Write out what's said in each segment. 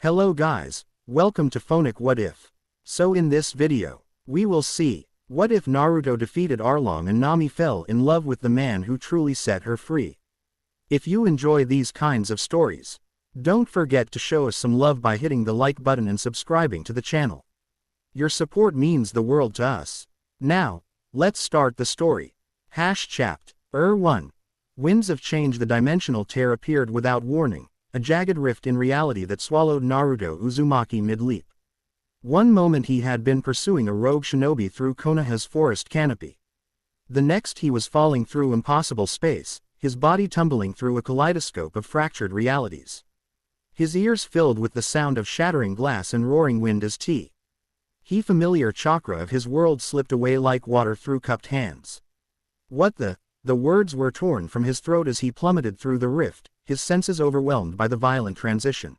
Hello guys, welcome to Phonic What If. So in this video, we will see, what if Naruto defeated Arlong and Nami fell in love with the man who truly set her free? If you enjoy these kinds of stories, don't forget to show us some love by hitting the like button and subscribing to the channel. Your support means the world to us. Now, let's start the story. Chapter 1. Winds of change. The dimensional tear appeared without warning, a jagged rift in reality that swallowed Naruto Uzumaki mid-leap. One moment he had been pursuing a rogue shinobi through Konoha's forest canopy. The next he was falling through impossible space, his body tumbling through a kaleidoscope of fractured realities. His ears filled with the sound of shattering glass and roaring wind as he familiar chakra of his world slipped away like water through cupped hands. What the words were torn from his throat as he plummeted through the rift, his senses overwhelmed by the violent transition.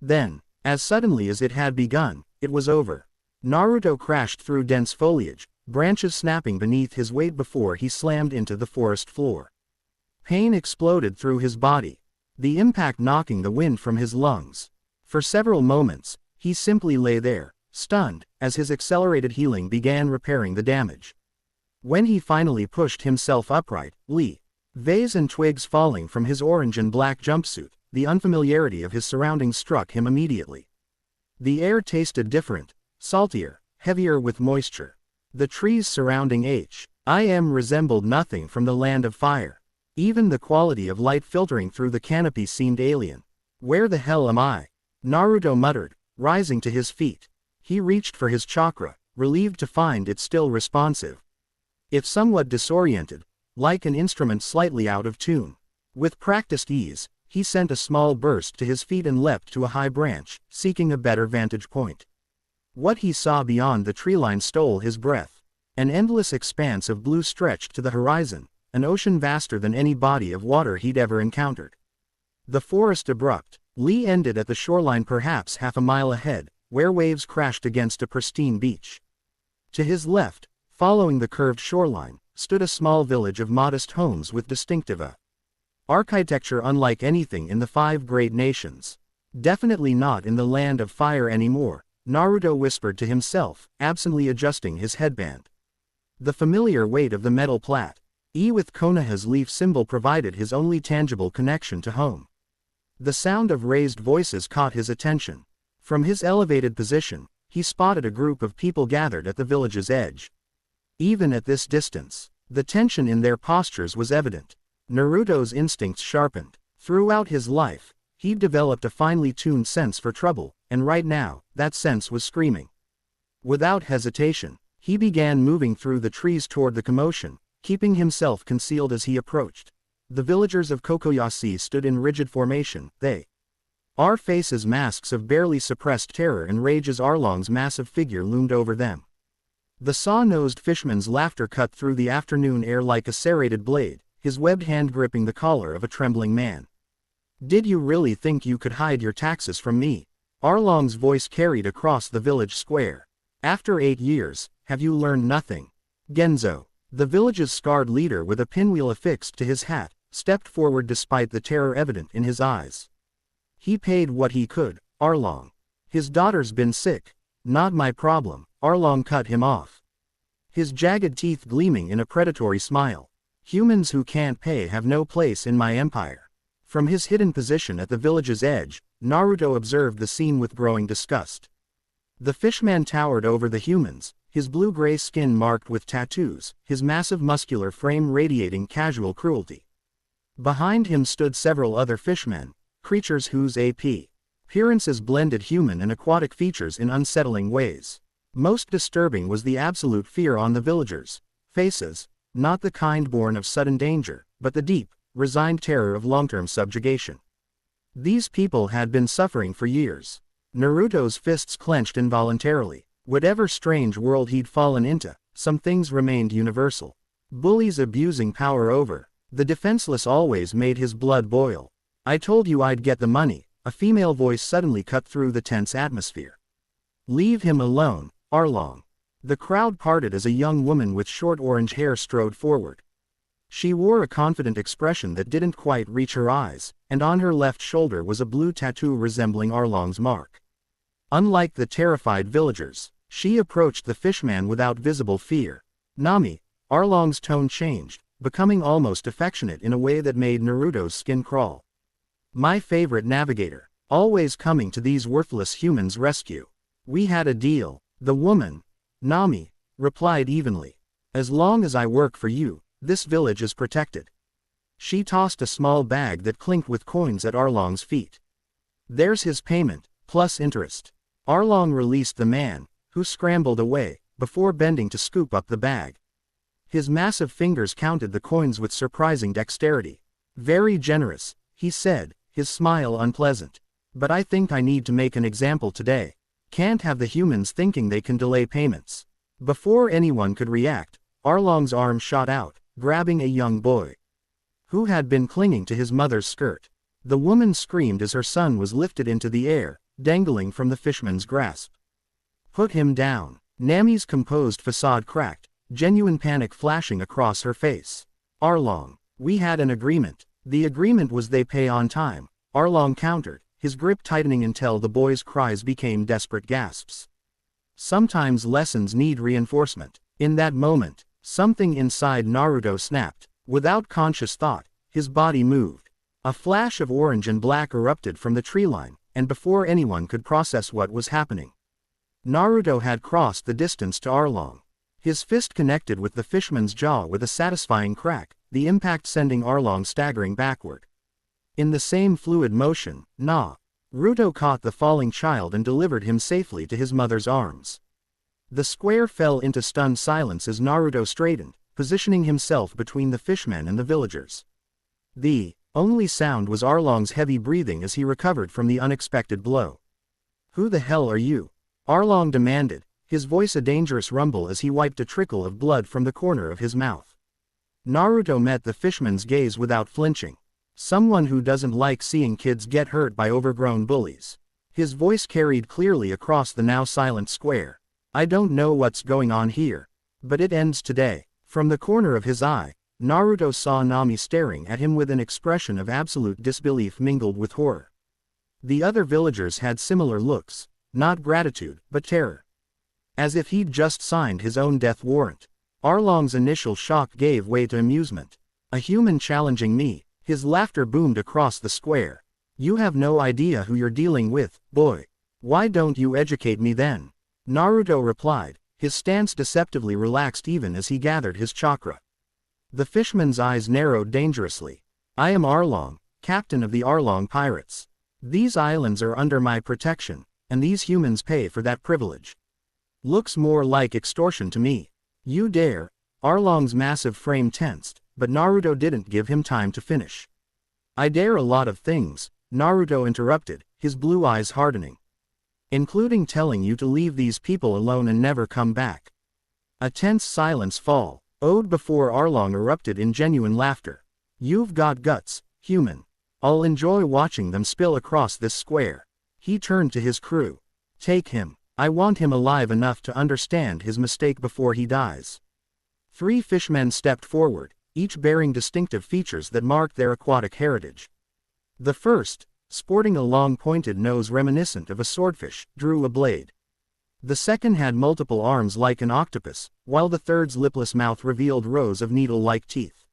Then, as suddenly as it had begun, it was over. Naruto crashed through dense foliage, branches snapping beneath his weight before he slammed into the forest floor. Pain exploded through his body, the impact knocking the wind from his lungs. For several moments, he simply lay there, stunned, as his accelerated healing began repairing the damage. When he finally pushed himself upright, leaves and twigs falling from his orange and black jumpsuit, the unfamiliarity of his surroundings struck him immediately. The air tasted different, saltier, heavier with moisture. The trees surrounding him resembled nothing from the land of fire. Even the quality of light filtering through the canopy seemed alien. Where the hell am I? Naruto muttered, rising to his feet. He reached for his chakra, relieved to find it still responsive, if somewhat disoriented, like an instrument slightly out of tune. With practiced ease, he sent a small burst to his feet and leapt to a high branch, seeking a better vantage point. What he saw beyond the treeline stole his breath. An endless expanse of blue stretched to the horizon, an ocean vaster than any body of water he'd ever encountered. The forest abruptly ended at the shoreline perhaps half a mile ahead, where waves crashed against a pristine beach. To his left, following the curved shoreline, stood a small village of modest homes with distinctive architecture unlike anything in the five great nations. Definitely not in the land of fire anymore, Naruto whispered to himself, absently adjusting his headband. The familiar weight of the metal plate with Konoha's leaf symbol provided his only tangible connection to home. The sound of raised voices caught his attention. From his elevated position, he spotted a group of people gathered at the village's edge. Even at this distance, the tension in their postures was evident. Naruto's instincts sharpened. Throughout his life, he'd developed a finely tuned sense for trouble, and right now, that sense was screaming. Without hesitation, he began moving through the trees toward the commotion, keeping himself concealed as he approached. The villagers of Kokoyashi stood in rigid formation, their faces masks of barely suppressed terror and rage as Arlong's massive figure loomed over them. The saw-nosed fishman's laughter cut through the afternoon air like a serrated blade, his webbed hand gripping the collar of a trembling man. "Did you really think you could hide your taxes from me?" Arlong's voice carried across the village square. "After 8 years, have you learned nothing?" Genzo, the village's scarred leader with a pinwheel affixed to his hat, stepped forward despite the terror evident in his eyes. "He paid what he could, Arlong. His daughter's been sick." "Not my problem," Arlong cut him off, his jagged teeth gleaming in a predatory smile. "Humans who can't pay have no place in my empire." From his hidden position at the village's edge, Naruto observed the scene with growing disgust. The fishman towered over the humans, his blue-gray skin marked with tattoos, his massive muscular frame radiating casual cruelty. Behind him stood several other fishmen, creatures whose appearances blended human and aquatic features in unsettling ways. Most disturbing was the absolute fear on the villagers' faces, not the kind born of sudden danger, but the deep, resigned terror of long-term subjugation. These people had been suffering for years. Naruto's fists clenched involuntarily. Whatever strange world he'd fallen into, some things remained universal. Bullies abusing power over the defenseless always made his blood boil. "I told you I'd get the money," a female voice suddenly cut through the tense atmosphere. "Leave him alone, Arlong." The crowd parted as a young woman with short orange hair strode forward. She wore a confident expression that didn't quite reach her eyes, and on her left shoulder was a blue tattoo resembling Arlong's mark. Unlike the terrified villagers, she approached the fishman without visible fear. "Nami," Arlong's tone changed, becoming almost affectionate in a way that made Naruto's skin crawl. "My favorite navigator, always coming to these worthless humans' rescue. We had a deal." The woman, Nami, replied evenly. "As long as I work for you, this village is protected." She tossed a small bag that clinked with coins at Arlong's feet. "There's his payment, plus interest." Arlong released the man, who scrambled away, before bending to scoop up the bag. His massive fingers counted the coins with surprising dexterity. "Very generous," he said, his smile unpleasant. "But I think I need to make an example today. Can't have the humans thinking they can delay payments." Before anyone could react, Arlong's arm shot out, grabbing a young boy who had been clinging to his mother's skirt. The woman screamed as her son was lifted into the air, dangling from the fishman's grasp. "Put him down." Nami's composed facade cracked, genuine panic flashing across her face. "Arlong, we had an agreement." "The agreement was they pay on time," Arlong countered, his grip tightening until the boy's cries became desperate gasps. Sometimes lessons need reinforcement. In that moment, something inside Naruto snapped. Without conscious thought, his body moved. A flash of orange and black erupted from the tree line, and before anyone could process what was happening, Naruto had crossed the distance to Arlong. His fist connected with the fishman's jaw with a satisfying crack, the impact sending Arlong staggering backward. In the same fluid motion, Naruto caught the falling child and delivered him safely to his mother's arms. The square fell into stunned silence as Naruto straightened, positioning himself between the fishmen and the villagers. The only sound was Arlong's heavy breathing as he recovered from the unexpected blow. "Who the hell are you?" Arlong demanded, his voice a dangerous rumble as he wiped a trickle of blood from the corner of his mouth. Naruto met the fishman's gaze without flinching. "Someone who doesn't like seeing kids get hurt by overgrown bullies." His voice carried clearly across the now silent square. "I don't know what's going on here, but it ends today." From the corner of his eye, Naruto saw Nami staring at him with an expression of absolute disbelief mingled with horror. The other villagers had similar looks, not gratitude, but terror. As if he'd just signed his own death warrant. Arlong's initial shock gave way to amusement. "A human challenging me," his laughter boomed across the square. "You have no idea who you're dealing with, boy. Why don't you educate me then?" Naruto replied, his stance deceptively relaxed even as he gathered his chakra. The fishman's eyes narrowed dangerously. "I am Arlong, captain of the Arlong pirates. These islands are under my protection, and these humans pay for that privilege. Looks more like extortion to me." "You dare?" Arlong's massive frame tensed, but Naruto didn't give him time to finish. "I dare a lot of things," Naruto interrupted, his blue eyes hardening. "Including telling you to leave these people alone and never come back." A tense silence followed before Arlong erupted in genuine laughter. "You've got guts, human. I'll enjoy watching them spill across this square." He turned to his crew. "Take him. I want him alive enough to understand his mistake before he dies." 3 fishmen stepped forward, each bearing distinctive features that marked their aquatic heritage. The first, sporting a long pointed nose reminiscent of a swordfish, drew a blade. The second had multiple arms like an octopus, while the third's lipless mouth revealed rows of needle-like teeth.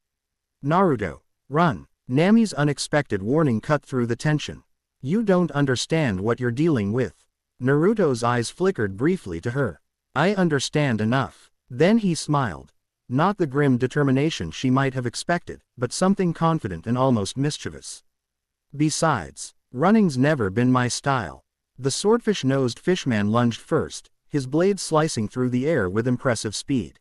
"Naruto, run!" Nami's unexpected warning cut through the tension. "You don't understand what you're dealing with." Naruto's eyes flickered briefly to her. "I understand enough." Then he smiled. Not the grim determination she might have expected, but something confident and almost mischievous. "Besides, running's never been my style." The swordfish-nosed fishman lunged first, his blade slicing through the air with impressive speed.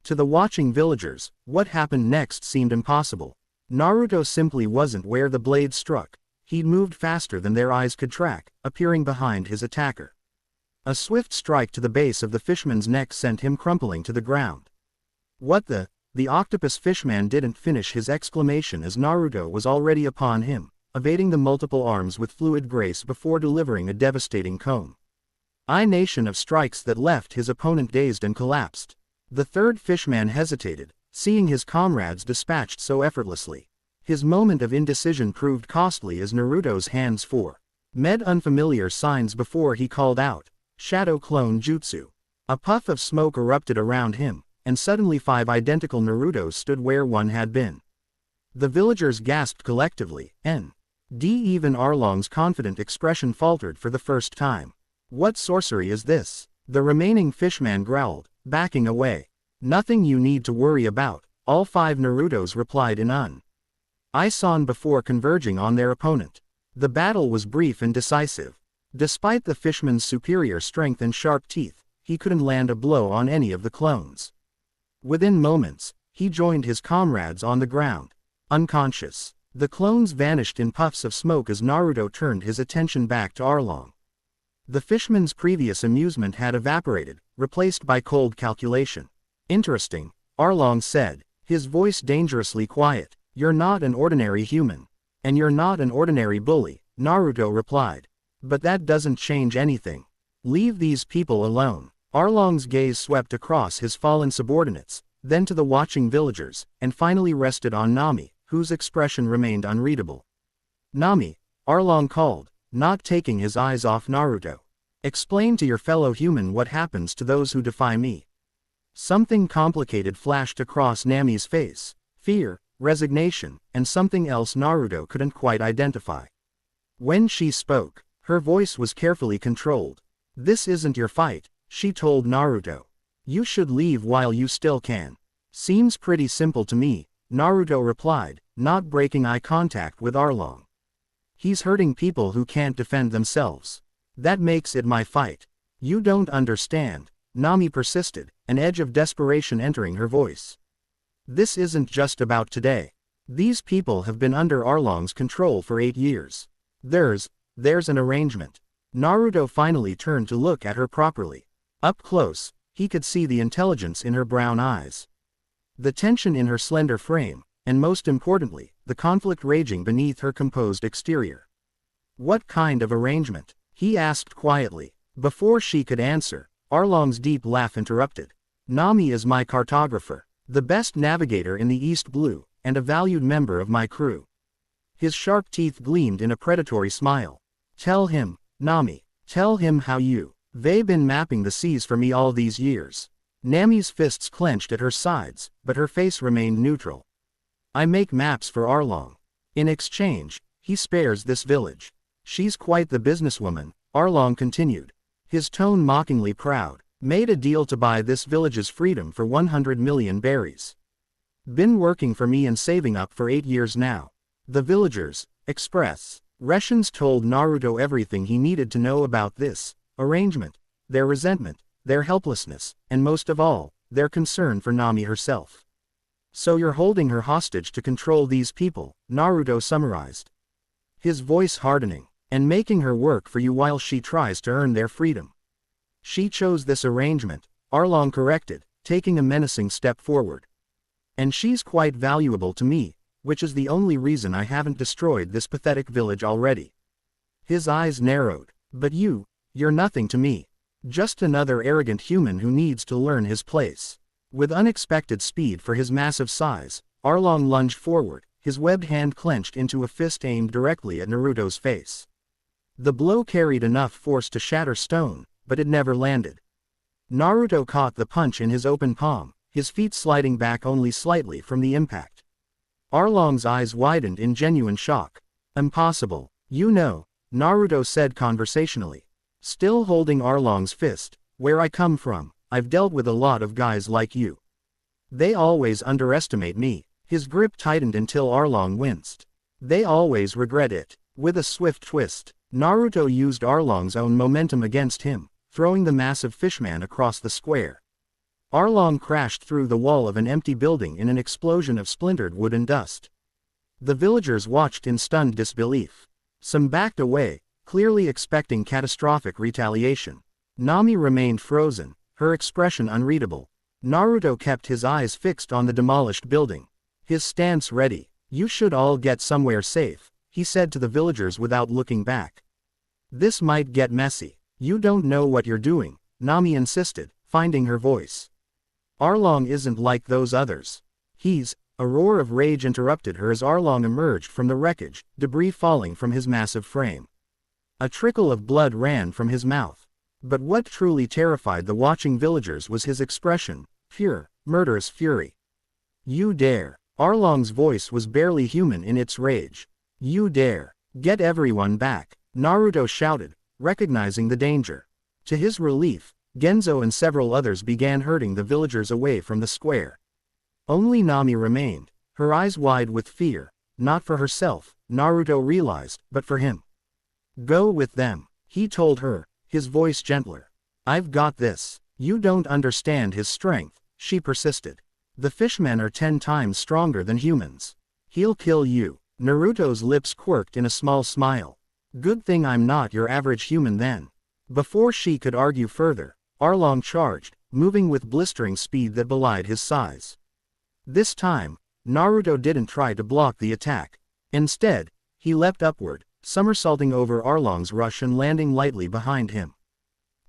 To the watching villagers, what happened next seemed impossible. Naruto simply wasn't where the blade struck. He'd moved faster than their eyes could track, appearing behind his attacker. A swift strike to the base of the fishman's neck sent him crumpling to the ground. "What the?" The octopus fishman didn't finish his exclamation as Naruto was already upon him, evading the multiple arms with fluid grace before delivering a devastating combination of strikes that left his opponent dazed and collapsed. The third fishman hesitated, seeing his comrades dispatched so effortlessly. His moment of indecision proved costly as Naruto's hands made unfamiliar signs before he called out, "Shadow Clone Jutsu." A puff of smoke erupted around him, and suddenly 5 identical Narutos stood where one had been. The villagers gasped collectively, even Arlong's confident expression faltered for the first time. "What sorcery is this?" The remaining fishman growled, backing away. "Nothing you need to worry about," all 5 Narutos replied in unison before converging on their opponent. The battle was brief and decisive. Despite the fishman's superior strength and sharp teeth, he couldn't land a blow on any of the clones. Within moments, he joined his comrades on the ground, unconscious. The clones vanished in puffs of smoke as Naruto turned his attention back to Arlong. The fishman's previous amusement had evaporated, replaced by cold calculation. "Interesting," Arlong said, his voice dangerously quiet. "You're not an ordinary human. And you're not an ordinary bully," Naruto replied. "But that doesn't change anything. Leave these people alone." Arlong's gaze swept across his fallen subordinates, then to the watching villagers, and finally rested on Nami, whose expression remained unreadable. "Nami," Arlong called, not taking his eyes off Naruto. "Explain to your fellow human what happens to those who defy me." Something complicated flashed across Nami's face: fear, resignation, and something else Naruto couldn't quite identify. When she spoke, her voice was carefully controlled. "This isn't your fight," she told Naruto. "You should leave while you still can." "Seems pretty simple to me," Naruto replied, not breaking eye contact with Arlong. "He's hurting people who can't defend themselves. That makes it my fight." "You don't understand," Nami persisted, an edge of desperation entering her voice. "This isn't just about today. These people have been under Arlong's control for 8 years. There's an arrangement." Naruto finally turned to look at her properly. Up close, he could see the intelligence in her brown eyes, the tension in her slender frame, and most importantly, the conflict raging beneath her composed exterior. "What kind of arrangement?" he asked quietly. Before she could answer, Arlong's deep laugh interrupted. "Nami is my cartographer, the best navigator in the East Blue, and a valued member of my crew." His sharp teeth gleamed in a predatory smile. "Tell him, Nami, tell him how they've been mapping the seas for me all these years." Nami's fists clenched at her sides, but her face remained neutral. "I make maps for Arlong. In exchange, he spares this village." "She's quite the businesswoman," Arlong continued, his tone mockingly proud. "Made a deal to buy this village's freedom for 100 million berries. Been working for me and saving up for 8 years now." The villagers' expressions told Naruto everything he needed to know about this arrangement: their resentment, their helplessness, and most of all, their concern for Nami herself. "So you're holding her hostage to control these people," Naruto summarized, his voice hardening, "and making her work for you while she tries to earn their freedom." "She chose this arrangement," Arlong corrected, taking a menacing step forward. "And she's quite valuable to me, which is the only reason I haven't destroyed this pathetic village already." His eyes narrowed. "But you're nothing to me. Just another arrogant human who needs to learn his place." With unexpected speed for his massive size, Arlong lunged forward, his webbed hand clenched into a fist aimed directly at Naruto's face. The blow carried enough force to shatter stone, but it never landed. Naruto caught the punch in his open palm, his feet sliding back only slightly from the impact. Arlong's eyes widened in genuine shock. "Impossible. Naruto said conversationally, still holding Arlong's fist. "Where I come from, I've dealt with a lot of guys like you. They always underestimate me." His grip tightened until Arlong winced. "They always regret it." With a swift twist, Naruto used Arlong's own momentum against him, throwing the massive fishman across the square. Arlong crashed through the wall of an empty building in an explosion of splintered wood and dust. The villagers watched in stunned disbelief. Some backed away, clearly expecting catastrophic retaliation. Nami remained frozen, her expression unreadable. Naruto kept his eyes fixed on the demolished building, his stance ready. "You should all get somewhere safe," he said to the villagers without looking back. "This might get messy." "You don't know what you're doing," Nami insisted, finding her voice. "Arlong isn't like those others. A roar of rage interrupted her as Arlong emerged from the wreckage, debris falling from his massive frame. A trickle of blood ran from his mouth. But what truly terrified the watching villagers was his expression, pure, murderous fury. You dare. Arlong's voice was barely human in its rage. You dare. Get everyone back, Naruto shouted, recognizing the danger. To his relief, Genzo and several others began herding the villagers away from the square. Only Nami remained, her eyes wide with fear, not for herself, Naruto realized, but for him. Go with them, he told her, his voice gentler. I've got this. You don't understand his strength, she persisted. The fishmen are 10 times stronger than humans. He'll kill you. Naruto's lips quirked in a small smile. Good thing I'm not your average human then. Before she could argue further, Arlong charged, moving with blistering speed that belied his size. This time, Naruto didn't try to block the attack. Instead, he leapt upward, somersaulting over Arlong's rush and landing lightly behind him.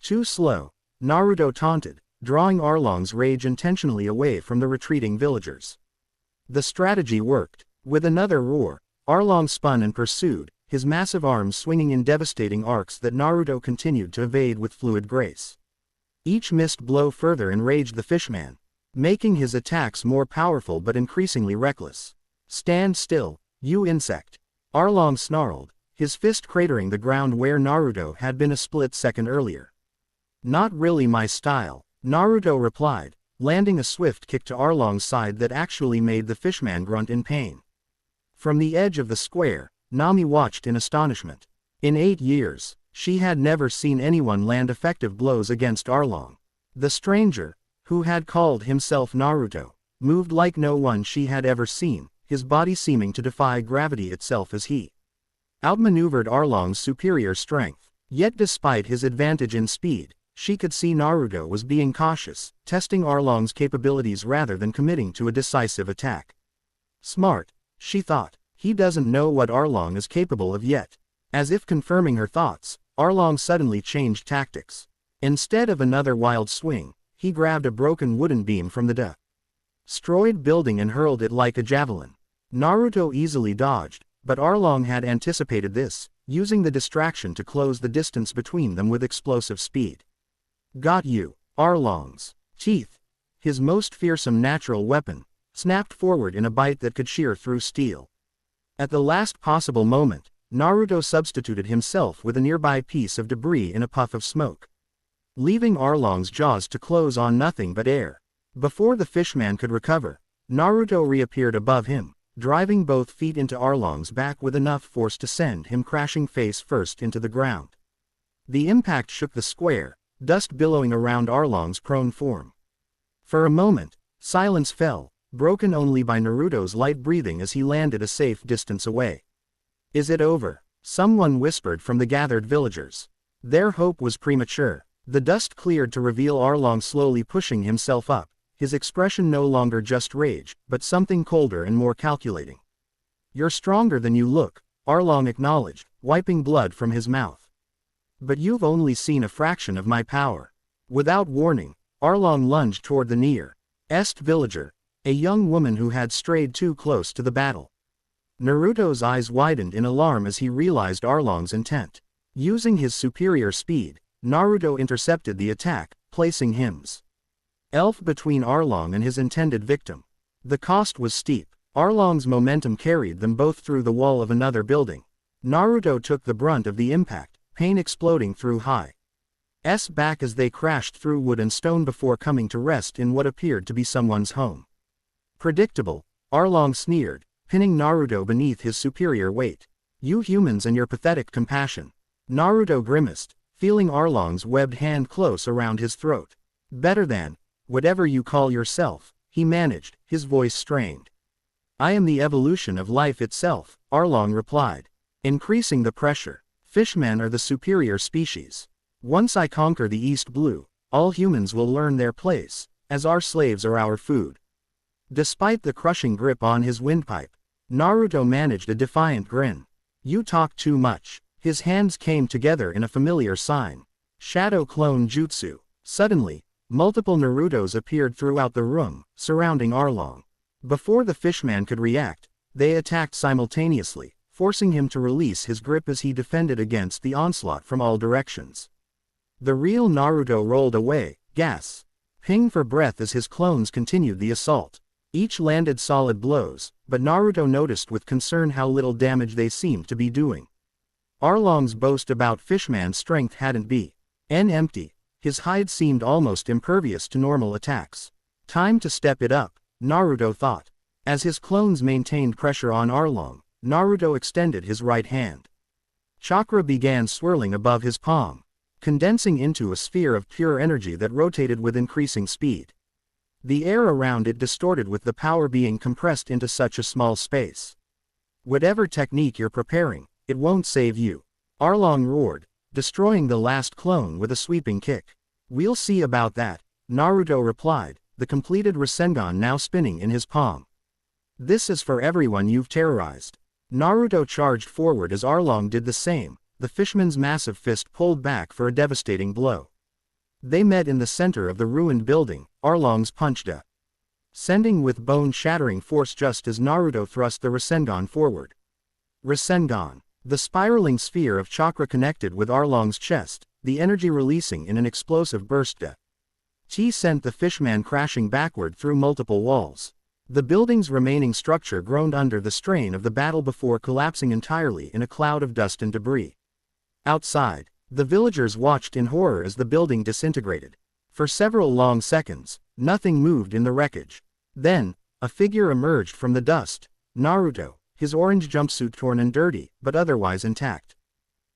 Too slow, Naruto taunted, drawing Arlong's rage intentionally away from the retreating villagers. The strategy worked. With another roar, Arlong spun and pursued, his massive arms swinging in devastating arcs that Naruto continued to evade with fluid grace. Each missed blow further enraged the fishman, making his attacks more powerful but increasingly reckless. Stand still, you insect! Arlong snarled, his fist cratering the ground where Naruto had been a split second earlier. Not really my style, Naruto replied, landing a swift kick to Arlong's side that actually made the fishman grunt in pain. From the edge of the square, Nami watched in astonishment. In 8 years, she had never seen anyone land effective blows against Arlong. The stranger, who had called himself Naruto, moved like no one she had ever seen, his body seeming to defy gravity itself as he outmaneuvered Arlong's superior strength. Yet despite his advantage in speed, she could see Naruto was being cautious, testing Arlong's capabilities rather than committing to a decisive attack. Smart, she thought. He doesn't know what Arlong is capable of yet. As if confirming her thoughts, Arlong suddenly changed tactics. Instead of another wild swing, he grabbed a broken wooden beam from the destroyed building and hurled it like a javelin. Naruto easily dodged, but Arlong had anticipated this, using the distraction to close the distance between them with explosive speed. Got you. Arlong's teeth, his most fearsome natural weapon, snapped forward in a bite that could shear through steel. At the last possible moment, Naruto substituted himself with a nearby piece of debris in a puff of smoke, leaving Arlong's jaws to close on nothing but air. Before the fishman could recover, Naruto reappeared above him, driving both feet into Arlong's back with enough force to send him crashing face first into the ground. The impact shook the square, dust billowing around Arlong's prone form. For a moment, silence fell, broken only by Naruto's light breathing as he landed a safe distance away. Is it over? Someone whispered from the gathered villagers. Their hope was premature. The dust cleared to reveal Arlong slowly pushing himself up, his expression no longer just rage, but something colder and more calculating. You're stronger than you look, Arlong acknowledged, wiping blood from his mouth. But you've only seen a fraction of my power. Without warning, Arlong lunged toward the nearest villager, a young woman who had strayed too close to the battle. Naruto's eyes widened in alarm as he realized Arlong's intent. Using his superior speed, Naruto intercepted the attack, placing himself between Arlong and his intended victim. The cost was steep. Arlong's momentum carried them both through the wall of another building. Naruto took the brunt of the impact, pain exploding through his back as they crashed through wood and stone before coming to rest in what appeared to be someone's home. Predictable, Arlong sneered, pinning Naruto beneath his superior weight. You humans and your pathetic compassion. Naruto grimaced, feeling Arlong's webbed hand close around his throat. Better than whatever you call yourself, he managed, his voice strained. I am the evolution of life itself, Arlong replied, increasing the pressure. Fishmen are the superior species. Once I conquer the East Blue, all humans will learn their place, as our slaves are our food. Despite the crushing grip on his windpipe, Naruto managed a defiant grin. You talk too much. His hands came together in a familiar sign. Shadow Clone Jutsu. Suddenly, multiple Narutos appeared throughout the room, surrounding Arlong. Before the fishman could react, they attacked simultaneously, forcing him to release his grip as he defended against the onslaught from all directions. The real Naruto rolled away, gasping for breath as his clones continued the assault. Each landed solid blows, but Naruto noticed with concern how little damage they seemed to be doing. Arlong's boast about fishman's strength hadn't been empty. His hide seemed almost impervious to normal attacks. Time to step it up, Naruto thought. As his clones maintained pressure on Arlong, Naruto extended his right hand. Chakra began swirling above his palm, condensing into a sphere of pure energy that rotated with increasing speed. The air around it distorted with the power being compressed into such a small space. Whatever technique you're preparing, it won't save you, Arlong roared, destroying the last clone with a sweeping kick. We'll see about that, Naruto replied, the completed Rasengan now spinning in his palm. This is for everyone you've terrorized. Naruto charged forward as Arlong did the same, the fishman's massive fist pulled back for a devastating blow. They met in the center of the ruined building, Arlong's punched sending with bone-shattering force just as Naruto thrust the Rasengan forward. Rasengan. The spiraling sphere of chakra connected with Arlong's chest, the energy releasing in an explosive burst. Chi sent the fishman crashing backward through multiple walls. The building's remaining structure groaned under the strain of the battle before collapsing entirely in a cloud of dust and debris. Outside, the villagers watched in horror as the building disintegrated. For several long seconds, nothing moved in the wreckage. Then, a figure emerged from the dust, Naruto, his orange jumpsuit torn and dirty, but otherwise intact.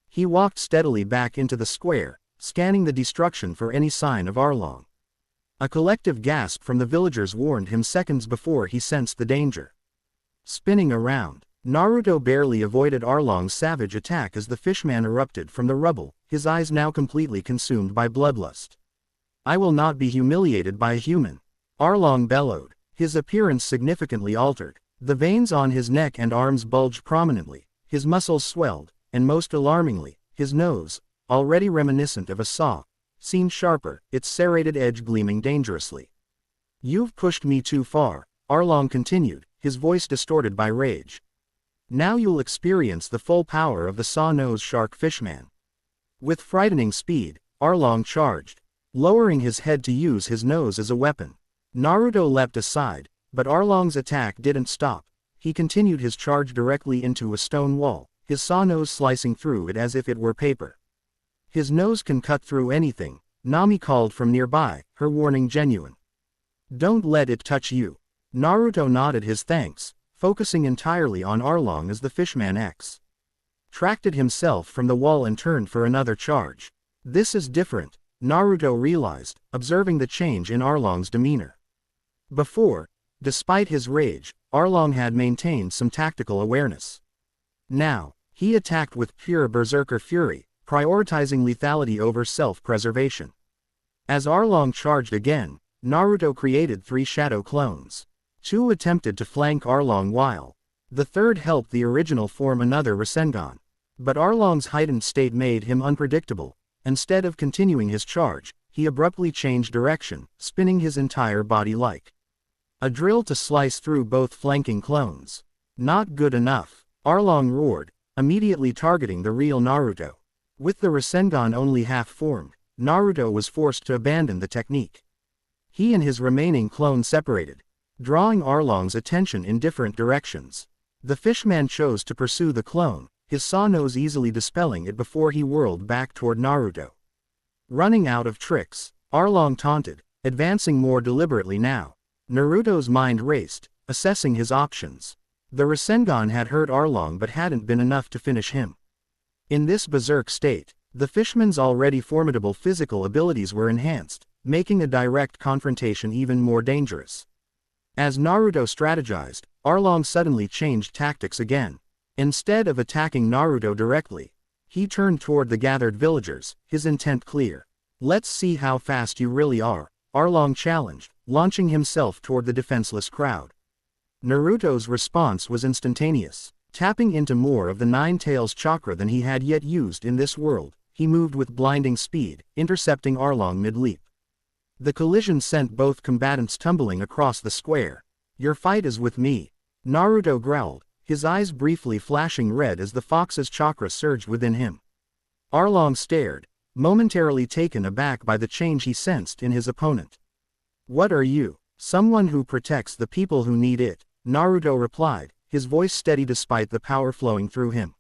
He walked steadily back into the square, scanning the destruction for any sign of Arlong. A collective gasp from the villagers warned him seconds before he sensed the danger. Spinning around, Naruto barely avoided Arlong's savage attack as the fishman erupted from the rubble, his eyes now completely consumed by bloodlust. I will not be humiliated by a human, Arlong bellowed, his appearance significantly altered. The veins on his neck and arms bulged prominently, his muscles swelled, and most alarmingly, his nose, already reminiscent of a saw, seemed sharper, its serrated edge gleaming dangerously. You've pushed me too far, Arlong continued, his voice distorted by rage. Now you'll experience the full power of the saw-nosed shark fishman. With frightening speed, Arlong charged, lowering his head to use his nose as a weapon. Naruto leapt aside, but Arlong's attack didn't stop. He continued his charge directly into a stone wall, his saw nose slicing through it as if it were paper. His nose can cut through anything, Nami called from nearby, her warning genuine. Don't let it touch you. Naruto nodded his thanks, focusing entirely on Arlong as the fishman extracted himself from the wall and turned for another charge. This is different, Naruto realized, observing the change in Arlong's demeanor. Before, despite his rage, Arlong had maintained some tactical awareness. Now, he attacked with pure berserker fury, prioritizing lethality over self-preservation. As Arlong charged again, Naruto created 3 shadow clones. 2 attempted to flank Arlong while the third helped the original form another Rasengan. But Arlong's heightened state made him unpredictable. Instead of continuing his charge, he abruptly changed direction, spinning his entire body like a drill to slice through both flanking clones. Not good enough, Arlong roared, immediately targeting the real Naruto. With the Rasengan only half-formed, Naruto was forced to abandon the technique. He and his remaining clone separated, drawing Arlong's attention in different directions. The fishman chose to pursue the clone, his saw nose easily dispelling it before he whirled back toward Naruto. Running out of tricks, Arlong taunted, advancing more deliberately now. Naruto's mind raced, assessing his options. The Rasengan had hurt Arlong but hadn't been enough to finish him. In this berserk state, the fishman's already formidable physical abilities were enhanced, making a direct confrontation even more dangerous. As Naruto strategized, Arlong suddenly changed tactics again. Instead of attacking Naruto directly, he turned toward the gathered villagers, his intent clear. Let's see how fast you really are, Arlong challenged, launching himself toward the defenseless crowd. Naruto's response was instantaneous. Tapping into more of the Nine Tails chakra than he had yet used in this world, he moved with blinding speed, intercepting Arlong mid-leap. The collision sent both combatants tumbling across the square. Your fight is with me. Naruto growled, his eyes briefly flashing red as the fox's chakra surged within him. Arlong stared, momentarily taken aback by the change he sensed in his opponent. What are you? Someone who protects the people who need it, Naruto replied, his voice steady despite the power flowing through him.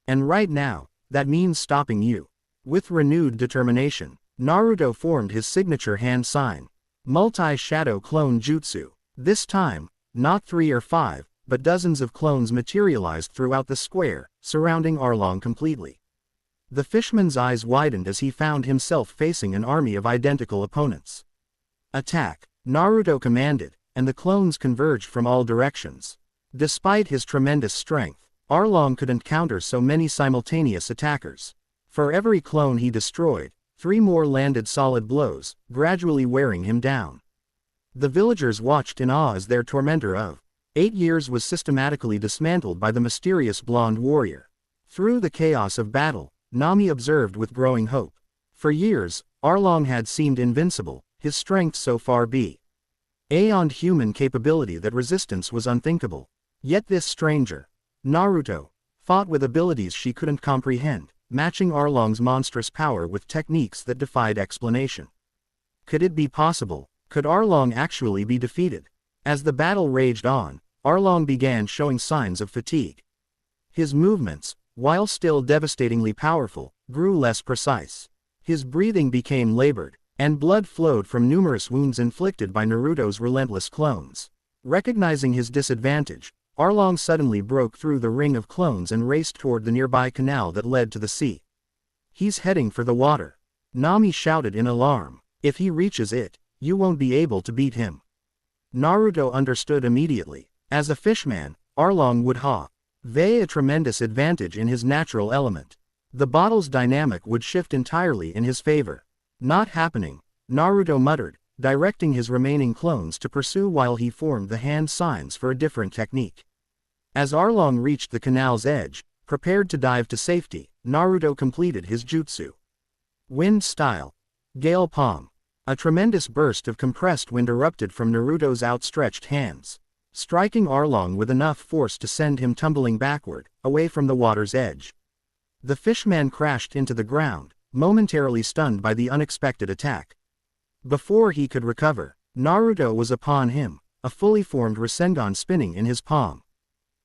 And right now, that means stopping you. With renewed determination, Naruto formed his signature hand sign, Multi-Shadow Clone Jutsu. This time, not 3 or 5, but dozens of clones materialized throughout the square, surrounding Arlong completely. The fishman's eyes widened as he found himself facing an army of identical opponents. Attack, Naruto commanded, and the clones converged from all directions. Despite his tremendous strength, Arlong couldn't counter so many simultaneous attackers. For every clone he destroyed, 3 more landed solid blows, gradually wearing him down. The villagers watched in awe as their tormentor of 8 years was systematically dismantled by the mysterious blonde warrior. Through the chaos of battle, Nami observed with growing hope. For years, Arlong had seemed invincible, his strength so far beyond human capability that resistance was unthinkable. Yet this stranger, Naruto, fought with abilities she couldn't comprehend, matching Arlong's monstrous power with techniques that defied explanation. Could it be possible? Could Arlong actually be defeated? As the battle raged on, Arlong began showing signs of fatigue. His movements, while still devastatingly powerful, grew less precise. His breathing became labored, and blood flowed from numerous wounds inflicted by Naruto's relentless clones. Recognizing his disadvantage, Arlong suddenly broke through the ring of clones and raced toward the nearby canal that led to the sea. He's heading for the water. Nami shouted in alarm. If he reaches it, you won't be able to beat him. Naruto understood immediately. As a fishman, Arlong would have a tremendous advantage in his natural element. The battle's dynamic would shift entirely in his favor. Not happening, Naruto muttered, directing his remaining clones to pursue while he formed the hand signs for a different technique. As Arlong reached the canal's edge, prepared to dive to safety, Naruto completed his jutsu. Wind style. Gale palm. A tremendous burst of compressed wind erupted from Naruto's outstretched hands, striking Arlong with enough force to send him tumbling backward, away from the water's edge. The fishman crashed into the ground, momentarily stunned by the unexpected attack. Before he could recover, Naruto was upon him, a fully formed Rasengan spinning in his palm.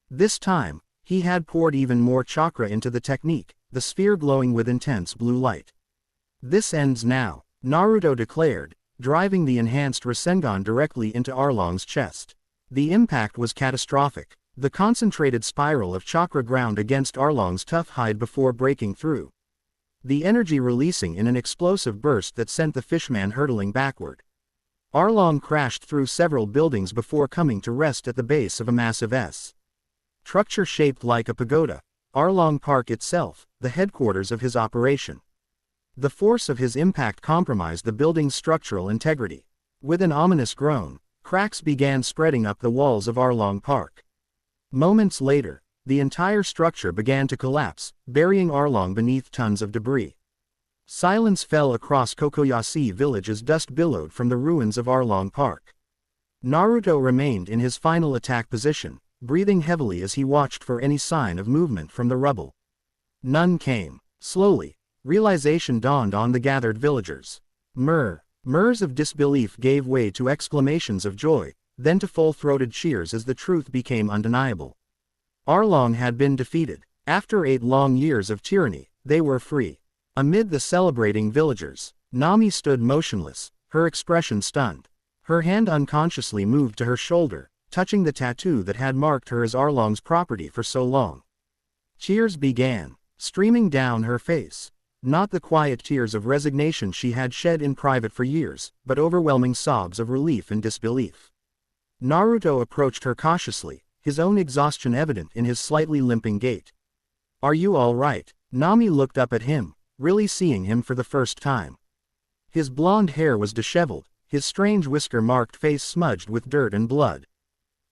This time, he had poured even more chakra into the technique, the sphere glowing with intense blue light. This ends now, Naruto declared, driving the enhanced Rasengan directly into Arlong's chest. The impact was catastrophic. The concentrated spiral of chakra ground against Arlong's tough hide before breaking through, the energy releasing in an explosive burst that sent the fishman hurtling backward. Arlong crashed through several buildings before coming to rest at the base of a massive structure shaped like a pagoda, Arlong Park itself, the headquarters of his operation. The force of his impact compromised the building's structural integrity. With an ominous groan, cracks began spreading up the walls of Arlong Park. Moments later, the entire structure began to collapse, burying Arlong beneath tons of debris. Silence fell across Kokoyashi village as dust billowed from the ruins of Arlong Park. Naruto remained in his final attack position, breathing heavily as he watched for any sign of movement from the rubble. None came. Slowly, realization dawned on the gathered villagers. Murmurs of disbelief gave way to exclamations of joy, then to full-throated cheers as the truth became undeniable. Arlong had been defeated. After 8 long years of tyranny, they were free. Amid the celebrating villagers, Nami stood motionless, her expression stunned. Her hand unconsciously moved to her shoulder, touching the tattoo that had marked her as Arlong's property for so long. Tears began streaming down her face. Not the quiet tears of resignation she had shed in private for years, but overwhelming sobs of relief and disbelief. Naruto approached her cautiously, his own exhaustion evident in his slightly limping gait. "Are you all right?" Nami looked up at him, really seeing him for the first time. His blonde hair was disheveled, his strange whisker-marked face smudged with dirt and blood.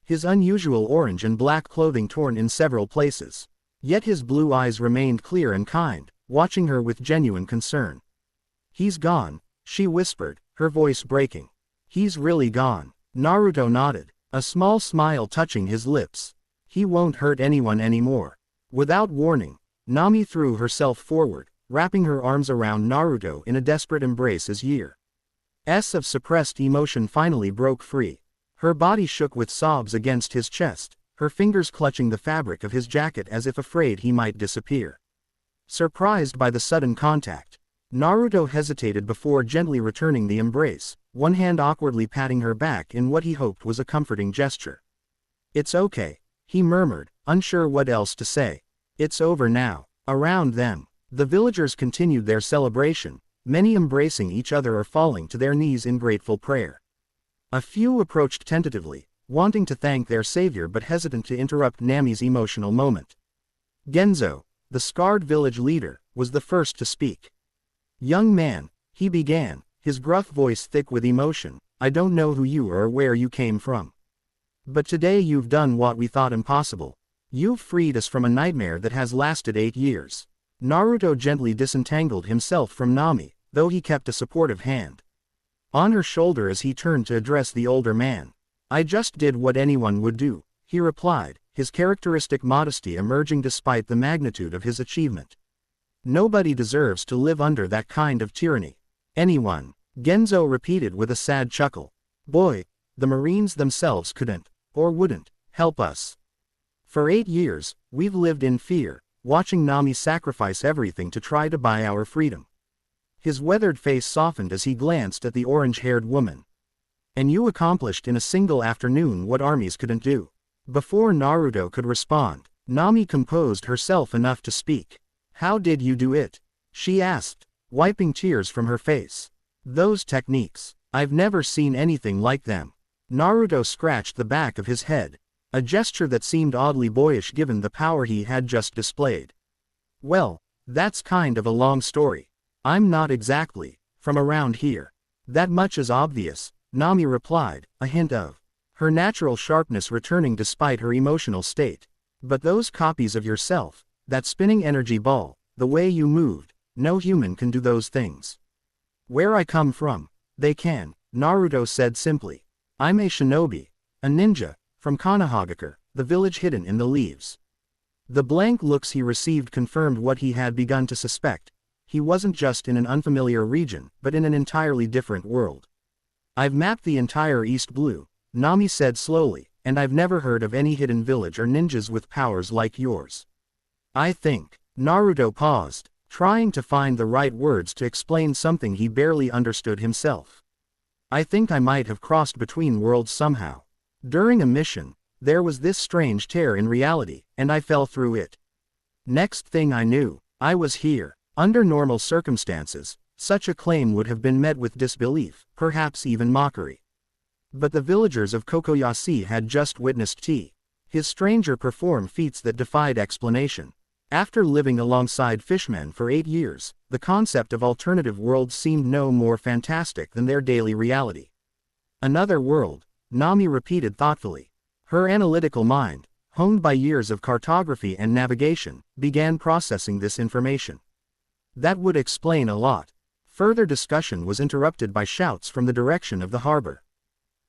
His unusual orange and black clothing torn in several places. Yet his blue eyes remained clear and kind, watching her with genuine concern. "He's gone," she whispered, her voice breaking. "He's really gone." Naruto nodded. A small smile touching his lips. He won't hurt anyone anymore. Without warning, Nami threw herself forward, wrapping her arms around Naruto in a desperate embrace as years of suppressed emotion finally broke free. Her body shook with sobs against his chest, her fingers clutching the fabric of his jacket as if afraid he might disappear. Surprised by the sudden contact, Naruto hesitated before gently returning the embrace, one hand awkwardly patting her back in what he hoped was a comforting gesture. "It's okay," he murmured, unsure what else to say. "It's over now." Around them, the villagers continued their celebration, many embracing each other or falling to their knees in grateful prayer. A few approached tentatively, wanting to thank their savior but hesitant to interrupt Nami's emotional moment. Genzo, the scarred village leader, was the first to speak. "Young man," he began, his gruff voice thick with emotion, "I don't know who you are or where you came from. But today you've done what we thought impossible. You've freed us from a nightmare that has lasted 8 years. Naruto gently disentangled himself from Nami, though he kept a supportive hand on her shoulder as he turned to address the older man. "I just did what anyone would do," he replied, his characteristic modesty emerging despite the magnitude of his achievement. "Nobody deserves to live under that kind of tyranny." "Anyone," Genzo repeated with a sad chuckle. "Boy, the Marines themselves couldn't, or wouldn't, help us. For 8 years, we've lived in fear, watching Nami sacrifice everything to try to buy our freedom." His weathered face softened as he glanced at the orange-haired woman. "And you accomplished in a single afternoon what armies couldn't do." Before Naruto could respond, Nami composed herself enough to speak. "How did you do it?" she asked, wiping tears from her face. "Those techniques, I've never seen anything like them." Naruto scratched the back of his head, a gesture that seemed oddly boyish given the power he had just displayed. "Well, that's kind of a long story. I'm not exactly from around here. That much is obvious," Nami replied, a hint of her natural sharpness returning despite her emotional state. "But those copies of yourself, that spinning energy ball, the way you moved, no human can do those things." "Where I come from, they can," Naruto said simply. "I'm a shinobi, a ninja, from Konohagakure, the village hidden in the leaves." The blank looks he received confirmed what he had begun to suspect. He wasn't just in an unfamiliar region, but in an entirely different world. "I've mapped the entire East Blue," Nami said slowly, "and I've never heard of any hidden village or ninjas with powers like yours. I think." Naruto paused, trying to find the right words to explain something he barely understood himself. "I think I might have crossed between worlds somehow. During a mission, there was this strange tear in reality, and I fell through it. Next thing I knew, I was here." Under normal circumstances, such a claim would have been met with disbelief, perhaps even mockery. But the villagers of Kokoyasi had just witnessed his stranger perform feats that defied explanation. After living alongside fishmen for 8 years, the concept of alternative worlds seemed no more fantastic than their daily reality. "Another world," Nami repeated thoughtfully. Her analytical mind, honed by years of cartography and navigation, began processing this information. That would explain a lot. Further discussion was interrupted by shouts from the direction of the harbor.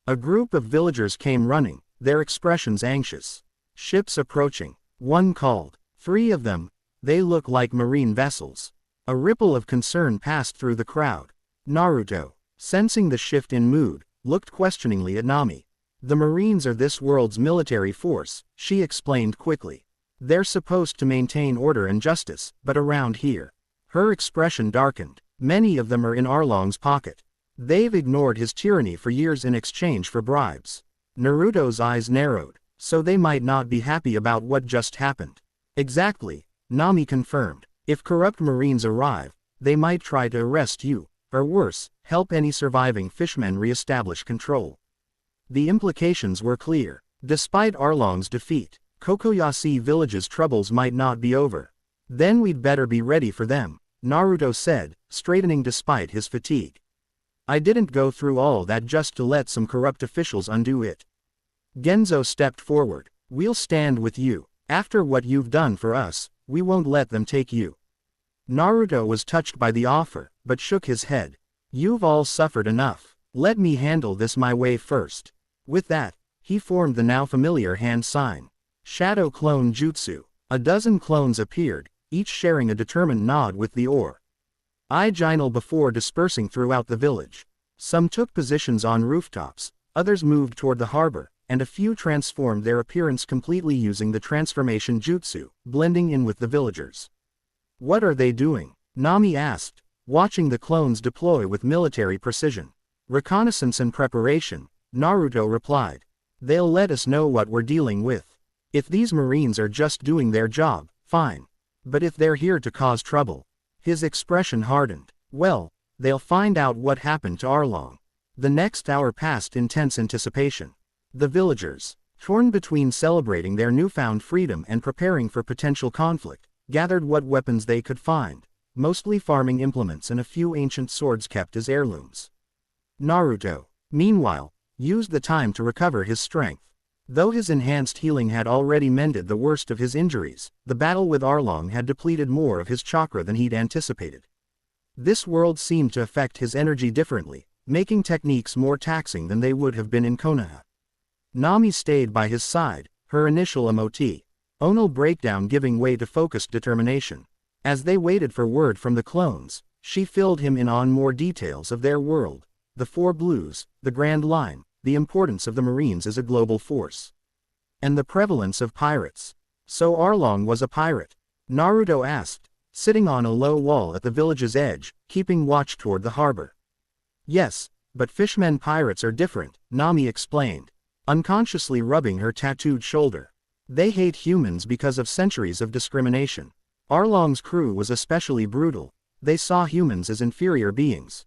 A group of villagers came running, their expressions anxious. "Ships approaching," one called. 3 of them, they look like marine vessels. A ripple of concern passed through the crowd. Naruto, sensing the shift in mood, looked questioningly at Nami. "The Marines are this world's military force," she explained quickly. "They're supposed to maintain order and justice, but around here." Her expression darkened. "Many of them are in Arlong's pocket. They've ignored his tyranny for years in exchange for bribes." Naruto's eyes narrowed. "So they might not be happy about what just happened." "Exactly," Nami confirmed. "If corrupt Marines arrive, they might try to arrest you, or worse, help any surviving fishmen re-establish control." The implications were clear. Despite Arlong's defeat, Kokoyasi village's troubles might not be over. "Then we'd better be ready for them," Naruto said, straightening despite his fatigue. "I didn't go through all that just to let some corrupt officials undo it." Genzo stepped forward. "We'll stand with you. After what you've done for us, we won't let them take you." Naruto was touched by the offer, but shook his head. "You've all suffered enough. Let me handle this my way first." With that, He formed the now familiar hand sign. Shadow Clone Jutsu. A dozen clones appeared, each sharing a determined nod with the original before dispersing throughout the village. Some took positions on rooftops, others moved toward the harbor, and a few transformed their appearance completely using the transformation jutsu, blending in with the villagers. What are they doing? Nami asked, watching the clones deploy with military precision. Reconnaissance and preparation, Naruto replied. They'll let us know what we're dealing with. If these Marines are just doing their job, fine. But if they're here to cause trouble. His expression hardened. Well, they'll find out what happened to Arlong. The next hour passed in tense anticipation. The villagers, torn between celebrating their newfound freedom and preparing for potential conflict, gathered what weapons they could find, mostly farming implements and a few ancient swords kept as heirlooms. Naruto, meanwhile, used the time to recover his strength. Though his enhanced healing had already mended the worst of his injuries, the battle with Arlong had depleted more of his chakra than he'd anticipated. This world seemed to affect his energy differently, making techniques more taxing than they would have been in Konoha. Nami stayed by his side, her initial emotional breakdown giving way to focused determination. As they waited for word from the clones, she filled him in on more details of their world, the Four Blues, the Grand Line, the importance of the Marines as a global force, and the prevalence of pirates. So Arlong was a pirate? Naruto asked, sitting on a low wall at the village's edge, keeping watch toward the harbor. Yes, but fishmen pirates are different, Nami explained, unconsciously rubbing her tattooed shoulder. They hate humans because of centuries of discrimination. Arlong's crew was especially brutal. They saw humans as inferior beings,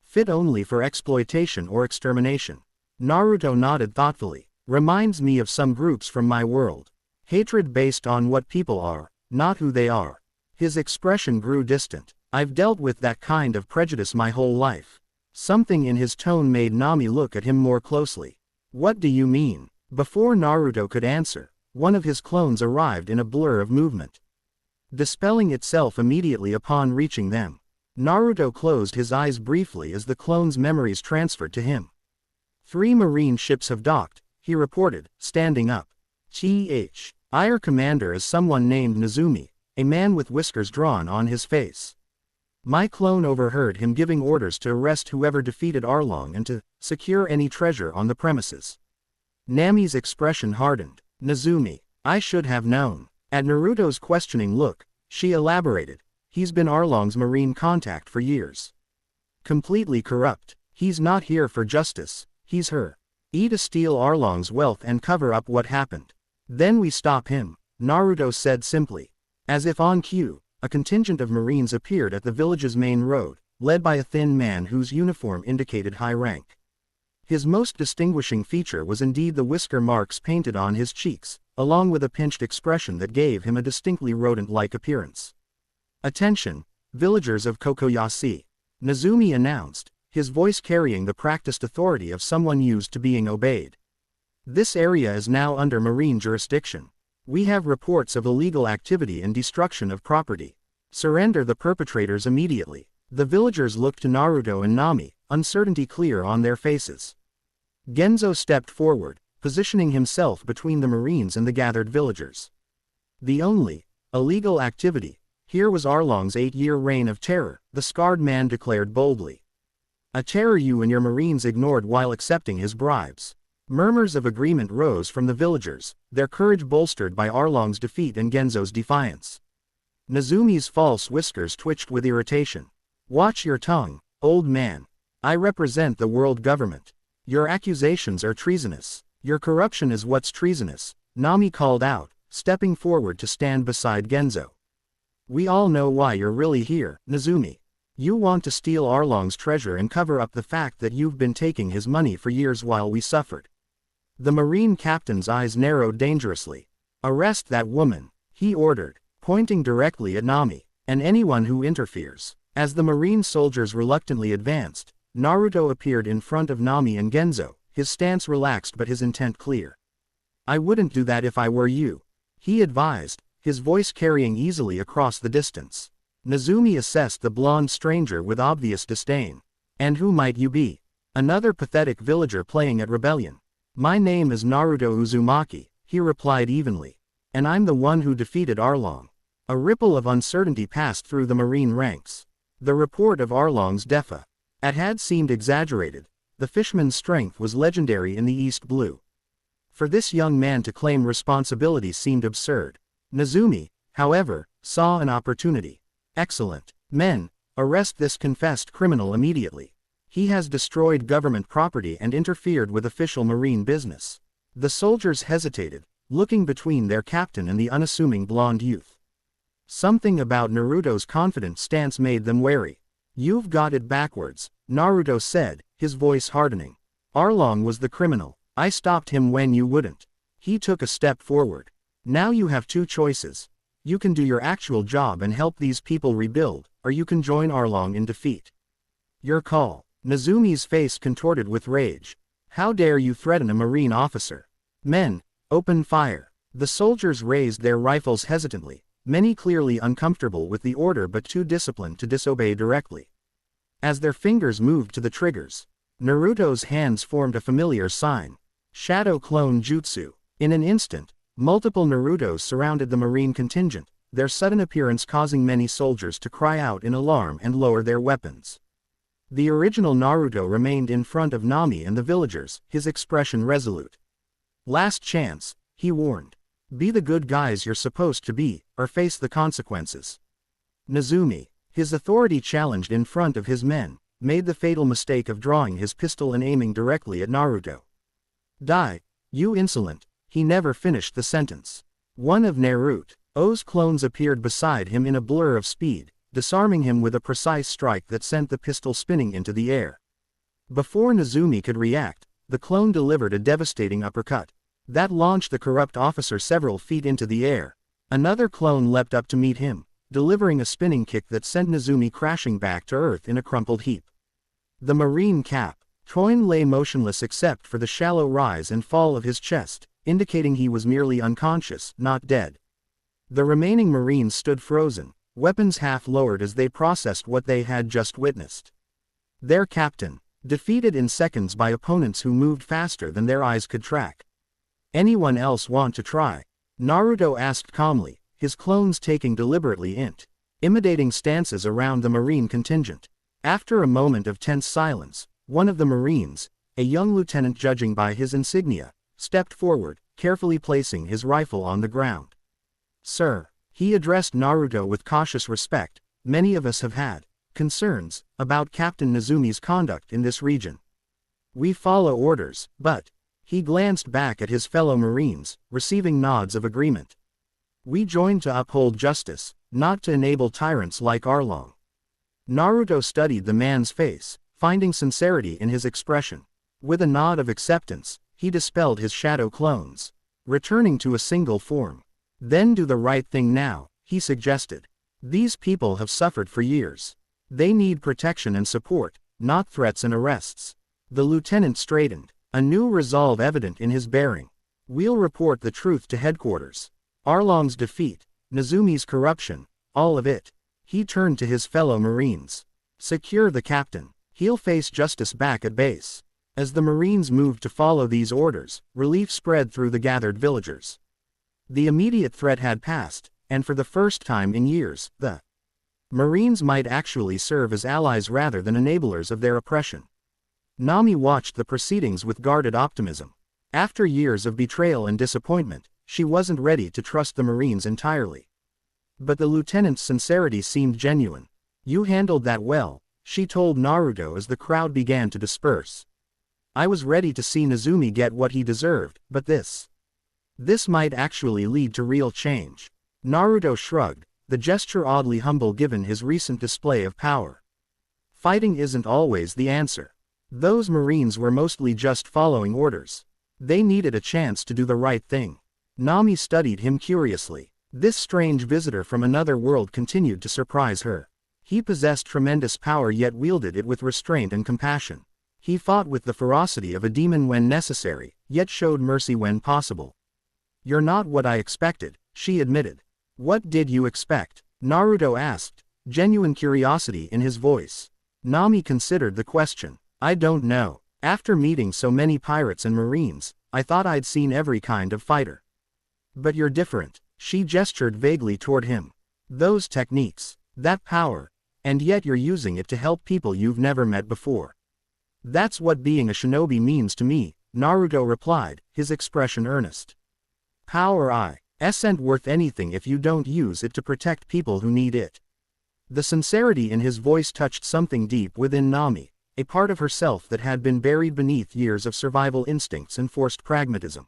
fit only for exploitation or extermination. Naruto nodded thoughtfully. Reminds me of some groups from my world. Hatred based on what people are, not who they are. His expression grew distant. I've dealt with that kind of prejudice my whole life. Something in his tone made Nami look at him more closely. What do you mean? Before Naruto could answer, one of his clones arrived in a blur of movement, dispelling itself immediately upon reaching them. Naruto closed his eyes briefly as the clone's memories transferred to him. 3 Marine ships have docked, he reported, standing up. Our commander is someone named Nezumi, a man with whiskers drawn on his face. My clone overheard him giving orders to arrest whoever defeated Arlong and to secure any treasure on the premises. Nami's expression hardened. Nezumi, I should have known. At Naruto's questioning look, she elaborated. He's been Arlong's marine contact for years. Completely corrupt. He's not here for justice. He's her. To steal Arlong's wealth and cover up what happened. Then we stop him, Naruto said simply. As if on cue, a contingent of Marines appeared at the village's main road, led by a thin man whose uniform indicated high rank. His most distinguishing feature was indeed the whisker marks painted on his cheeks, along with a pinched expression that gave him a distinctly rodent-like appearance. Attention, villagers of Kokoyashi, Nezumi announced, his voice carrying the practiced authority of someone used to being obeyed. This area is now under Marine jurisdiction. We have reports of illegal activity and destruction of property. Surrender the perpetrators immediately. The villagers looked to Naruto and Nami, uncertainty clear on their faces. Genzo stepped forward, positioning himself between the Marines and the gathered villagers. The only illegal activity here was Arlong's 8-year reign of terror, the scarred man declared boldly. A terror you and your Marines ignored while accepting his bribes. Murmurs of agreement rose from the villagers, their courage bolstered by Arlong's defeat and Genzo's defiance. Nezumi's false whiskers twitched with irritation. Watch your tongue, old man. I represent the world government. Your accusations are treasonous. Your corruption is what's treasonous, Nami called out, stepping forward to stand beside Genzo. We all know why you're really here, Nezumi. You want to steal Arlong's treasure and cover up the fact that you've been taking his money for years while we suffered. The Marine captain's eyes narrowed dangerously. Arrest that woman, he ordered, pointing directly at Nami, and anyone who interferes. As the Marine soldiers reluctantly advanced, Naruto appeared in front of Nami and Genzo, his stance relaxed but his intent clear. I wouldn't do that if I were you, he advised, his voice carrying easily across the distance. Nezumi assessed the blonde stranger with obvious disdain. And who might you be? Another pathetic villager playing at rebellion. My name is Naruto Uzumaki, he replied evenly. And I'm the one who defeated Arlong. A ripple of uncertainty passed through the marine ranks. The report of Arlong's defa had seemed exaggerated. The fishman's strength was legendary in the East Blue. For this young man to claim responsibility seemed absurd. Nezumi, however, saw an opportunity. Excellent. Men, arrest this confessed criminal immediately. He has destroyed government property and interfered with official marine business. The soldiers hesitated, looking between their captain and the unassuming blonde youth. Something about Naruto's confident stance made them wary. You've got it backwards, Naruto said, his voice hardening. Arlong was the criminal. I stopped him when you wouldn't. He took a step forward. Now you have two choices. You can do your actual job and help these people rebuild, or you can join Arlong in defeat. Your call. Nezumi's face contorted with rage. How dare you threaten a marine officer? Men, open fire. The soldiers raised their rifles hesitantly, many clearly uncomfortable with the order but too disciplined to disobey directly. As their fingers moved to the triggers, Naruto's hands formed a familiar sign. Shadow Clone Jutsu. In an instant, multiple Narutos surrounded the marine contingent, their sudden appearance causing many soldiers to cry out in alarm and lower their weapons. The original Naruto remained in front of Nami and the villagers, his expression resolute. Last chance, he warned. Be the good guys you're supposed to be, or face the consequences. Nezumi, his authority challenged in front of his men, made the fatal mistake of drawing his pistol and aiming directly at Naruto. Die, you insolent, he never finished the sentence. One of Naruto's clones appeared beside him in a blur of speed, disarming him with a precise strike that sent the pistol spinning into the air. Before Nezumi could react, the clone delivered a devastating uppercut that launched the corrupt officer several feet into the air. Another clone leapt up to meet him, delivering a spinning kick that sent Nezumi crashing back to earth in a crumpled heap. The marine captain lay motionless except for the shallow rise and fall of his chest, indicating he was merely unconscious, not dead. The remaining marines stood frozen, weapons half lowered as they processed what they had just witnessed. Their captain, defeated in seconds by opponents who moved faster than their eyes could track. Anyone else want to try? Naruto asked calmly, his clones taking deliberately intimidating stances around the marine contingent. After a moment of tense silence, one of the marines, a young lieutenant judging by his insignia, stepped forward, carefully placing his rifle on the ground. Sir, he addressed Naruto with cautious respect, many of us have had concerns about Captain Nezumi's conduct in this region. We follow orders, but he glanced back at his fellow marines, receiving nods of agreement. We join to uphold justice, not to enable tyrants like Arlong. Naruto studied the man's face, finding sincerity in his expression. With a nod of acceptance, he dispelled his shadow clones, returning to a single form. Then do the right thing now, he suggested. These people have suffered for years. They need protection and support, not threats and arrests. The lieutenant straightened, a new resolve evident in his bearing. We'll report the truth to headquarters. Arlong's defeat, Nezumi's corruption, all of it. He turned to his fellow marines. Secure the captain. He'll face justice back at base. As the marines moved to follow these orders, relief spread through the gathered villagers. The immediate threat had passed, and for the first time in years, the marines might actually serve as allies rather than enablers of their oppression. Nami watched the proceedings with guarded optimism. After years of betrayal and disappointment, she wasn't ready to trust the marines entirely. But the lieutenant's sincerity seemed genuine. You handled that well, she told Naruto as the crowd began to disperse. I was ready to see Nezumi get what he deserved, but this might actually lead to real change. Naruto shrugged, the gesture oddly humble given his recent display of power. Fighting isn't always the answer. Those marines were mostly just following orders. They needed a chance to do the right thing. Nami studied him curiously. This strange visitor from another world continued to surprise her. He possessed tremendous power yet wielded it with restraint and compassion. He fought with the ferocity of a demon when necessary, yet showed mercy when possible. You're not what I expected, she admitted. What did you expect? Naruto asked, genuine curiosity in his voice. Nami considered the question. I don't know. After meeting so many pirates and marines, I thought I'd seen every kind of fighter. But you're different. She gestured vaguely toward him. Those techniques, that power, and yet you're using it to help people you've never met before. That's what being a shinobi means to me, Naruto replied, his expression earnest. Power isn't worth anything if you don't use it to protect people who need it. The sincerity in his voice touched something deep within Nami, a part of herself that had been buried beneath years of survival instincts and forced pragmatism.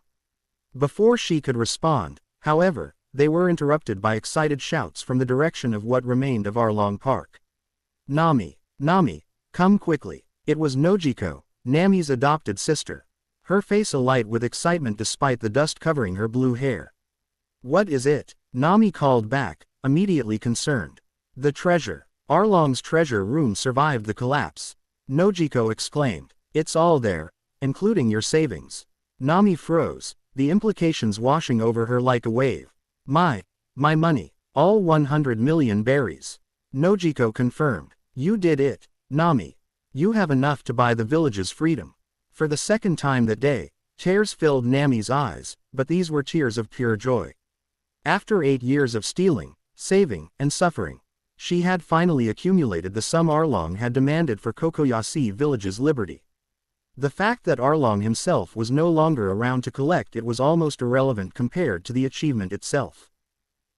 Before she could respond, however, they were interrupted by excited shouts from the direction of what remained of Arlong Park. Nami, Nami, come quickly. It was Nojiko, Nami's adopted sister. Her face alight with excitement despite the dust covering her blue hair. What is it? Nami called back, immediately concerned. The treasure. Arlong's treasure room survived the collapse. Nojiko exclaimed. It's all there, including your savings. Nami froze, the implications washing over her like a wave. My money. All 100 million berries. Nojiko confirmed. You did it, Nami. You have enough to buy the village's freedom. For the second time that day, tears filled Nami's eyes, but these were tears of pure joy. After 8 years of stealing, saving, and suffering, she had finally accumulated the sum Arlong had demanded for Kokoyasi village's liberty. The fact that Arlong himself was no longer around to collect it was almost irrelevant compared to the achievement itself.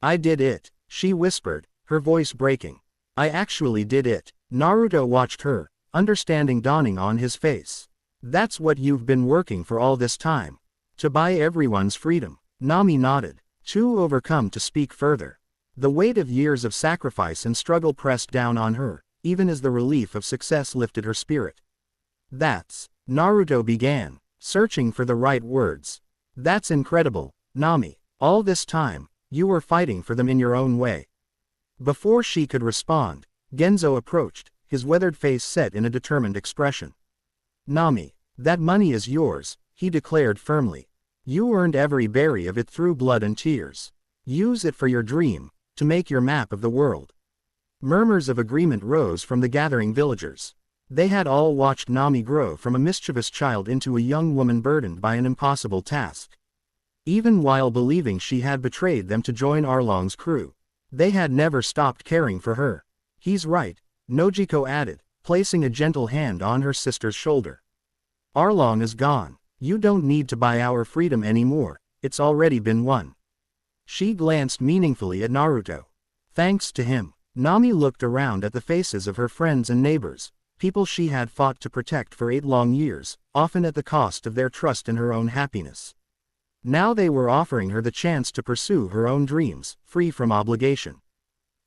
I did it, she whispered, her voice breaking. I actually did it. Naruto watched her, understanding dawning on his face. That's what you've been working for all this time. To buy everyone's freedom. Nami nodded, too overcome to speak further. The weight of years of sacrifice and struggle pressed down on her, even as the relief of success lifted her spirit. That's, Naruto began, searching for the right words. That's incredible, Nami. All this time, you were fighting for them in your own way. Before she could respond, Genzo approached, his weathered face set in a determined expression. Nami, that money is yours, he declared firmly. You earned every berry of it through blood and tears. Use it for your dream, to make your map of the world. Murmurs of agreement rose from the gathering villagers. They had all watched Nami grow from a mischievous child into a young woman burdened by an impossible task. Even while believing she had betrayed them to join Arlong's crew, they had never stopped caring for her. He's right, Nojiko added, placing a gentle hand on her sister's shoulder. Arlong is gone. You don't need to buy our freedom anymore, it's already been won. She glanced meaningfully at Naruto. Thanks to him. Nami looked around at the faces of her friends and neighbors, people she had fought to protect for 8 long years, often at the cost of their trust in her own happiness. Now they were offering her the chance to pursue her own dreams, free from obligation.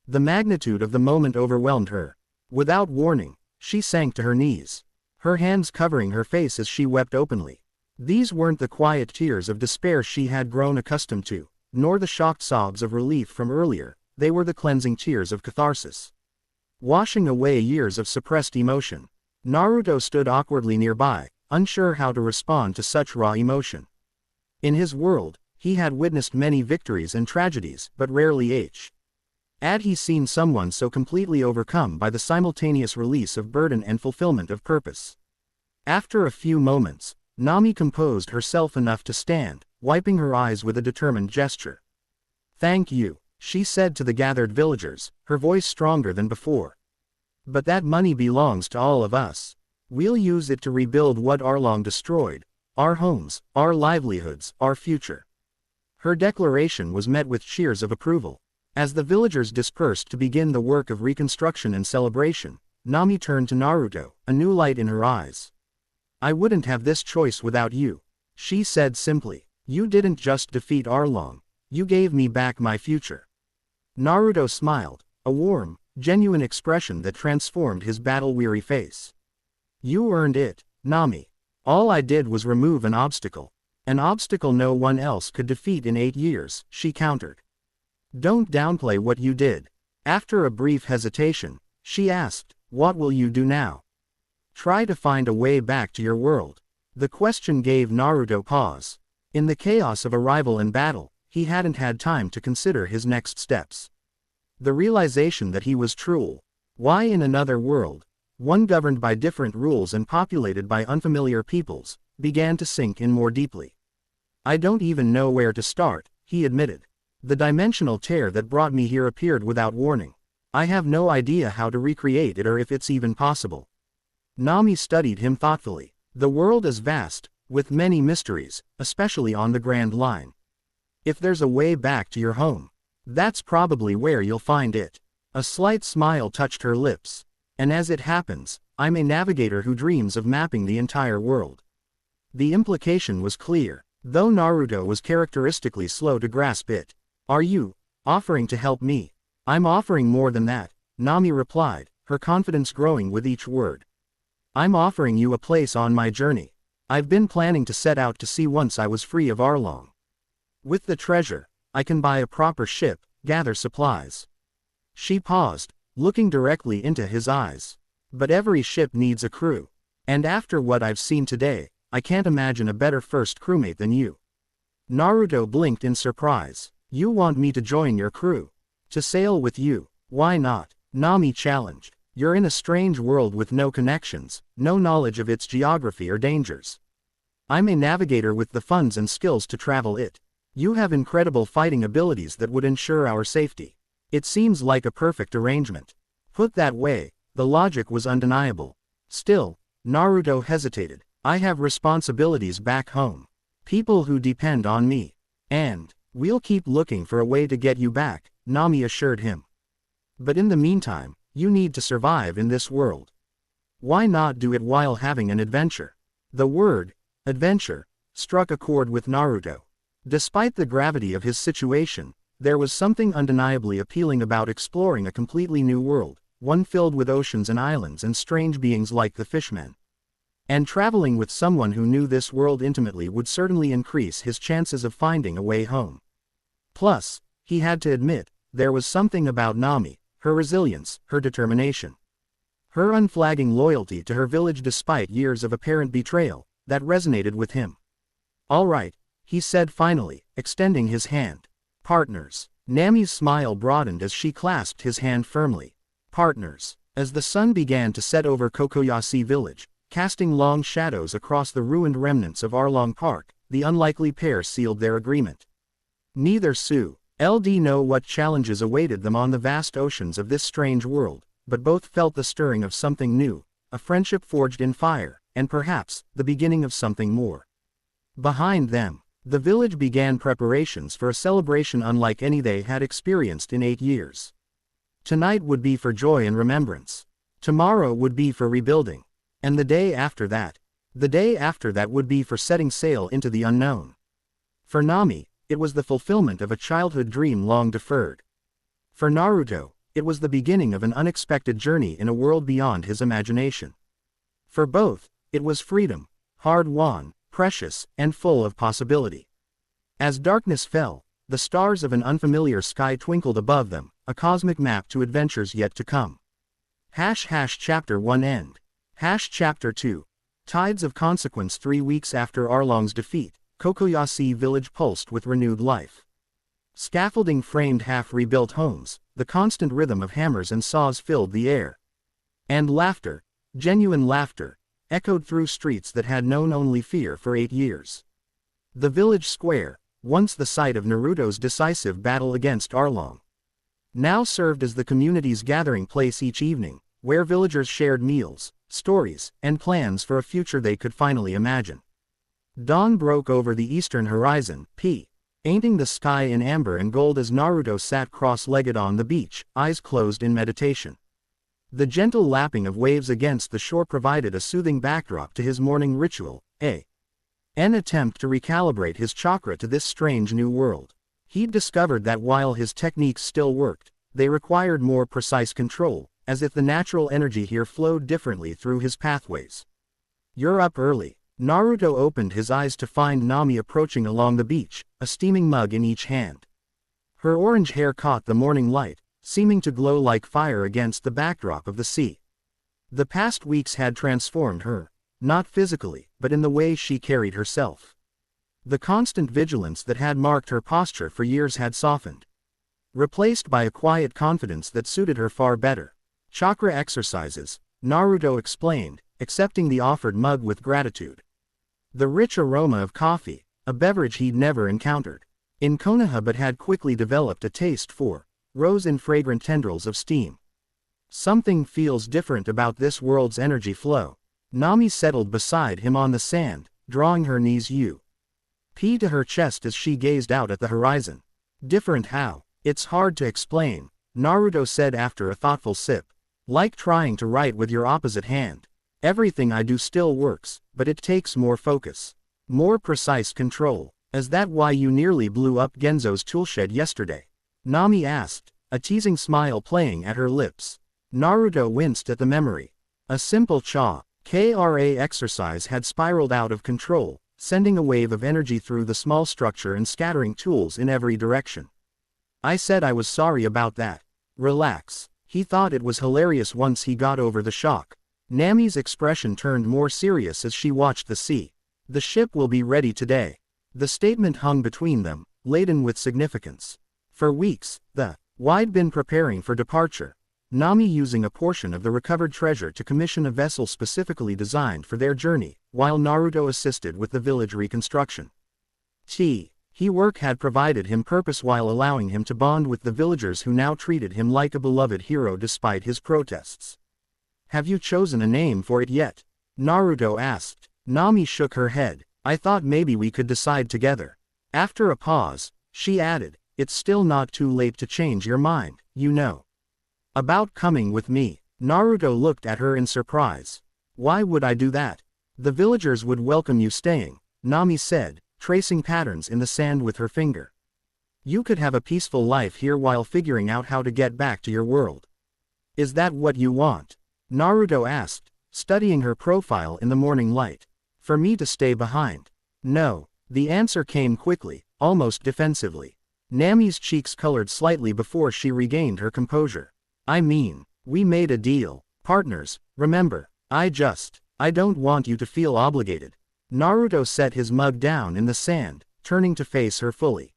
The magnitude of the moment overwhelmed her. Without warning, she sank to her knees, her hands covering her face as she wept openly. These weren't the quiet tears of despair she had grown accustomed to, nor the shocked sobs of relief from earlier, they were the cleansing tears of catharsis. Washing away years of suppressed emotion, Naruto stood awkwardly nearby, unsure how to respond to such raw emotion. In his world, he had witnessed many victories and tragedies, but rarely had he seen someone so completely overcome by the simultaneous release of burden and fulfillment of purpose. After a few moments, Nami composed herself enough to stand, wiping her eyes with a determined gesture. Thank you, she said to the gathered villagers, her voice stronger than before. But that money belongs to all of us. We'll use it to rebuild what Arlong destroyed, our homes, our livelihoods, our future. Her declaration was met with cheers of approval. As the villagers dispersed to begin the work of reconstruction and celebration, Nami turned to Naruto, a new light in her eyes. I wouldn't have this choice without you, she said simply. You didn't just defeat Arlong, you gave me back my future. Naruto smiled, a warm, genuine expression that transformed his battle-weary face. You earned it, Nami. All I did was remove an obstacle no one else could defeat in 8 years, she countered. Don't downplay what you did. After a brief hesitation, she asked, what will you do now? Try to find a way back to your world. The question gave Naruto pause. In the chaos of arrival and battle, he hadn't had time to consider his next steps. The realization that he was true. Why in another world, one governed by different rules and populated by unfamiliar peoples, began to sink in more deeply. I don't even know where to start, he admitted. The dimensional tear that brought me here appeared without warning. I have no idea how to recreate it or if it's even possible. Nami studied him thoughtfully. The world is vast, with many mysteries, especially on the Grand Line. If there's a way back to your home, that's probably where you'll find it. A slight smile touched her lips. And as it happens, I'm a navigator who dreams of mapping the entire world. The implication was clear, though Naruto was characteristically slow to grasp it. Are you offering to help me? I'm offering more than that, Nami replied, her confidence growing with each word. I'm offering you a place on my journey. I've been planning to set out to sea once I was free of Arlong. With the treasure, I can buy a proper ship, gather supplies. She paused, looking directly into his eyes. But every ship needs a crew. And after what I've seen today, I can't imagine a better first crewmate than you. Naruto blinked in surprise. You want me to join your crew? To sail with you? Why not? Nami challenged. You're in a strange world with no connections, no knowledge of its geography or dangers. I'm a navigator with the funds and skills to travel it. You have incredible fighting abilities that would ensure our safety. It seems like a perfect arrangement. Put that way, the logic was undeniable. Still, Naruto hesitated. I have responsibilities back home. People who depend on me. And we'll keep looking for a way to get you back, Nami assured him. But in the meantime, you need to survive in this world. Why not do it while having an adventure? The word, adventure, struck a chord with Naruto. Despite the gravity of his situation, there was something undeniably appealing about exploring a completely new world, one filled with oceans and islands and strange beings like the fishmen. And traveling with someone who knew this world intimately would certainly increase his chances of finding a way home. Plus, he had to admit, there was something about Nami, her resilience, her determination. Her unflagging loyalty to her village despite years of apparent betrayal, that resonated with him. All right, he said finally, extending his hand. Partners. Nami's smile broadened as she clasped his hand firmly. Partners. As the sun began to set over Kokoyasi village, casting long shadows across the ruined remnants of Arlong Park, the unlikely pair sealed their agreement. Neither Su LD know what challenges awaited them on the vast oceans of this strange world, but both felt the stirring of something new, a friendship forged in fire, and perhaps, the beginning of something more. Behind them, the village began preparations for a celebration unlike any they had experienced in 8 years. Tonight would be for joy and remembrance. Tomorrow would be for rebuilding. And the day after that would be for setting sail into the unknown. For Nami, it was the fulfillment of a childhood dream long deferred. For Naruto, it was the beginning of an unexpected journey in a world beyond his imagination. For both, it was freedom, hard-won, precious, and full of possibility. As darkness fell, the stars of an unfamiliar sky twinkled above them, a cosmic map to adventures yet to come. Chapter 1 End. Chapter 2. Tides of Consequence. 3 weeks after Arlong's defeat, Kokoyasi village pulsed with renewed life. Scaffolding framed half-rebuilt homes, the constant rhythm of hammers and saws filled the air. And laughter, genuine laughter, echoed through streets that had known only fear for 8 years. The village square, once the site of Naruto's decisive battle against Arlong, now served as the community's gathering place each evening, where villagers shared meals, stories, and plans for a future they could finally imagine. Dawn broke over the eastern horizon, painting the sky in amber and gold as Naruto sat cross-legged on the beach, eyes closed in meditation. The gentle lapping of waves against the shore provided a soothing backdrop to his morning ritual, an attempt to recalibrate his chakra to this strange new world. He'd discovered that while his techniques still worked, they required more precise control, as if the natural energy here flowed differently through his pathways. You're up early. Naruto opened his eyes to find Nami approaching along the beach, a steaming mug in each hand. Her orange hair caught the morning light, seeming to glow like fire against the backdrop of the sea. The past weeks had transformed her, not physically, but in the way she carried herself. The constant vigilance that had marked her posture for years had softened, replaced by a quiet confidence that suited her far better. Chakra exercises, Naruto explained, accepting the offered mug with gratitude. The rich aroma of coffee, a beverage he'd never encountered in Konoha but had quickly developed a taste for, rose in fragrant tendrils of steam. Something feels different about this world's energy flow. Nami settled beside him on the sand, drawing her knees up to her chest as she gazed out at the horizon. Different how? It's hard to explain, Naruto said after a thoughtful sip. Like trying to write with your opposite hand. Everything I do still works, but it takes more focus. More precise control. Is that why you nearly blew up Genzo's toolshed yesterday? Nami asked, a teasing smile playing at her lips. Naruto winced at the memory. A simple KRA exercise had spiraled out of control, sending a wave of energy through the small structure and scattering tools in every direction. I said I was sorry about that. Relax. He thought it was hilarious once he got over the shock. Nami's expression turned more serious as she watched the sea. The ship will be ready today. The statement hung between them, laden with significance. For weeks, Wide been preparing for departure. Nami using a portion of the recovered treasure to commission a vessel specifically designed for their journey, while Naruto assisted with the village reconstruction. Work had provided him purpose while allowing him to bond with the villagers who now treated him like a beloved hero despite his protests. Have you chosen a name for it yet? Naruto asked. Nami shook her head. I thought maybe we could decide together. After a pause, she added, it's still not too late to change your mind, you know. About coming with me. Naruto looked at her in surprise. Why would I do that? The villagers would welcome you staying, Nami said, tracing patterns in the sand with her finger. You could have a peaceful life here while figuring out how to get back to your world. Is that what you want? Naruto asked, studying her profile in the morning light. For me to stay behind? No. The answer came quickly, almost defensively. Nami's cheeks colored slightly before she regained her composure. I mean, we made a deal. Partners, remember. I don't want you to feel obligated. Naruto set his mug down in the sand, turning to face her fully.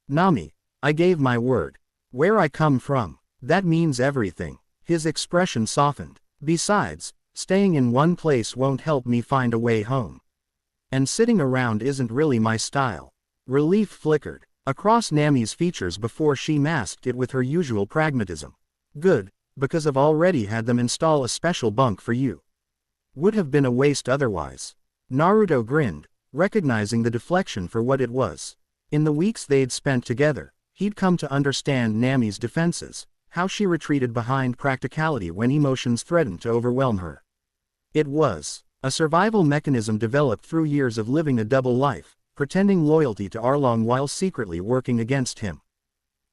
Nami, I gave my word. Where I come from, that means everything. His expression softened. Besides, staying in one place won't help me find a way home. And sitting around isn't really my style. Relief flickered across Nami's features before she masked it with her usual pragmatism. Good, because I've already had them install a special bunk for you. Would have been a waste otherwise. Naruto grinned, recognizing the deflection for what it was. In the weeks they'd spent together, he'd come to understand Nami's defenses, how she retreated behind practicality when emotions threatened to overwhelm her. It was a survival mechanism developed through years of living a double life, pretending loyalty to Arlong while secretly working against him.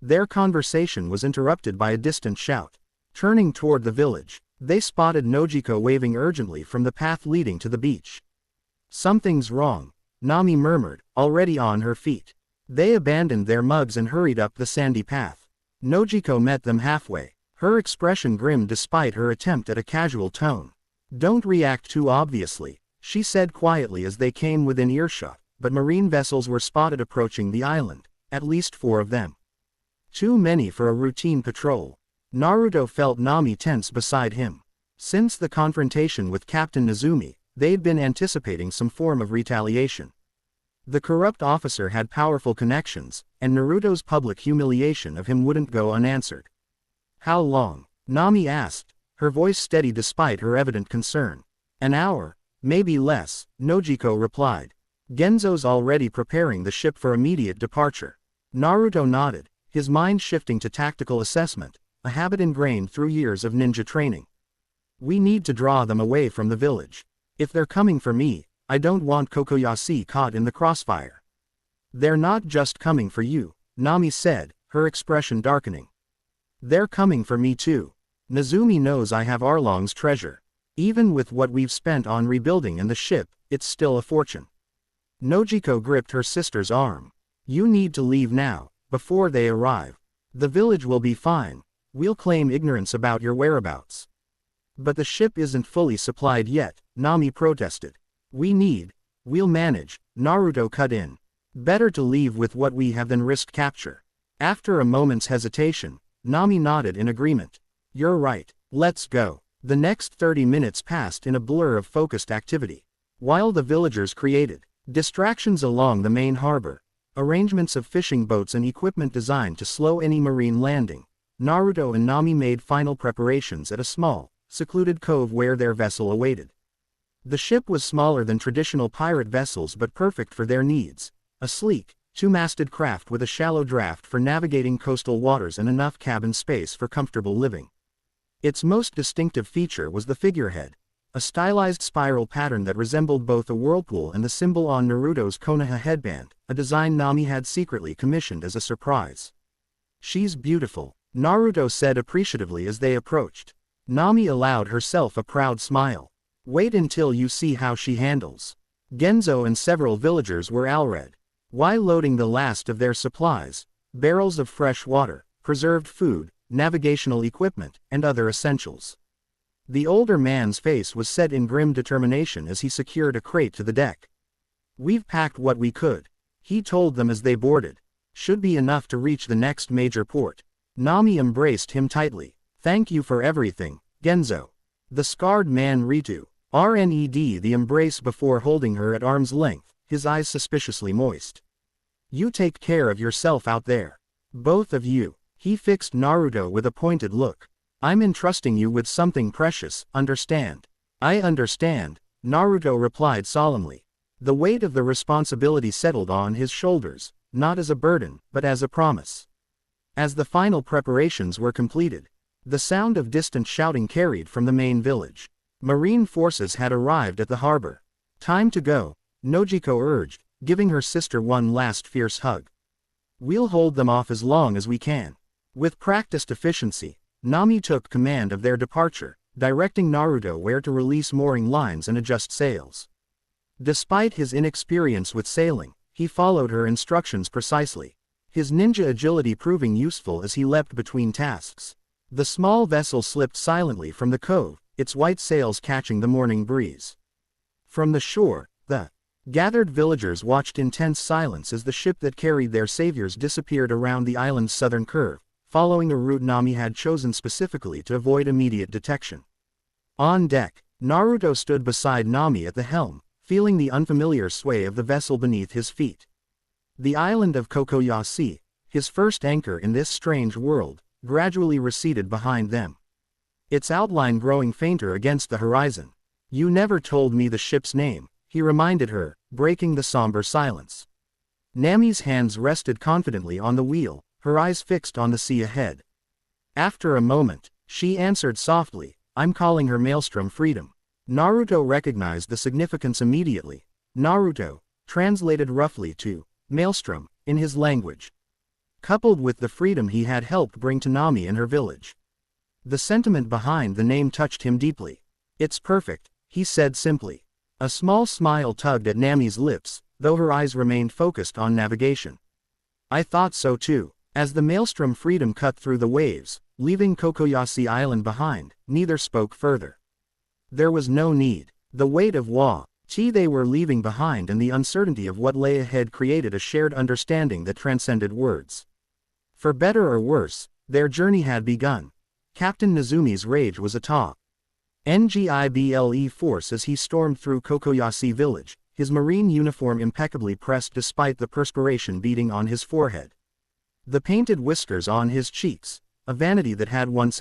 Their conversation was interrupted by a distant shout. Turning toward the village, they spotted Nojiko waving urgently from the path leading to the beach. Something's wrong, Nami murmured, already on her feet. They abandoned their mugs and hurried up the sandy path. Nojiko met them halfway, her expression grim despite her attempt at a casual tone. Don't react too obviously, she said quietly as they came within earshot, but marine vessels were spotted approaching the island, at least 4 of them. Too many for a routine patrol. Naruto felt Nami tense beside him. Since the confrontation with Captain Nezumi, they'd been anticipating some form of retaliation. The corrupt officer had powerful connections, and Naruto's public humiliation of him wouldn't go unanswered. How long? Nami asked, her voice steady despite her evident concern. An hour, maybe less, Nojiko replied. Genzo's already preparing the ship for immediate departure. Naruto nodded, his mind shifting to tactical assessment, a habit ingrained through years of ninja training. We need to draw them away from the village. If they're coming for me, I don't want Kokoyashi caught in the crossfire. They're not just coming for you, Nami said, her expression darkening. They're coming for me too. Nezumi knows I have Arlong's treasure. Even with what we've spent on rebuilding and the ship, it's still a fortune. Nojiko gripped her sister's arm. You need to leave now, before they arrive. The village will be fine. We'll claim ignorance about your whereabouts. But the ship isn't fully supplied yet, Nami protested. We'll manage, Naruto cut in. Better to leave with what we have than risk capture. After a moment's hesitation, Nami nodded in agreement. You're right, let's go. The next 30 minutes passed in a blur of focused activity. While the villagers created Distractions along the main harbor. Arrangements of fishing boats and equipment designed to slow any marine landing. Naruto and Nami made final preparations at a small, secluded cove where their vessel awaited. The ship was smaller than traditional pirate vessels but perfect for their needs. A sleek, two-masted craft with a shallow draft for navigating coastal waters and enough cabin space for comfortable living. Its most distinctive feature was the figurehead, a stylized spiral pattern that resembled both a whirlpool and the symbol on Naruto's Konoha headband, a design Nami had secretly commissioned as a surprise. "She's beautiful," Naruto said appreciatively as they approached. Nami allowed herself a proud smile. "Wait until you see how she handles." Genzo and several villagers were already loading the last of their supplies, barrels of fresh water, preserved food, navigational equipment, and other essentials. The older man's face was set in grim determination as he secured a crate to the deck. "We've packed what we could," he told them as they boarded. "Should be enough to reach the next major port." Nami embraced him tightly. "Thank you for everything, Genzo." The scarred man renewed the embrace before holding her at arm's length, his eyes suspiciously moist. "You take care of yourself out there. Both of you." He fixed Naruto with a pointed look. "I'm entrusting you with something precious, understand?" "I understand," Naruto replied solemnly. The weight of the responsibility settled on his shoulders, not as a burden, but as a promise. As the final preparations were completed, the sound of distant shouting carried from the main village. Marine forces had arrived at the harbor. "Time to go," Nojiko urged, giving her sister one last fierce hug. "We'll hold them off as long as we can." With practiced efficiency, Nami took command of their departure, directing Naruto where to release mooring lines and adjust sails. Despite his inexperience with sailing, he followed her instructions precisely, his ninja agility proving useful as he leapt between tasks. The small vessel slipped silently from the cove, its white sails catching the morning breeze. From the shore, the gathered villagers watched in tense silence as the ship that carried their saviors disappeared around the island's southern curve, following a route Nami had chosen specifically to avoid immediate detection. On deck, Naruto stood beside Nami at the helm, feeling the unfamiliar sway of the vessel beneath his feet. The island of Kokoyasi, his first anchor in this strange world, gradually receded behind them, its outline growing fainter against the horizon. "You never told me the ship's name," he reminded her, breaking the somber silence. Nami's hands rested confidently on the wheel, her eyes fixed on the sea ahead. After a moment, she answered softly, "I'm calling her Maelstrom Freedom." Naruto recognized the significance immediately. Naruto, translated roughly to Maelstrom, in his language, coupled with the freedom he had helped bring to Nami and her village. The sentiment behind the name touched him deeply. "It's perfect," he said simply. A small smile tugged at Nami's lips, though her eyes remained focused on navigation. "I thought so too." As the Maelstrom Freedom cut through the waves, leaving Kokoyasi Island behind, neither spoke further. There was no need. The weight of they were leaving behind and the uncertainty of what lay ahead created a shared understanding that transcended words. For better or worse, their journey had begun. Captain Nezumi's rage was atop Ngible force as he stormed through Kokoyasi village, his marine uniform impeccably pressed despite the perspiration beading on his forehead. The painted whiskers on his cheeks, a vanity that had once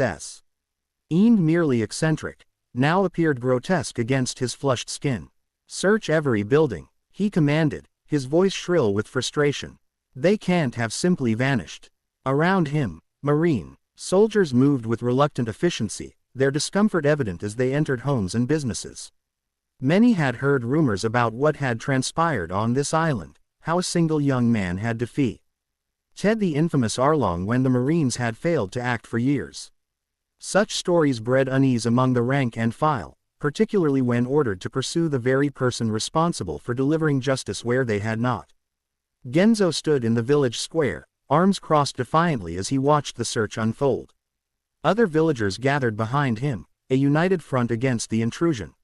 seemed merely eccentric, now appeared grotesque against his flushed skin. "Search every building," he commanded, his voice shrill with frustration. "They can't have simply vanished." Around him, marine soldiers moved with reluctant efficiency, their discomfort evident as they entered homes and businesses. Many had heard rumors about what had transpired on this island, how a single young man had defeated the infamous Arlong when the Marines had failed to act for years. Such stories bred unease among the rank and file, particularly when ordered to pursue the very person responsible for delivering justice where they had not. Genzo stood in the village square, arms crossed defiantly as he watched the search unfold. Other villagers gathered behind him, a united front against the intrusion.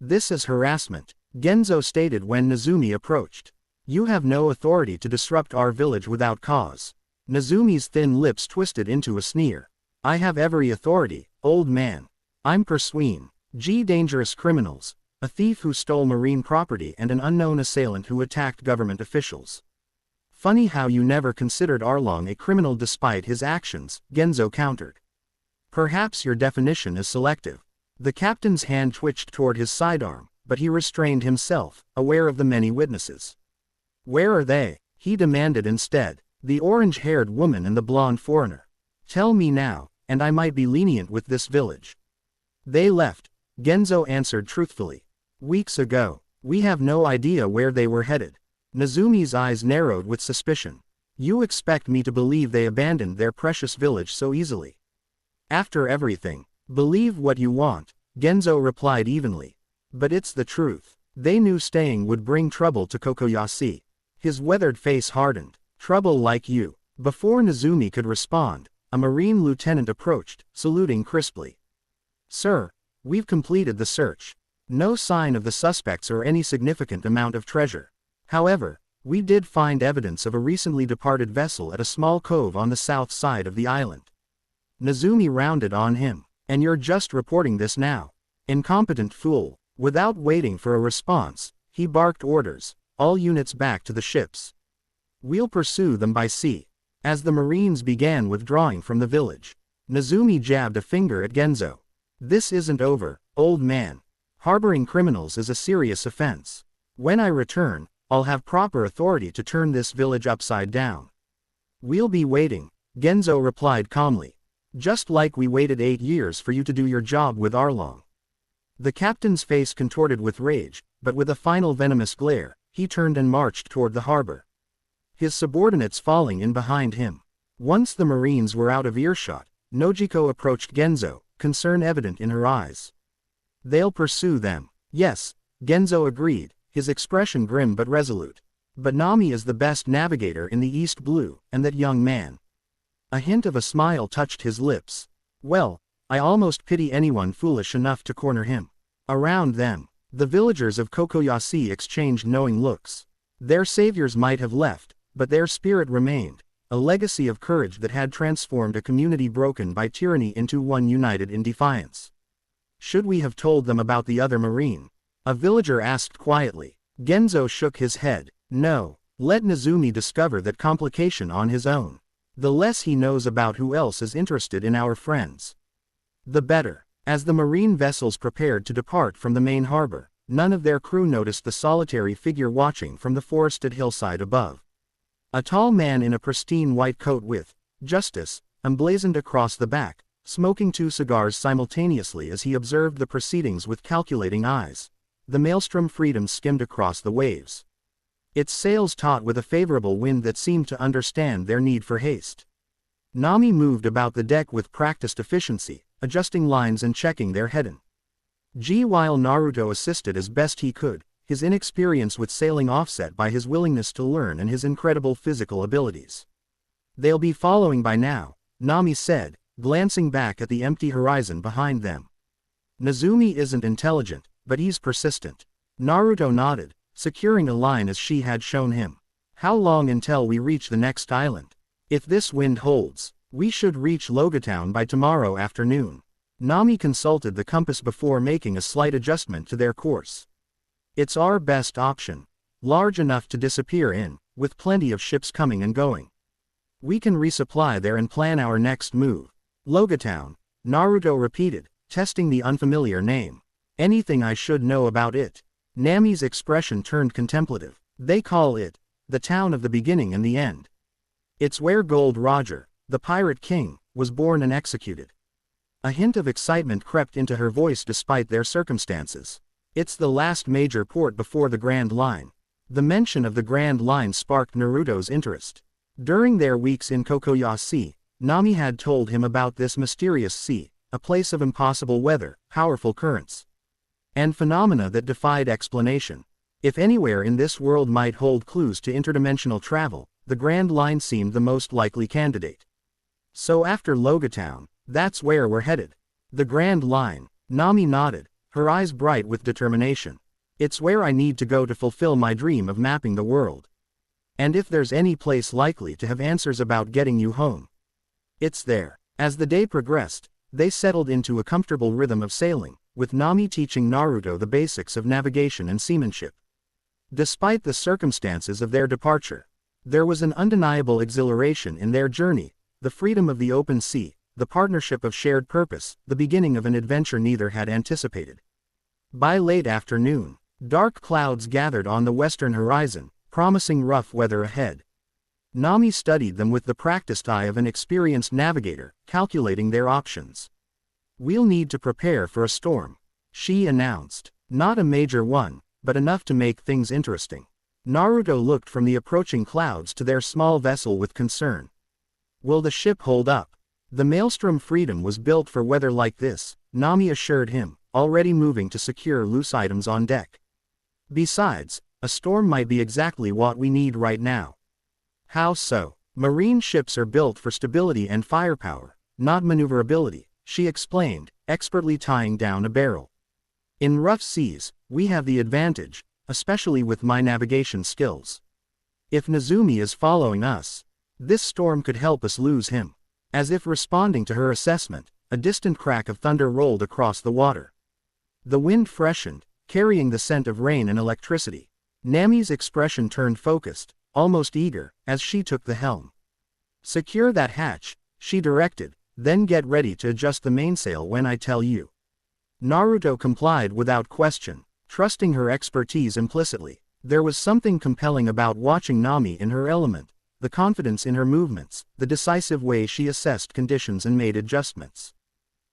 "This is harassment," Genzo stated when Nezumi approached. "You have no authority to disrupt our village without cause." Nezumi's thin lips twisted into a sneer. "I have every authority, old man. I'm pursuing dangerous criminals." a thief who stole marine property and an unknown assailant who attacked government officials. Funny how you never considered Arlong a criminal despite his actions, Genzo countered. Perhaps your definition is selective. The captain's hand twitched toward his sidearm, but he restrained himself, aware of the many witnesses. Where are they? He demanded instead. The orange-haired woman and the blonde foreigner. Tell me now, and I might be lenient with this village. They left, Genzo answered truthfully. Weeks ago. We have no idea where they were headed. Nozumi's eyes narrowed with suspicion. You expect me to believe they abandoned their precious village so easily? After everything, believe what you want, Genzo replied evenly. But it's the truth. They knew staying would bring trouble to Kokoyashi. His weathered face hardened. Trouble like you. Before Nozumi could respond, a marine lieutenant approached, saluting crisply. Sir, we've completed the search. No sign of the suspects or any significant amount of treasure. However, we did find evidence of a recently departed vessel at a small cove on the south side of the island. Nozumi rounded on him. And you're just reporting this now? Incompetent fool. Without waiting for a response, he barked orders, all units back to the ships. We'll pursue them by sea. As the Marines began withdrawing from the village, Nozumi jabbed a finger at Genzo. This isn't over, old man. Harboring criminals is a serious offense. When I return, I'll have proper authority to turn this village upside down. We'll be waiting, Genzo replied calmly. Just like we waited 8 years for you to do your job with Arlong. The captain's face contorted with rage, but with a final venomous glare, he turned and marched toward the harbor. His subordinates falling in behind him. Once the Marines were out of earshot, Nojiko approached Genzo, concern evident in her eyes. They'll pursue them. Yes, Genzo agreed, his expression grim but resolute. But Nami is the best navigator in the East Blue, and that young man. A hint of a smile touched his lips. Well, I almost pity anyone foolish enough to corner him. Around them, the villagers of Kokoyashi exchanged knowing looks. Their saviors might have left, but their spirit remained, a legacy of courage that had transformed a community broken by tyranny into one united in defiance. Should we have told them about the other Marine? A villager asked quietly. Genzo shook his head. No, let Nozumi discover that complication on his own. The less he knows about who else is interested in our friends, the better. As the marine vessels prepared to depart from the main harbor, none of their crew noticed the solitary figure watching from the forested hillside above. A tall man in a pristine white coat with "Justice" emblazoned across the back, smoking 2 cigars simultaneously as he observed the proceedings with calculating eyes. The maelstrom Freedom skimmed across the waves, its sails taut with a favorable wind that seemed to understand their need for haste. Nami moved about the deck with practiced efficiency, adjusting lines and checking their heading. While Naruto assisted as best he could, his inexperience with sailing offset by his willingness to learn and his incredible physical abilities. They'll be following by now, Nami said, glancing back at the empty horizon behind them. Nozumi isn't intelligent, but he's persistent. Naruto nodded, securing a line as she had shown him. How long until we reach the next island? If this wind holds, we should reach Logatown by tomorrow afternoon. Nami consulted the compass before making a slight adjustment to their course. It's our best option. Large enough to disappear in, with plenty of ships coming and going. We can resupply there and plan our next move. Logatown, Naruto repeated, testing the unfamiliar name. Anything I should know about it? Nami's expression turned contemplative. They call it the town of the beginning and the end. It's where Gold Roger, the pirate king, was born and executed. A hint of excitement crept into her voice despite their circumstances. It's the last major port before the Grand Line. The mention of the Grand Line sparked Naruto's interest. During their weeks in Kokoyashi, Nami had told him about this mysterious sea, a place of impossible weather, powerful currents, and phenomena that defied explanation. If anywhere in this world might hold clues to interdimensional travel, the Grand Line seemed the most likely candidate. So after Logatown, that's where we're headed. The Grand Line, Nami nodded, her eyes bright with determination. It's where I need to go to fulfill my dream of mapping the world. And if there's any place likely to have answers about getting you home, it's there. As the day progressed, they settled into a comfortable rhythm of sailing, with Nami teaching Naruto the basics of navigation and seamanship. Despite the circumstances of their departure, there was an undeniable exhilaration in their journey, the freedom of the open sea, the partnership of shared purpose, the beginning of an adventure neither had anticipated. By late afternoon, dark clouds gathered on the western horizon, promising rough weather ahead. Nami studied them with the practiced eye of an experienced navigator, calculating their options. "We'll need to prepare for a storm," she announced. "Not a major one, but enough to make things interesting." Naruto looked from the approaching clouds to their small vessel with concern. "Will the ship hold up?" "The Maelstrom Freedom was built for weather like this," Nami assured him, already moving to secure loose items on deck. "Besides, a storm might be exactly what we need right now." "How so?" "Marine ships are built for stability and firepower, not maneuverability," she explained, expertly tying down a barrel. "In rough seas, we have the advantage, especially with my navigation skills. If Nezumi is following us, this storm could help us lose him." As if responding to her assessment, a distant crack of thunder rolled across the water. The wind freshened, carrying the scent of rain and electricity. Nami's expression turned focused, almost eager, as she took the helm. "Secure that hatch," she directed, "then get ready to adjust the mainsail when I tell you." Naruto complied without question, trusting her expertise implicitly. There was something compelling about watching Nami in her element, the confidence in her movements, the decisive way she assessed conditions and made adjustments.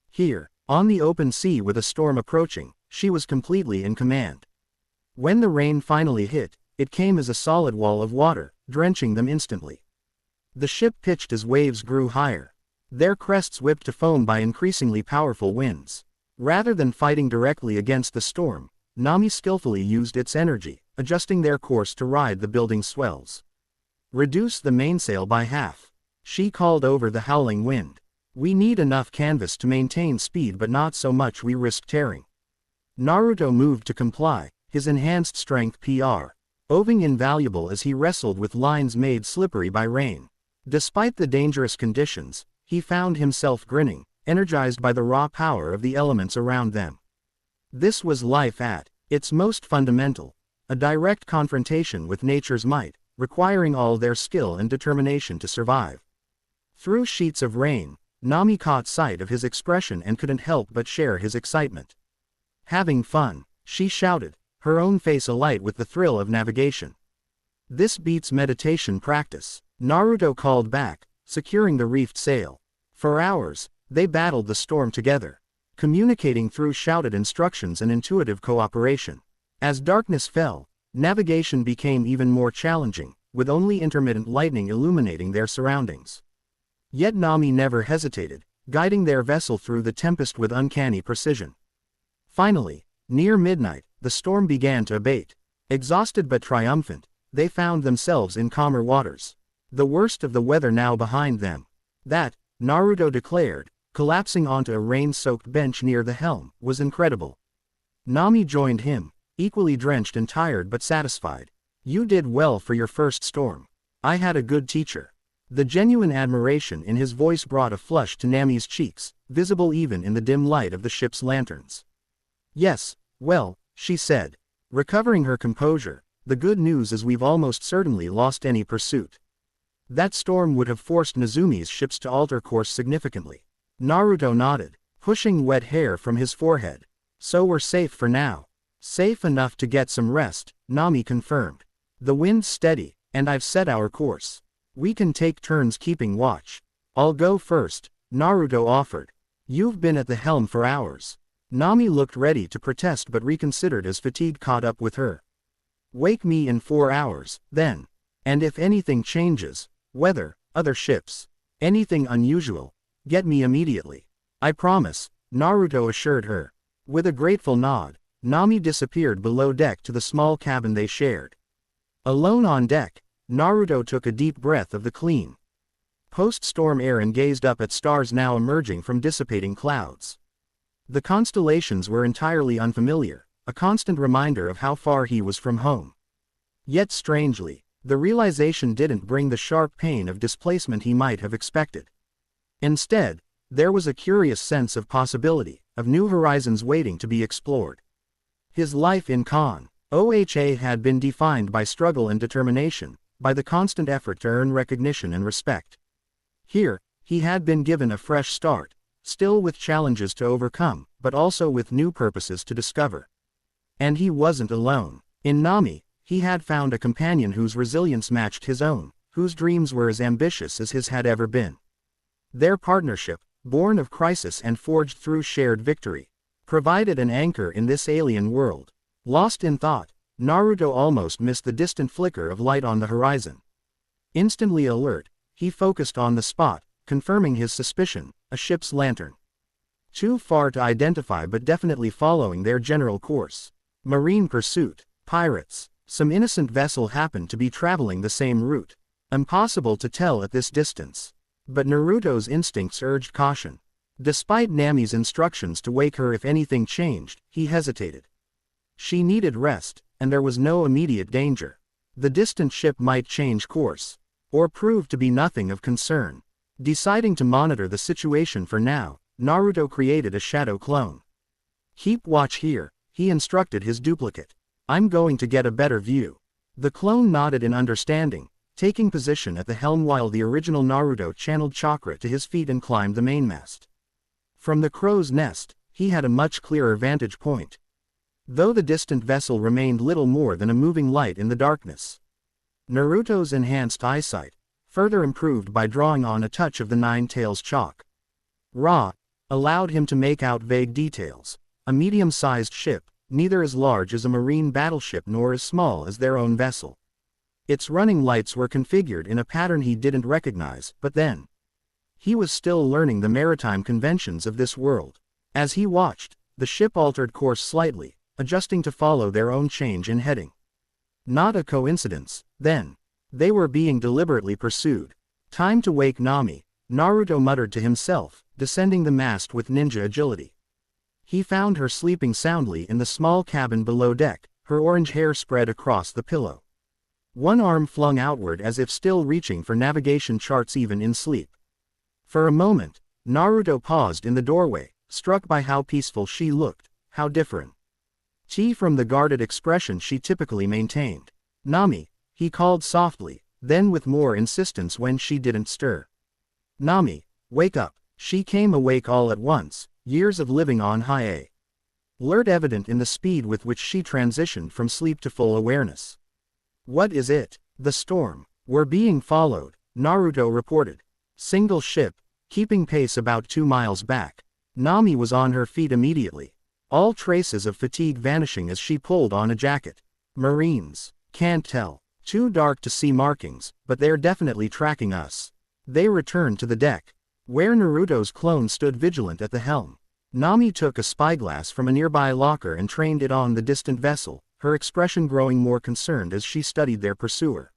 Here, on the open sea with a storm approaching, she was completely in command. When the rain finally hit, it came as a solid wall of water, drenching them instantly. The ship pitched as waves grew higher. Their crests whipped to foam by increasingly powerful winds. Rather than fighting directly against the storm, Nami skillfully used its energy, adjusting their course to ride the building swells. "Reduce the mainsail by half," she called over the howling wind. "We need enough canvas to maintain speed but not so much we risk tearing." Naruto moved to comply, his enhanced strength proving invaluable as he wrestled with lines made slippery by rain. Despite the dangerous conditions, he found himself grinning, energized by the raw power of the elements around them. This was life at its most fundamental, a direct confrontation with nature's might, requiring all their skill and determination to survive. Through sheets of rain, Nami caught sight of his expression and couldn't help but share his excitement. "Having fun," she shouted, her own face alight with the thrill of navigation. "This beats meditation practice," Naruto called back, securing the reefed sail. For hours, they battled the storm together, communicating through shouted instructions and intuitive cooperation. As darkness fell, navigation became even more challenging, with only intermittent lightning illuminating their surroundings. Yet Nami never hesitated, guiding their vessel through the tempest with uncanny precision. Finally, near midnight, the storm began to abate. Exhausted but triumphant, they found themselves in calmer waters. The worst of the weather now behind them. That, Naruto declared, collapsing onto a rain-soaked bench near the helm, was incredible. Nami joined him, equally drenched and tired but satisfied. "You did well for your first storm. I had a good teacher." The genuine admiration in his voice brought a flush to Nami's cheeks, visible even in the dim light of the ship's lanterns. "Yes, well," she said, recovering her composure, "the good news is we've almost certainly lost any pursuit. That storm would have forced Nezumi's ships to alter course significantly." Naruto nodded, pushing wet hair from his forehead. "So we're safe for now." "Safe enough to get some rest," Nami confirmed. "The wind's steady, and I've set our course. We can take turns keeping watch." "I'll go first," Naruto offered. "You've been at the helm for hours." Nami looked ready to protest but reconsidered as fatigue caught up with her. "Wake me in 4 hours, then. And if anything changes, weather, other ships, anything unusual, get me immediately." "I promise," Naruto assured her. With a grateful nod, Nami disappeared below deck to the small cabin they shared. Alone on deck, Naruto took a deep breath of the clean, post-storm air and gazed up at stars now emerging from dissipating clouds. The constellations were entirely unfamiliar, a constant reminder of how far he was from home. Yet strangely, the realization didn't bring the sharp pain of displacement he might have expected. Instead, there was a curious sense of possibility, of new horizons waiting to be explored. His life in OHA had been defined by struggle and determination, by the constant effort to earn recognition and respect. Here, he had been given a fresh start, still with challenges to overcome, but also with new purposes to discover. And he wasn't alone. In Nami, he had found a companion whose resilience matched his own, whose dreams were as ambitious as his had ever been. Their partnership, born of crisis and forged through shared victory, provided an anchor in this alien world. Lost in thought, Naruto almost missed the distant flicker of light on the horizon. Instantly alert, he focused on the spot, confirming his suspicion, a ship's lantern. Too far to identify but definitely following their general course. Marine pursuit, pirates, some innocent vessel happened to be traveling the same route. Impossible to tell at this distance. But Naruto's instincts urged caution. Despite Nami's instructions to wake her if anything changed, he hesitated. She needed rest, and there was no immediate danger. The distant ship might change course, or prove to be nothing of concern. Deciding to monitor the situation for now, Naruto created a shadow clone. "Keep watch here," he instructed his duplicate. "I'm going to get a better view." The clone nodded in understanding, taking position at the helm while the original Naruto channeled chakra to his feet and climbed the mainmast. From the crow's nest, he had a much clearer vantage point, though the distant vessel remained little more than a moving light in the darkness. Naruto's enhanced eyesight, further improved by drawing on a touch of the Nine Tails chalk, allowed him to make out vague details. A medium-sized ship, neither as large as a marine battleship nor as small as their own vessel. Its running lights were configured in a pattern he didn't recognize, but then, he was still learning the maritime conventions of this world. As he watched, the ship altered course slightly, adjusting to follow their own change in heading. Not a coincidence, then. They were being deliberately pursued. "Time to wake Nami," Naruto muttered to himself, descending the mast with ninja agility. He found her sleeping soundly in the small cabin below deck, her orange hair spread across the pillow. One arm flung outward as if still reaching for navigation charts even in sleep. For a moment, Naruto paused in the doorway, struck by how peaceful she looked, how different from the guarded expression she typically maintained. "Nami," he called softly, then with more insistence when she didn't stir. "Nami, wake up." She came awake all at once, years of living on high alert evident in the speed with which she transitioned from sleep to full awareness. "What is it?" "The storm. We're being followed," Naruto reported. "Single ship, keeping pace about 2 miles back." Nami was on her feet immediately, all traces of fatigue vanishing as she pulled on a jacket. "Marines. Can't tell. Too dark to see markings, but they're definitely tracking us." They returned to the deck, where Naruto's clone stood vigilant at the helm. Nami took a spyglass from a nearby locker and trained it on the distant vessel, her expression growing more concerned as she studied their pursuer.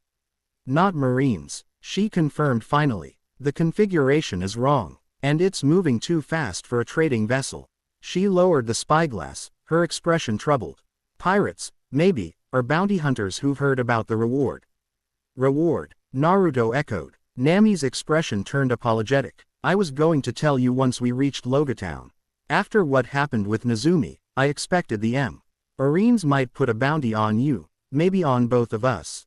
"Not Marines," she confirmed finally. "The configuration is wrong, and it's moving too fast for a trading vessel." She lowered the spyglass, her expression troubled. "Pirates, maybe, or bounty hunters who've heard about the reward." "Reward?" Naruto echoed. Nami's expression turned apologetic. "I was going to tell you once we reached Logatown. After what happened with Nezumi, I expected the Marines might put a bounty on you, maybe on both of us.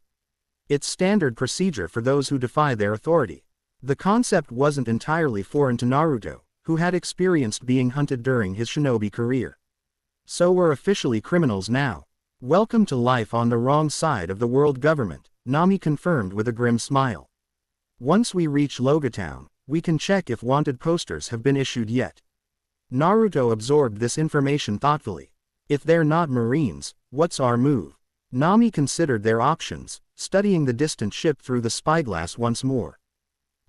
It's standard procedure for those who defy their authority." The concept wasn't entirely foreign to Naruto, who had experienced being hunted during his shinobi career. "So we're officially criminals now. Welcome to life on the wrong side of the world government," Nami confirmed with a grim smile. "Once we reach Logatown, we can check if wanted posters have been issued yet." Naruto absorbed this information thoughtfully. "If they're not Marines, what's our move?" Nami considered their options, studying the distant ship through the spyglass once more.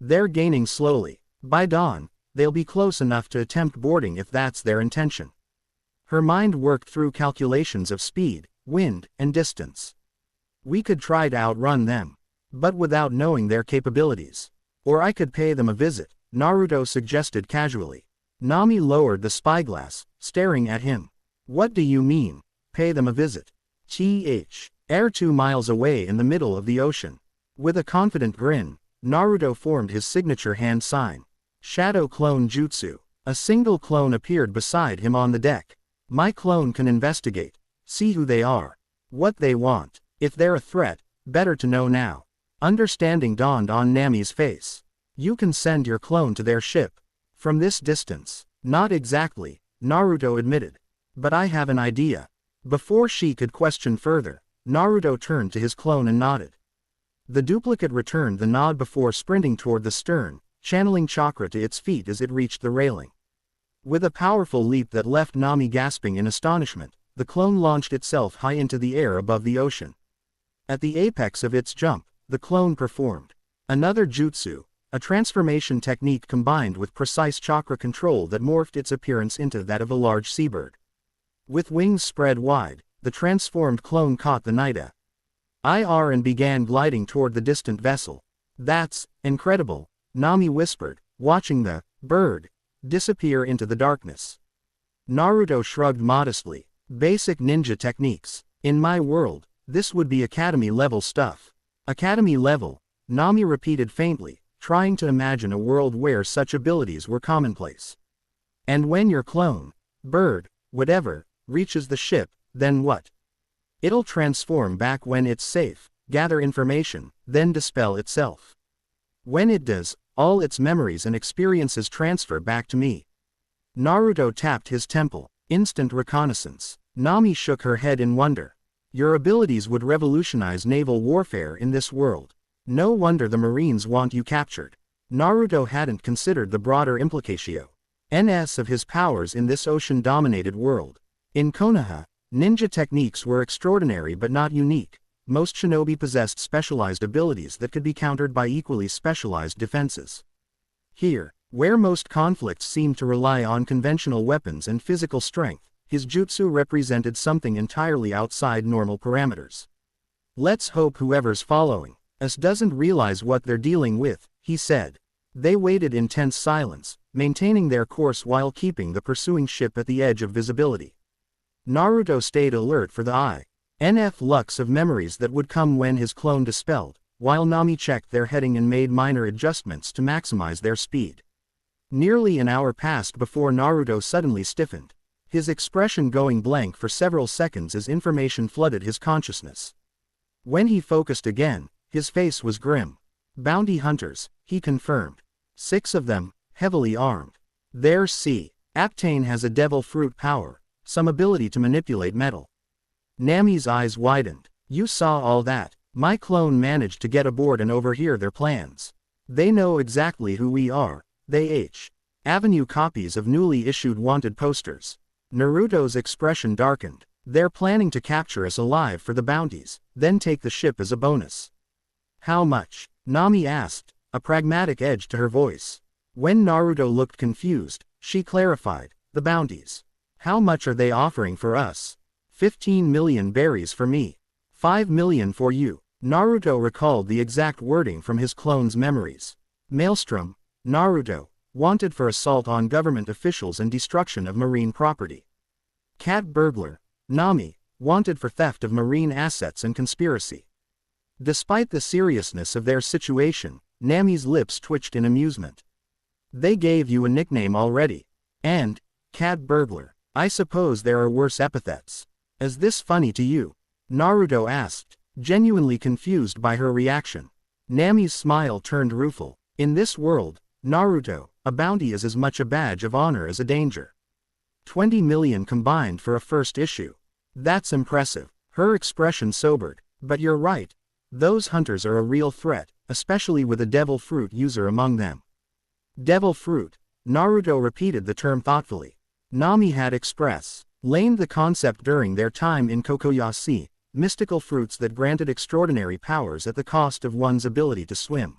"They're gaining slowly. By dawn, they'll be close enough to attempt boarding if that's their intention." Her mind worked through calculations of speed, wind, and distance. "We could try to outrun them, but without knowing their capabilities. Or I could pay them a visit," Naruto suggested casually. Nami lowered the spyglass, staring at him. "What do you mean, pay them a visit?" "Air 2 miles away in the middle of the ocean." With a confident grin, Naruto formed his signature hand sign. "Shadow Clone Jutsu. A single clone appeared beside him on the deck. My clone can investigate. See who they are. What they want. If they're a threat, better to know now. Understanding dawned on Nami's face. You can send your clone to their ship. From this distance. Not exactly, Naruto admitted. But I have an idea. Before she could question further, Naruto turned to his clone and nodded. The duplicate returned the nod before sprinting toward the stern, channeling chakra to its feet as it reached the railing. With a powerful leap that left Nami gasping in astonishment, the clone launched itself high into the air above the ocean. At the apex of its jump, the clone performed another jutsu, a transformation technique combined with precise chakra control that morphed its appearance into that of a large seabird. With wings spread wide, the transformed clone caught the Nida IR and began gliding toward the distant vessel. That's incredible, Nami whispered, watching the bird disappear into the darkness. Naruto shrugged modestly. Basic ninja techniques. In my world, this would be academy-level stuff. Academy level, Nami repeated faintly, trying to imagine a world where such abilities were commonplace. And when your clone, bird, whatever, reaches the ship, then what? It'll transform back when it's safe, gather information, then dispel itself. When it does, all its memories and experiences transfer back to me. Naruto tapped his temple. Instant reconnaissance. Nami shook her head in wonder. Your abilities would revolutionize naval warfare in this world. No wonder the Marines want you captured. Naruto hadn't considered the broader implications of his powers in this ocean-dominated world. In Konoha, ninja techniques were extraordinary but not unique. Most shinobi possessed specialized abilities that could be countered by equally specialized defenses. Here, where most conflicts seemed to rely on conventional weapons and physical strength, his jutsu represented something entirely outside normal parameters. Let's hope whoever's following us doesn't realize what they're dealing with, he said. They waited in tense silence, maintaining their course while keeping the pursuing ship at the edge of visibility. Naruto stayed alert for the influx of memories that would come when his clone dispelled, while Nami checked their heading and made minor adjustments to maximize their speed. Nearly an hour passed before Naruto suddenly stiffened, his expression going blank for several seconds as information flooded his consciousness. When he focused again, his face was grim. Bounty hunters, he confirmed. 6 of them, heavily armed. There's C. Aptane has a devil fruit power, some ability to manipulate metal. Nami's eyes widened. You saw all that. My clone managed to get aboard and overhear their plans. They know exactly who we are. They Avenue copies of newly issued wanted posters. Naruto's expression darkened. They're planning to capture us alive for the bounties, then take the ship as a bonus. How much? Nami asked, a pragmatic edge to her voice. When Naruto looked confused, she clarified, the bounties. How much are they offering for us? 15 million berries for me. 5 million for you. Naruto recalled the exact wording from his clone's memories. Maelstrom, Naruto, wanted for assault on government officials and destruction of marine property. Cat burglar, Nami, wanted for theft of marine assets and conspiracy. Despite the seriousness of their situation, Nami's lips twitched in amusement. They gave you a nickname already. And, cat burglar, I suppose there are worse epithets. Is this funny to you? Naruto asked, genuinely confused by her reaction. Nami's smile turned rueful. In this world, Naruto, a bounty is as much a badge of honor as a danger. 20 million combined for a first issue. That's impressive. Her expression sobered. But you're right. Those hunters are a real threat, especially with a devil fruit user among them. Devil fruit. Naruto repeated the term thoughtfully. Nami had explained the concept during their time in Kokoyashi, mystical fruits that granted extraordinary powers at the cost of one's ability to swim.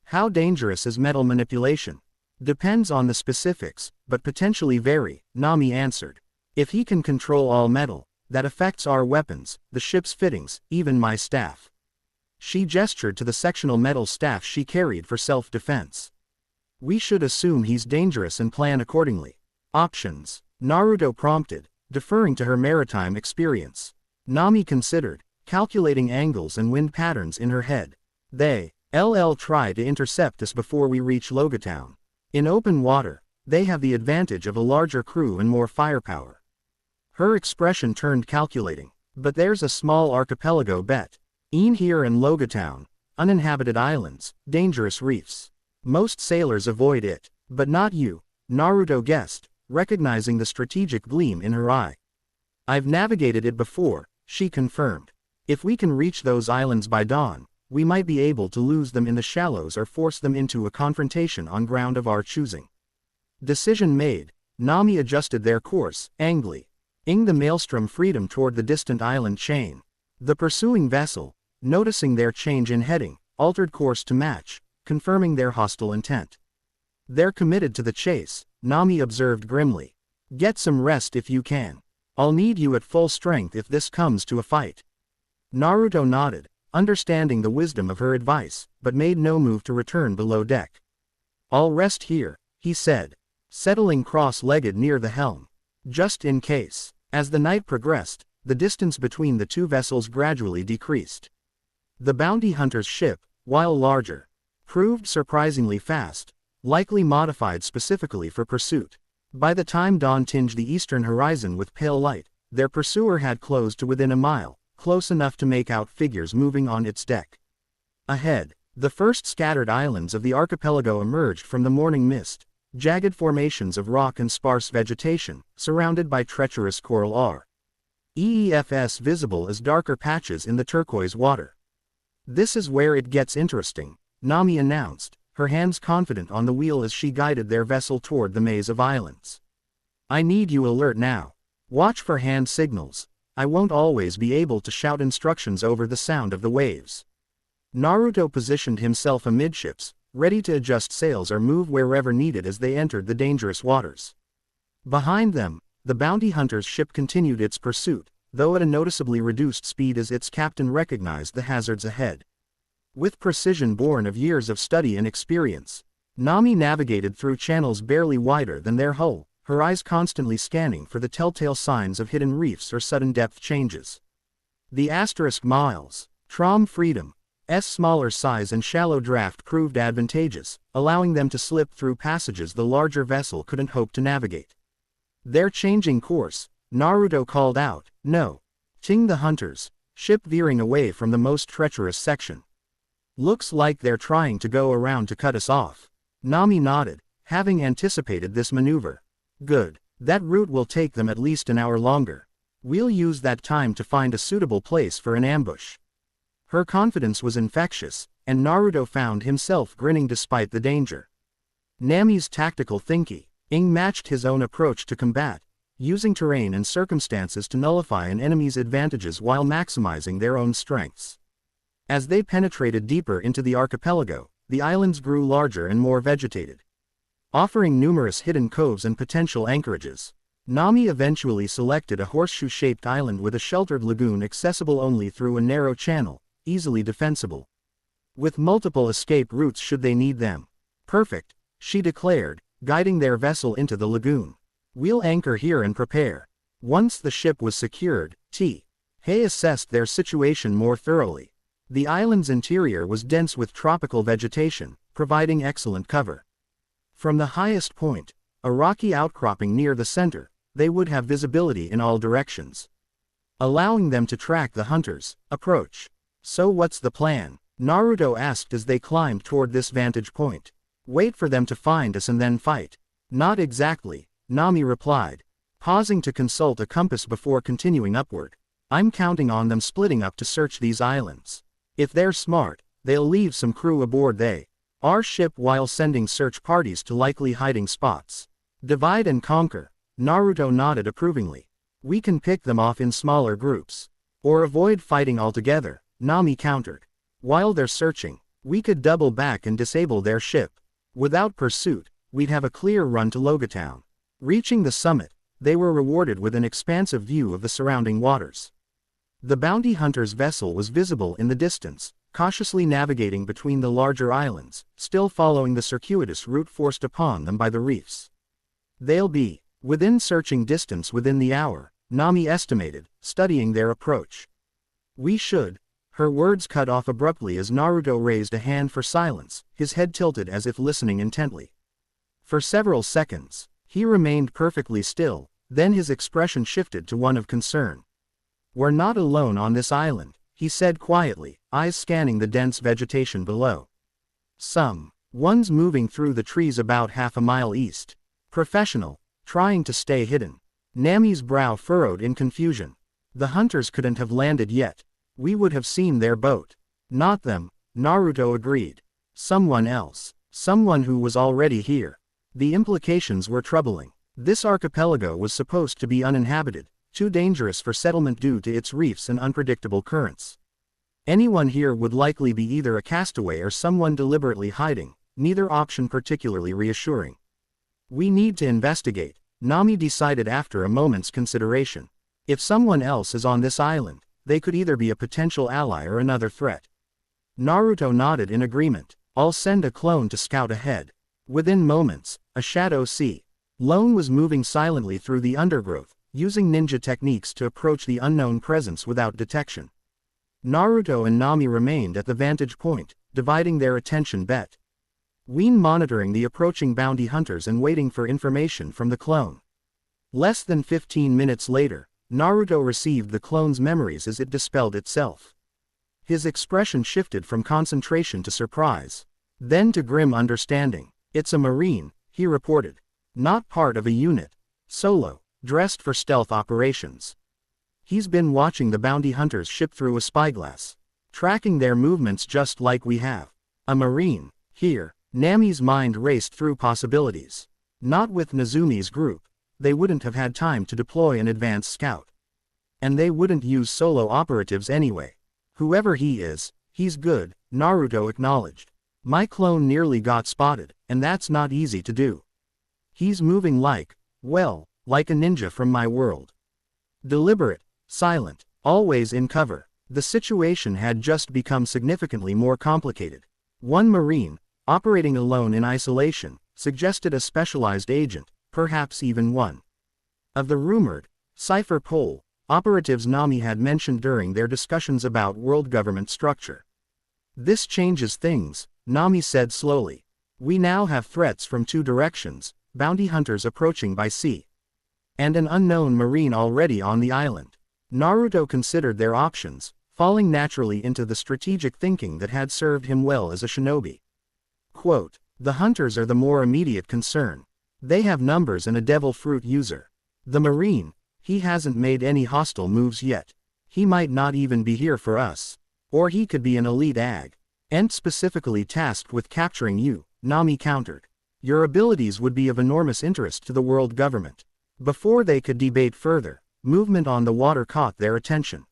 How dangerous is metal manipulation? Depends on the specifics, but potentially vary, Nami answered. If he can control all metal, that affects our weapons, the ship's fittings, even my staff. She gestured to the sectional metal staff she carried for self-defense. We should assume he's dangerous and plan accordingly. Options, Naruto prompted, deferring to her maritime experience. Nami considered, calculating angles and wind patterns in her head. They'll try to intercept us before we reach Logatown. In open water, They have the advantage of a larger crew and more firepower. Her expression turned calculating. But there's a small archipelago bet. Here and Logatown, uninhabited islands, dangerous reefs. Most sailors avoid it, but not you, Naruto guessed, recognizing the strategic gleam in her eye. I've navigated it before, she confirmed. If we can reach those islands by dawn, we might be able to lose them in the shallows or force them into a confrontation on ground of our choosing. Decision made, Nami adjusted their course, angrily. The maelstrom freedom toward the distant island chain. The pursuing vessel, noticing their change in heading, altered course to match, confirming their hostile intent. They're committed to the chase, Nami observed grimly. Get some rest if you can. I'll need you at full strength if this comes to a fight. Naruto nodded, understanding the wisdom of her advice, but made no move to return below deck. I'll rest here, he said, settling cross-legged near the helm. Just in case. As the night progressed, the distance between the two vessels gradually decreased. The bounty hunter's ship, while larger, proved surprisingly fast, likely modified specifically for pursuit. By the time dawn tinged the eastern horizon with pale light, their pursuer had closed to within a mile, close enough to make out figures moving on its deck. Ahead, the first scattered islands of the archipelago emerged from the morning mist. Jagged formations of rock and sparse vegetation, surrounded by treacherous coral reefs visible as darker patches in the turquoise water. This is where it gets interesting, Nami announced, her hands confident on the wheel as she guided their vessel toward the maze of islands. I need you alert now. Watch for hand signals. I won't always be able to shout instructions over the sound of the waves. Naruto positioned himself amidships, ready to adjust sails or move wherever needed as they entered the dangerous waters. Behind them, the bounty hunter's ship continued its pursuit, though at a noticeably reduced speed as its captain recognized the hazards ahead. With precision born of years of study and experience, Nami navigated through channels barely wider than their hull, her eyes constantly scanning for the telltale signs of hidden reefs or sudden depth changes. The *miles, Trom Freedom, smaller size and shallow draft proved advantageous, allowing them to slip through passages the larger vessel couldn't hope to navigate. They're changing course, Naruto called out, no. The hunters, ship veering away from the most treacherous section. Looks like they're trying to go around to cut us off. Nami nodded, having anticipated this maneuver. Good, that route will take them at least an hour longer. We'll use that time to find a suitable place for an ambush. Her confidence was infectious, and Naruto found himself grinning despite the danger. Nami's tactical thinking matched his own approach to combat, using terrain and circumstances to nullify an enemy's advantages while maximizing their own strengths. As they penetrated deeper into the archipelago, the islands grew larger and more vegetated, offering numerous hidden coves and potential anchorages. Nami eventually selected a horseshoe-shaped island with a sheltered lagoon accessible only through a narrow channel, easily defensible, with multiple escape routes should they need them. Perfect, she declared, guiding their vessel into the lagoon. We'll anchor here and prepare. Once the ship was secured, Hay assessed their situation more thoroughly. The island's interior was dense with tropical vegetation, providing excellent cover. From the highest point, a rocky outcropping near the center, they would have visibility in all directions, allowing them to track the hunters' approach. So what's the plan? Naruto asked as they climbed toward this vantage point. Wait for them to find us and then fight. Not exactly, Nami replied, pausing to consult a compass before continuing upward. I'm counting on them splitting up to search these islands. If they're smart, they'll leave some crew aboard our ship while sending search parties to likely hiding spots. Divide and conquer, Naruto nodded approvingly. We can pick them off in smaller groups. Or avoid fighting altogether, Nami countered. While they're searching, we could double back and disable their ship. Without pursuit, we'd have a clear run to Logatown. Reaching the summit, they were rewarded with an expansive view of the surrounding waters. The bounty hunter's vessel was visible in the distance, cautiously navigating between the larger islands, still following the circuitous route forced upon them by the reefs. They'll be within searching distance within the hour, Nami estimated, studying their approach. We should. Her words cut off abruptly as Naruto raised a hand for silence, his head tilted as if listening intently. For several seconds, he remained perfectly still, then his expression shifted to one of concern. "We're not alone on this island," he said quietly, eyes scanning the dense vegetation below. "One's moving through the trees about half a mile east. Professional, trying to stay hidden." Nami's brow furrowed in confusion. "The hunters couldn't have landed yet. We would have seen their boat." "Not them," Naruto agreed. "Someone else. Someone who was already here." The implications were troubling. This archipelago was supposed to be uninhabited, too dangerous for settlement due to its reefs and unpredictable currents. Anyone here would likely be either a castaway or someone deliberately hiding, neither option particularly reassuring. "We need to investigate," Nami decided after a moment's consideration. "If someone else is on this island, they could either be a potential ally or another threat." Naruto nodded in agreement. "I'll send a clone to scout ahead." Within moments, a shadow sea lone was moving silently through the undergrowth, using ninja techniques to approach the unknown presence without detection. Naruto and Nami remained at the vantage point, dividing their attention monitoring the approaching bounty hunters and waiting for information from the clone. Less than 15 minutes later, Naruto received the clone's memories as it dispelled itself. His expression shifted from concentration to surprise, then to grim understanding. "It's a Marine," he reported. "Not part of a unit. Solo, dressed for stealth operations. He's been watching the bounty hunters ship through a spyglass, tracking their movements just like we have." A Marine, here. Nami's mind raced through possibilities. Not with Nezumi's group. They wouldn't have had time to deploy an advanced scout. And they wouldn't use solo operatives anyway. "Whoever he is, he's good," Naruto acknowledged. "My clone nearly got spotted, and that's not easy to do. He's moving like a ninja from my world. Deliberate, silent, always in cover." The situation had just become significantly more complicated. One Marine, operating alone in isolation, suggested a specialized agent, perhaps even one of the rumored cipher pole operatives Nami had mentioned during their discussions about world government structure. "This changes things," Nami said slowly. "We now have threats from two directions, bounty hunters approaching by sea, and an unknown Marine already on the island." Naruto considered their options, falling naturally into the strategic thinking that had served him well as a shinobi. Quote, "The hunters are the more immediate concern. They have numbers and a devil fruit user. The Marine, he hasn't made any hostile moves yet. He might not even be here for us. Or he could be an elite ant specifically tasked with capturing you," Nami countered. "Your abilities would be of enormous interest to the world government." Before they could debate further, movement on the water caught their attention.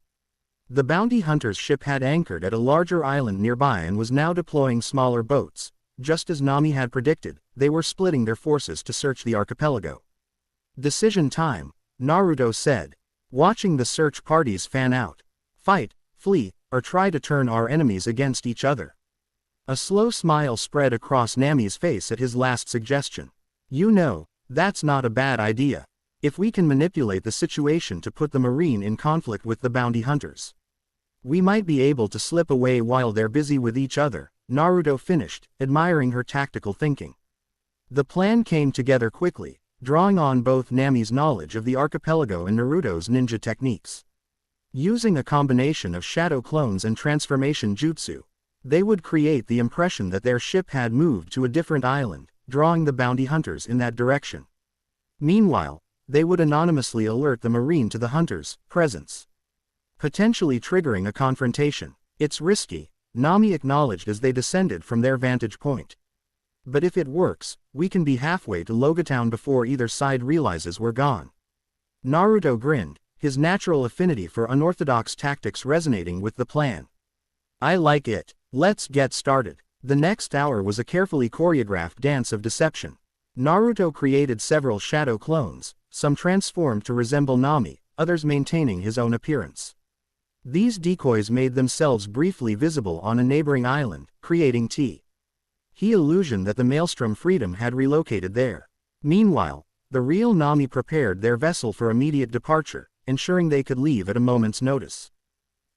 The bounty hunter's ship had anchored at a larger island nearby and was now deploying smaller boats. Just as Nami had predicted, they were splitting their forces to search the archipelago. "Decision time," Naruto said. "Watching the search parties fan out. Fight, flee, or try to turn our enemies against each other." A slow smile spread across Nami's face at his last suggestion. "That's not a bad idea. If we can manipulate the situation to put the Marine in conflict with the bounty hunters, we might be able to slip away while they're busy with each other," Naruto finished, admiring her tactical thinking. The plan came together quickly, drawing on both Nami's knowledge of the archipelago and Naruto's ninja techniques. Using a combination of shadow clones and transformation jutsu, they would create the impression that their ship had moved to a different island, drawing the bounty hunters in that direction. Meanwhile, they would anonymously alert the Marine to the hunters' presence, potentially triggering a confrontation. "It's risky," Nami acknowledged as they descended from their vantage point. "But if it works, we can be halfway to Logatown before either side realizes we're gone." Naruto grinned, his natural affinity for unorthodox tactics resonating with the plan. "I like it. Let's get started." The next hour was a carefully choreographed dance of deception. Naruto created several shadow clones, some transformed to resemble Nami, others maintaining his own appearance. These decoys made themselves briefly visible on a neighboring island, creating the illusion that the Maelstrom Freedom had relocated there. Meanwhile, the real Nami prepared their vessel for immediate departure, ensuring they could leave at a moment's notice.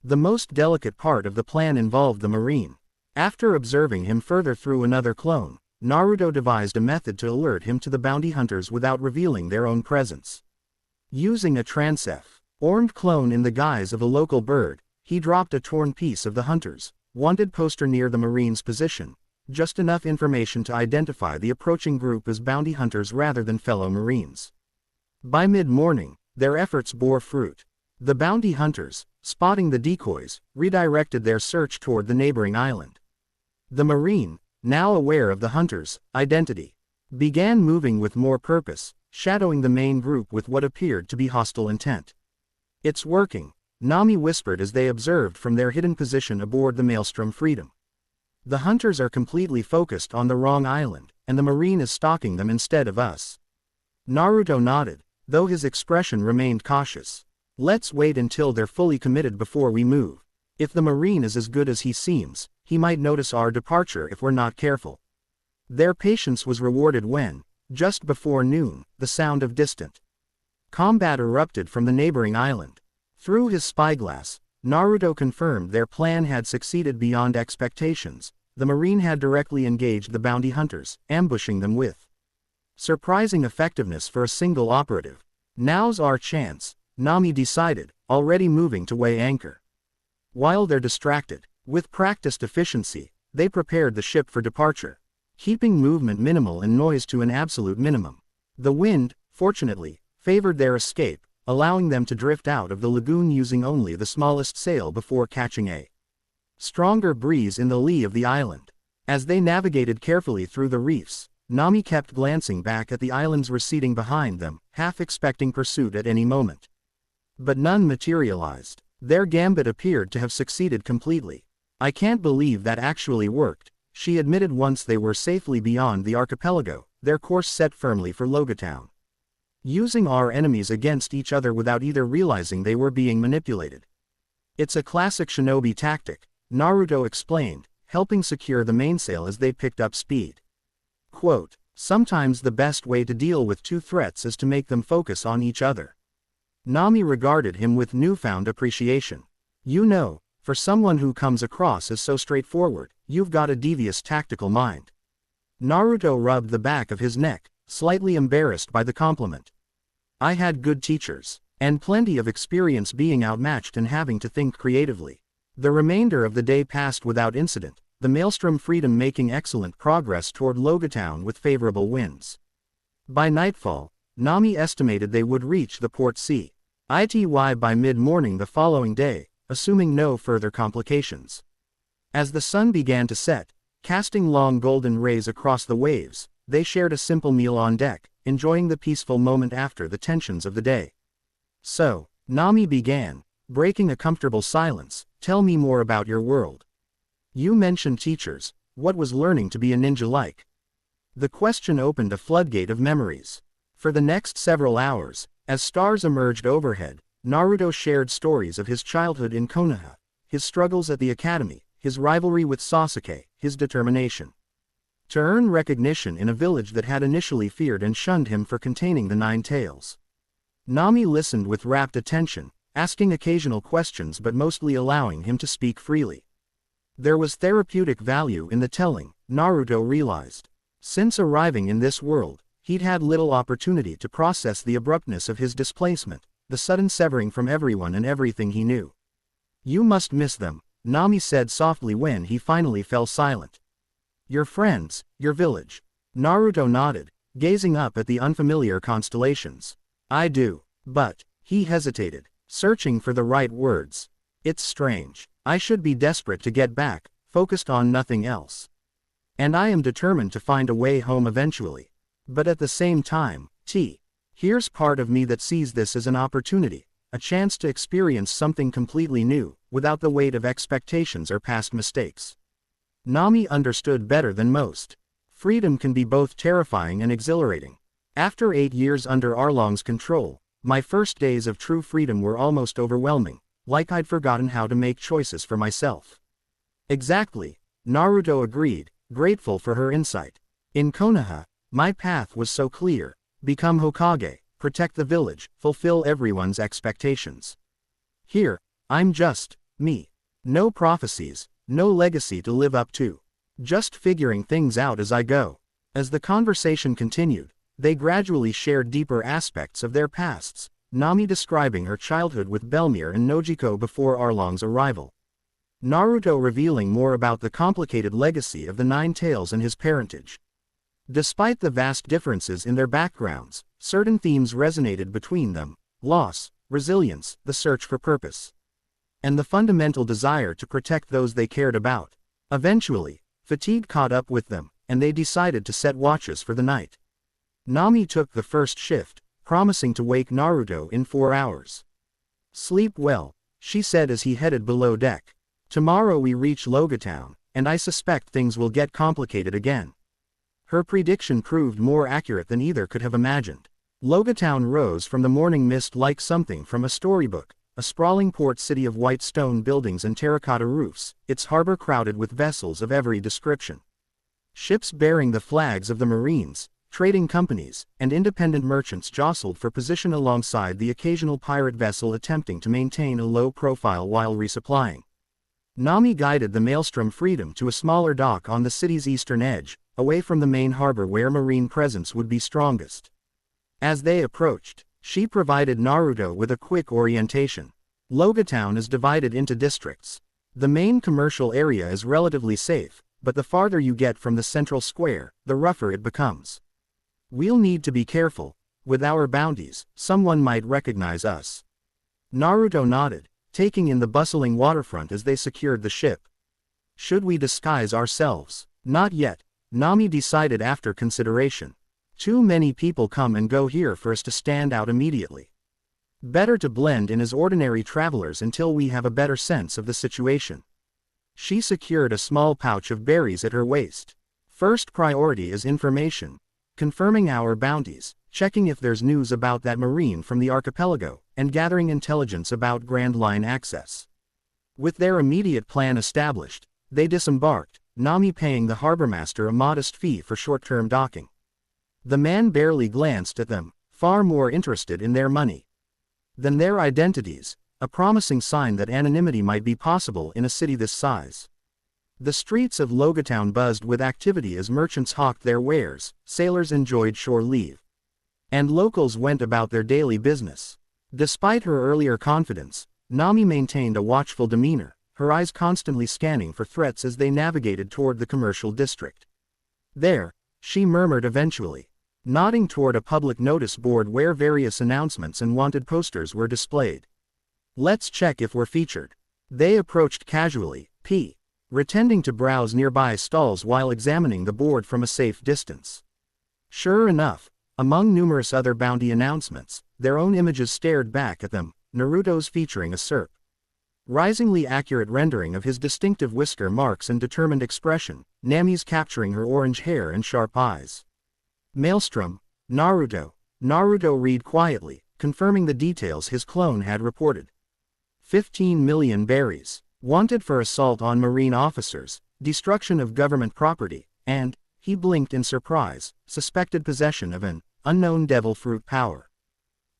The most delicate part of the plan involved the Marine. After observing him further through another clone, Naruto devised a method to alert him to the bounty hunters without revealing their own presence. Using a transformed clone in the guise of a local bird, he dropped a torn piece of the hunter's wanted poster near the Marine's position, just enough information to identify the approaching group as bounty hunters rather than fellow Marines. By mid-morning, their efforts bore fruit. The bounty hunters, spotting the decoys, redirected their search toward the neighboring island. The Marine, now aware of the hunter's identity, began moving with more purpose, shadowing the main group with what appeared to be hostile intent. "It's working," Nami whispered as they observed from their hidden position aboard the Maelstrom Freedom. "The hunters are completely focused on the wrong island, and the Marine is stalking them instead of us." Naruto nodded, though his expression remained cautious. "Let's wait until they're fully committed before we move. If the Marine is as good as he seems, he might notice our departure if we're not careful." Their patience was rewarded when, just before noon, the sound of distant combat erupted from the neighboring island. Through his spyglass, Naruto confirmed their plan had succeeded beyond expectations. The Marine had directly engaged the bounty hunters, ambushing them with surprising effectiveness for a single operative. "Now's our chance," Nami decided, already moving to weigh anchor. While they're distracted, with practiced efficiency, they prepared the ship for departure, keeping movement minimal and noise to an absolute minimum. The wind, fortunately, favored their escape, allowing them to drift out of the lagoon using only the smallest sail before catching a stronger breeze in the lee of the island. As they navigated carefully through the reefs, Nami kept glancing back at the islands receding behind them, half expecting pursuit at any moment. But none materialized. Their gambit appeared to have succeeded completely. "I can't believe that actually worked," she admitted once they were safely beyond the archipelago, their course set firmly for Logatown. "Using our enemies against each other without either realizing they were being manipulated. It's a classic shinobi tactic," Naruto explained, helping secure the mainsail as they picked up speed. Quote, "Sometimes the best way to deal with two threats is to make them focus on each other." Nami regarded him with newfound appreciation. "You know, for someone who comes across as so straightforward, you've got a devious tactical mind." Naruto rubbed the back of his neck, slightly embarrassed by the compliment. "I had good teachers, and plenty of experience being outmatched and having to think creatively." The remainder of the day passed without incident, the Maelstrom Freedom making excellent progress toward Logatown with favorable winds. By nightfall, Nami estimated they would reach the port by mid-morning the following day, assuming no further complications. As the sun began to set, casting long golden rays across the waves, they shared a simple meal on deck, enjoying the peaceful moment after the tensions of the day. "So," Nami began, breaking a comfortable silence, "tell me more about your world. You mentioned teachers. What was learning to be a ninja like?" The question opened a floodgate of memories. For the next several hours, as stars emerged overhead, Naruto shared stories of his childhood in Konoha, his struggles at the academy, his rivalry with Sasuke, his determination to earn recognition in a village that had initially feared and shunned him for containing the Nine Tails. Nami listened with rapt attention, asking occasional questions but mostly allowing him to speak freely. There was therapeutic value in the telling, Naruto realized. Since arriving in this world, he'd had little opportunity to process the abruptness of his displacement, the sudden severing from everyone and everything he knew. "You must miss them," Nami said softly when he finally fell silent. "Your friends, your village." Naruto nodded, gazing up at the unfamiliar constellations. "I do, but," he hesitated, searching for the right words. "It's strange. I should be desperate to get back, focused on nothing else. And I am determined to find a way home eventually. But at the same time, here's part of me that sees this as an opportunity, a chance to experience something completely new, without the weight of expectations or past mistakes." Nami understood better than most. Freedom can be both terrifying and exhilarating. "After 8 years under Arlong's control, my first days of true freedom were almost overwhelming, like I'd forgotten how to make choices for myself." "Exactly," Naruto agreed, grateful for her insight. "In Konoha, my path was so clear: become Hokage, protect the village, fulfill everyone's expectations. Here, I'm just me. No prophecies, no legacy to live up to. Just figuring things out as I go." As the conversation continued, they gradually shared deeper aspects of their pasts, Nami describing her childhood with Belmir and Nojiko before Arlong's arrival. Naruto revealing more about the complicated legacy of the Nine Tails and his parentage. Despite the vast differences in their backgrounds, certain themes resonated between them: loss, resilience, the search for purpose, and the fundamental desire to protect those they cared about. Eventually, fatigue caught up with them, and they decided to set watches for the night. Nami took the first shift, promising to wake Naruto in 4 hours. "Sleep well," she said as he headed below deck. "Tomorrow we reach Logatown, and I suspect things will get complicated again." Her prediction proved more accurate than either could have imagined. Logatown rose from the morning mist like something from a storybook, a sprawling port city of white stone buildings and terracotta roofs, its harbor crowded with vessels of every description. Ships bearing the flags of the Marines, trading companies, and independent merchants jostled for position alongside the occasional pirate vessel attempting to maintain a low profile while resupplying. Nami guided the Maelstrom Freedom to a smaller dock on the city's eastern edge, away from the main harbor where marine presence would be strongest. As they approached, she provided Naruto with a quick orientation. Logatown is divided into districts. The main commercial area is relatively safe, but the farther you get from the central square, the rougher it becomes. "We'll need to be careful. With our bounties, someone might recognize us." Naruto nodded, taking in the bustling waterfront as they secured the ship. "Should we disguise ourselves?" "Not yet," Nami decided after consideration. "Too many people come and go here for us to stand out immediately. Better to blend in as ordinary travelers until we have a better sense of the situation." She secured a small pouch of berries at her waist. "First priority is information. Confirming our bounties, checking if there's news about that marine from the archipelago, and gathering intelligence about Grand Line access." With their immediate plan established, they disembarked, Nami paying the harbormaster a modest fee for short-term docking. The man barely glanced at them, far more interested in their money than their identities, a promising sign that anonymity might be possible in a city this size. The streets of Logatown buzzed with activity as merchants hawked their wares, sailors enjoyed shore leave, and locals went about their daily business. Despite her earlier confidence, Nami maintained a watchful demeanor, her eyes constantly scanning for threats as they navigated toward the commercial district. "There," she murmured eventually, nodding toward a public notice board where various announcements and wanted posters were displayed. "Let's check if we're featured." They approached casually, pretending to browse nearby stalls while examining the board from a safe distance. Sure enough, among numerous other bounty announcements, their own images stared back at them, Naruto's featuring a risingly accurate rendering of his distinctive whisker marks and determined expression, Nami's capturing her orange hair and sharp eyes. Maelstrom, Naruto read quietly, confirming the details his clone had reported. 15 million berries. Wanted for assault on marine officers, destruction of government property, and, he blinked in surprise, suspected possession of an unknown devil fruit power.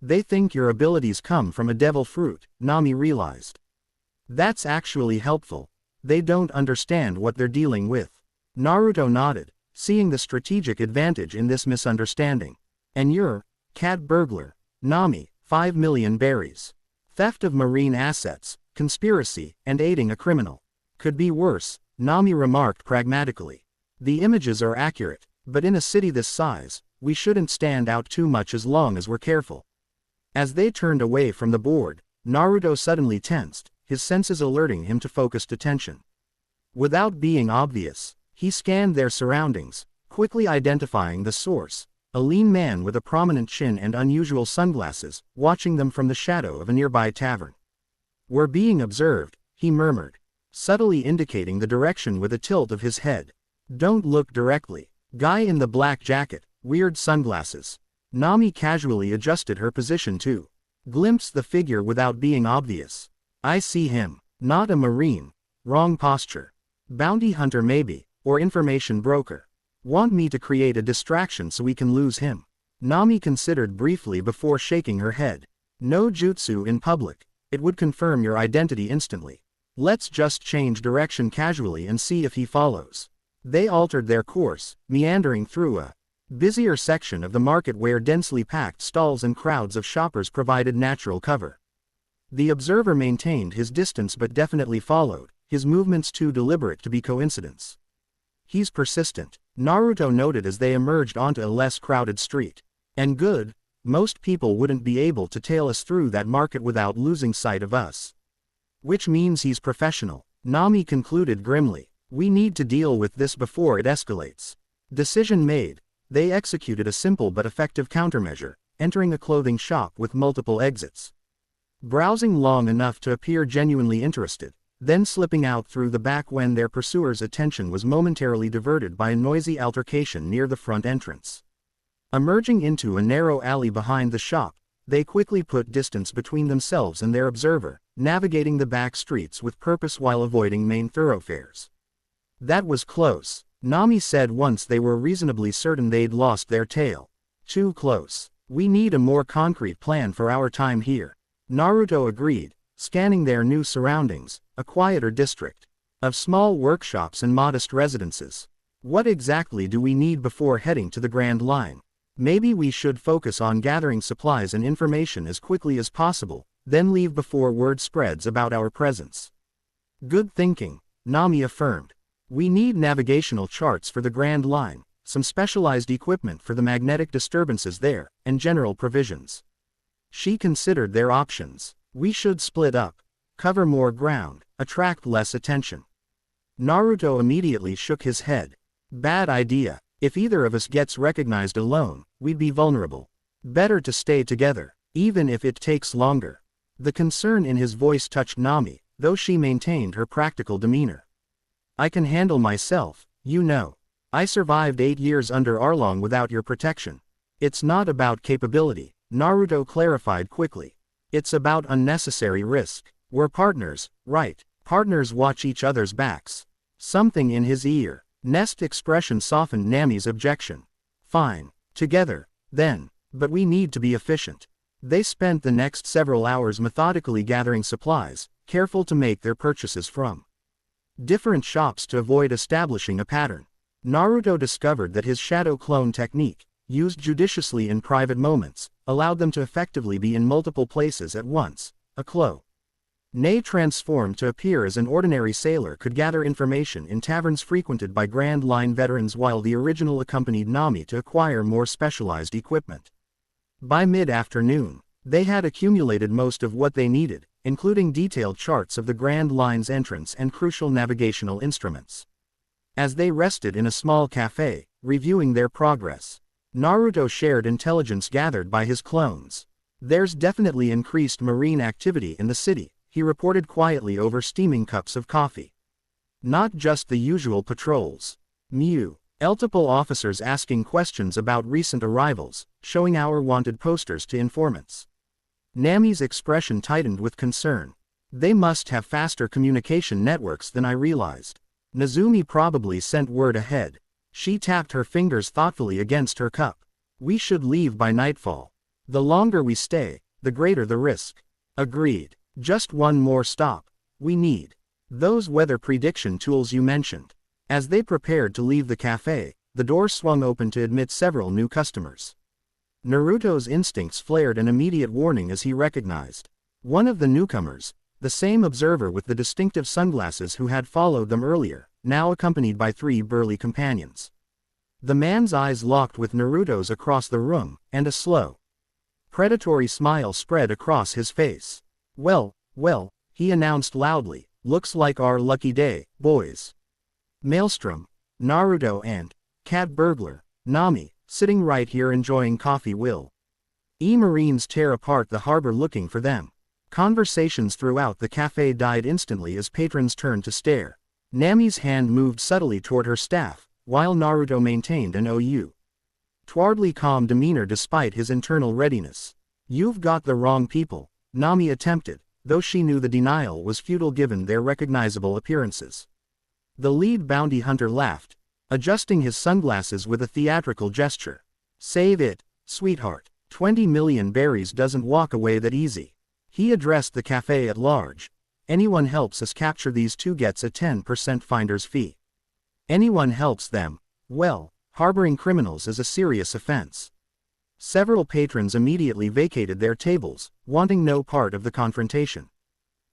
"They think your abilities come from a devil fruit," Nami realized. "That's actually helpful. They don't understand what they're dealing with." Naruto nodded, seeing the strategic advantage in this misunderstanding. "And you're, cat burglar, Nami, 5 million berries. Theft of marine assets, conspiracy, and aiding a criminal. Could be worse," Nami remarked pragmatically. "The images are accurate, but in a city this size, we shouldn't stand out too much as long as we're careful." As they turned away from the board, Naruto suddenly tensed, his senses alerting him to focused attention. Without being obvious, he scanned their surroundings, quickly identifying the source, a lean man with a prominent chin and unusual sunglasses, watching them from the shadow of a nearby tavern. "We're being observed," he murmured, subtly indicating the direction with a tilt of his head. "Don't look directly." Guy in the black jacket, weird sunglasses. Nami casually adjusted her position to glimpse the figure without being obvious. "I see him. Not a marine. Wrong posture. Bounty hunter maybe, or information broker. Want me to create a distraction so we can lose him?" Nami considered briefly before shaking her head. "No jutsu in public. It would confirm your identity instantly. Let's just change direction casually and see if he follows." They altered their course, meandering through a busier section of the market where densely packed stalls and crowds of shoppers provided natural cover. The observer maintained his distance but definitely followed, his movements too deliberate to be coincidence. He's persistent, Naruto noted as they emerged onto a less crowded street. And good, most people wouldn't be able to tail us through that market without losing sight of us. Which means he's professional, Nami concluded grimly. We need to deal with this before it escalates. Decision made. They executed a simple but effective countermeasure, entering a clothing shop with multiple exits. Browsing long enough to appear genuinely interested, then slipping out through the back when their pursuer's attention was momentarily diverted by a noisy altercation near the front entrance. Emerging into a narrow alley behind the shop, they quickly put distance between themselves and their observer, navigating the back streets with purpose while avoiding main thoroughfares. That was close, Nami said once they were reasonably certain they'd lost their tail. Too close. We need a more concrete plan for our time here. Naruto agreed, scanning their new surroundings, a quieter district of small workshops and modest residences. What exactly do we need before heading to the Grand Line? Maybe we should focus on gathering supplies and information as quickly as possible, then leave before word spreads about our presence. Good thinking, Nami affirmed. We need navigational charts for the Grand Line, some specialized equipment for the magnetic disturbances there, and general provisions. She considered their options. We should split up, cover more ground, attract less attention. Naruto immediately shook his head. Bad idea. If either of us gets recognized alone, we'd be vulnerable. Better to stay together, even if it takes longer. The concern in his voice touched Nami, though she maintained her practical demeanor. I can handle myself, you know. I survived 8 years under Arlong without your protection. It's not about capability, Naruto clarified quickly. It's about unnecessary risk. We're partners, right? Partners watch each other's backs. Something in his ear. Nest's expression softened Nami's objection. Fine. Together, then. But we need to be efficient. They spent the next several hours methodically gathering supplies, careful to make their purchases from different shops to avoid establishing a pattern. Naruto discovered that his shadow clone technique, used judiciously in private moments, allowed them to effectively be in multiple places at once. A clone transformed to appear as an ordinary sailor could gather information in taverns frequented by Grand Line veterans while the original accompanied Nami to acquire more specialized equipment. By mid-afternoon, they had accumulated most of what they needed, including detailed charts of the Grand Line's entrance and crucial navigational instruments. As they rested in a small cafe, reviewing their progress, Naruto shared intelligence gathered by his clones. There's definitely increased marine activity in the city, he reported quietly over steaming cups of coffee. Not just the usual patrols. Multiple officers asking questions about recent arrivals, showing our wanted posters to informants. Nami's expression tightened with concern. They must have faster communication networks than I realized. Nezumi probably sent word ahead. She tapped her fingers thoughtfully against her cup. We should leave by nightfall. The longer we stay, the greater the risk. Agreed. Just one more stop. We need those weather prediction tools you mentioned. As they prepared to leave the cafe, the door swung open to admit several new customers. Naruto's instincts flared an immediate warning as he recognized one of the newcomers, the same observer with the distinctive sunglasses who had followed them earlier, now accompanied by 3 burly companions. The man's eyes locked with Naruto's across the room, and a slow, predatory smile spread across his face. Well, he announced loudly, looks like our lucky day, boys. Maelstrom, Naruto and Cat Burglar, Nami, sitting right here enjoying coffee will Marines tear apart the harbor looking for them. Conversations throughout the cafe died instantly as patrons turned to stare. Nami's hand moved subtly toward her staff, while Naruto maintained an outwardly calm demeanor despite his internal readiness. You've got the wrong people, Nami attempted, though she knew the denial was futile given their recognizable appearances. The lead bounty hunter laughed, adjusting his sunglasses with a theatrical gesture. Save it, sweetheart. 20 million berries doesn't walk away that easy. He addressed the cafe at large. Anyone helps us capture these 2 gets a 10% finder's fee. Anyone helps them, well, harboring criminals is a serious offense. Several patrons immediately vacated their tables, wanting no part of the confrontation.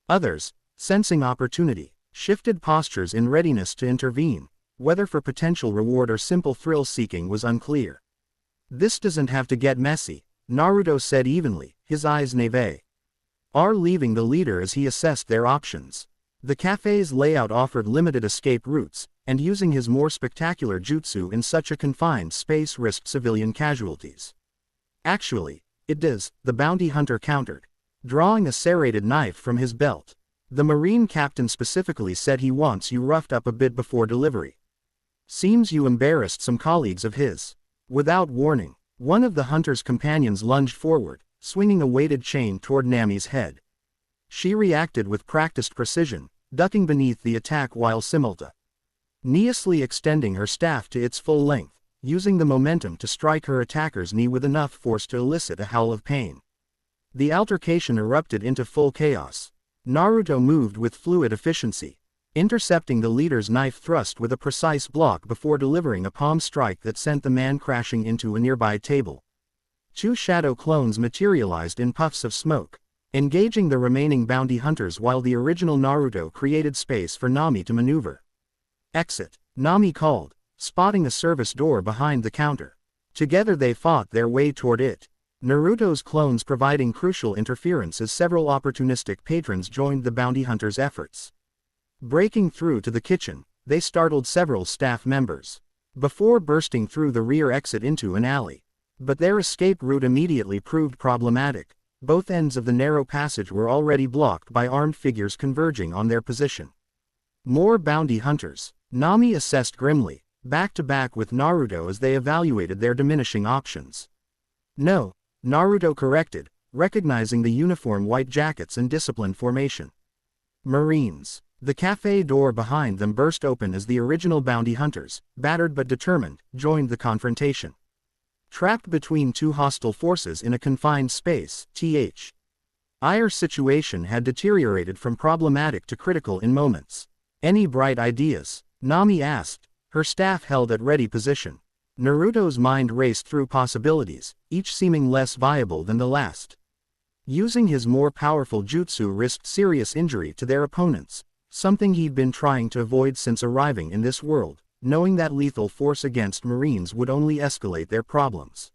Others, sensing opportunity, shifted postures in readiness to intervene, whether for potential reward or simple thrill-seeking was unclear. "This doesn't have to get messy," Naruto said evenly, his eyes naïve. Leaving the leader as he assessed their options. The cafe's layout offered limited escape routes, and using his more spectacular jutsu in such a confined space risked civilian casualties. "Actually, it does," the bounty hunter countered, drawing a serrated knife from his belt. "The Marine captain specifically said he wants you roughed up a bit before delivery. Seems you embarrassed some colleagues of his." Without warning, one of the hunter's companions lunged forward, swinging a weighted chain toward Nami's head. She reacted with practiced precision, ducking beneath the attack while simultaneously extending her staff to its full length, using the momentum to strike her attacker's knee with enough force to elicit a howl of pain. The altercation erupted into full chaos. Naruto moved with fluid efficiency, intercepting the leader's knife thrust with a precise block before delivering a palm strike that sent the man crashing into a nearby table. Two shadow clones materialized in puffs of smoke, engaging the remaining bounty hunters while the original Naruto created space for Nami to maneuver. "Exit," Nami called, spotting a service door behind the counter. Together they fought their way toward it, Naruto's clones providing crucial interference as several opportunistic patrons joined the bounty hunters' efforts. Breaking through to the kitchen, they startled several staff members, before bursting through the rear exit into an alley. But their escape route immediately proved problematic. Both ends of the narrow passage were already blocked by armed figures converging on their position. More bounty hunters, Nami assessed grimly, back to back with Naruto as they evaluated their diminishing options. "No," Naruto corrected, recognizing the uniform white jackets and disciplined formation. "Marines." The cafe door behind them burst open as the original bounty hunters, battered but determined, joined the confrontation. Trapped between two hostile forces in a confined space, Ir's situation had deteriorated from problematic to critical in moments. "Any bright ideas?" Nami asked, her staff held at ready position. Naruto's mind raced through possibilities, each seeming less viable than the last. Using his more powerful jutsu risked serious injury to their opponents, something he'd been trying to avoid since arriving in this world, knowing that lethal force against Marines would only escalate their problems.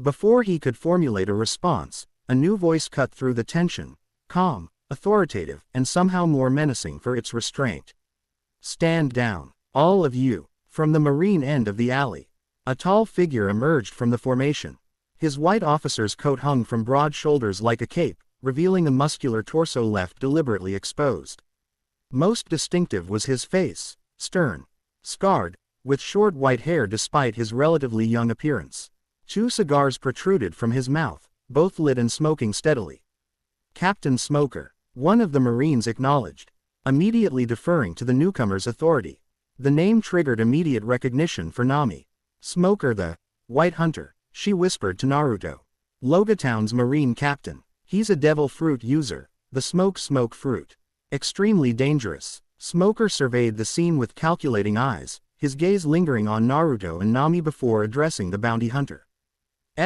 Before he could formulate a response, a new voice cut through the tension, calm, authoritative, and somehow more menacing for its restraint. "Stand down, all of you." From the Marine end of the alley, a tall figure emerged from the formation. His white officer's coat hung from broad shoulders like a cape, revealing a muscular torso left deliberately exposed. Most distinctive was his face, stern, scarred, with short white hair despite his relatively young appearance. Two cigars protruded from his mouth, both lit and smoking steadily. "Captain Smoker," one of the Marines acknowledged, immediately deferring to the newcomer's authority. The name triggered immediate recognition for Nami. "Smoker the White Hunter," she whispered to Naruto. "Logatown's Marine captain. He's a devil fruit user, the smoke fruit. Extremely dangerous." Smoker surveyed the scene with calculating eyes, his gaze lingering on Naruto and Nami before addressing the bounty hunter.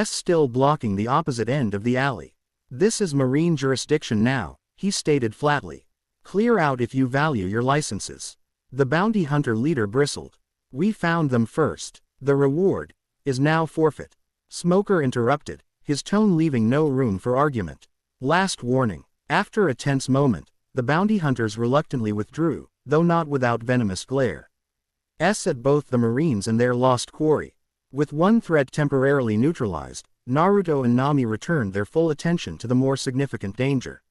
Still blocking the opposite end of the alley. "This is Marine jurisdiction now," he stated flatly. "Clear out if you value your licenses." The bounty hunter leader bristled. "We found them first. The reward is now forfeit." Smoker interrupted, his tone leaving no room for argument. "Last warning." After a tense moment, the bounty hunters reluctantly withdrew, though not without venomous glare. At both the Marines and their lost quarry. With one threat temporarily neutralized, Naruto and Nami returned their full attention to the more significant danger.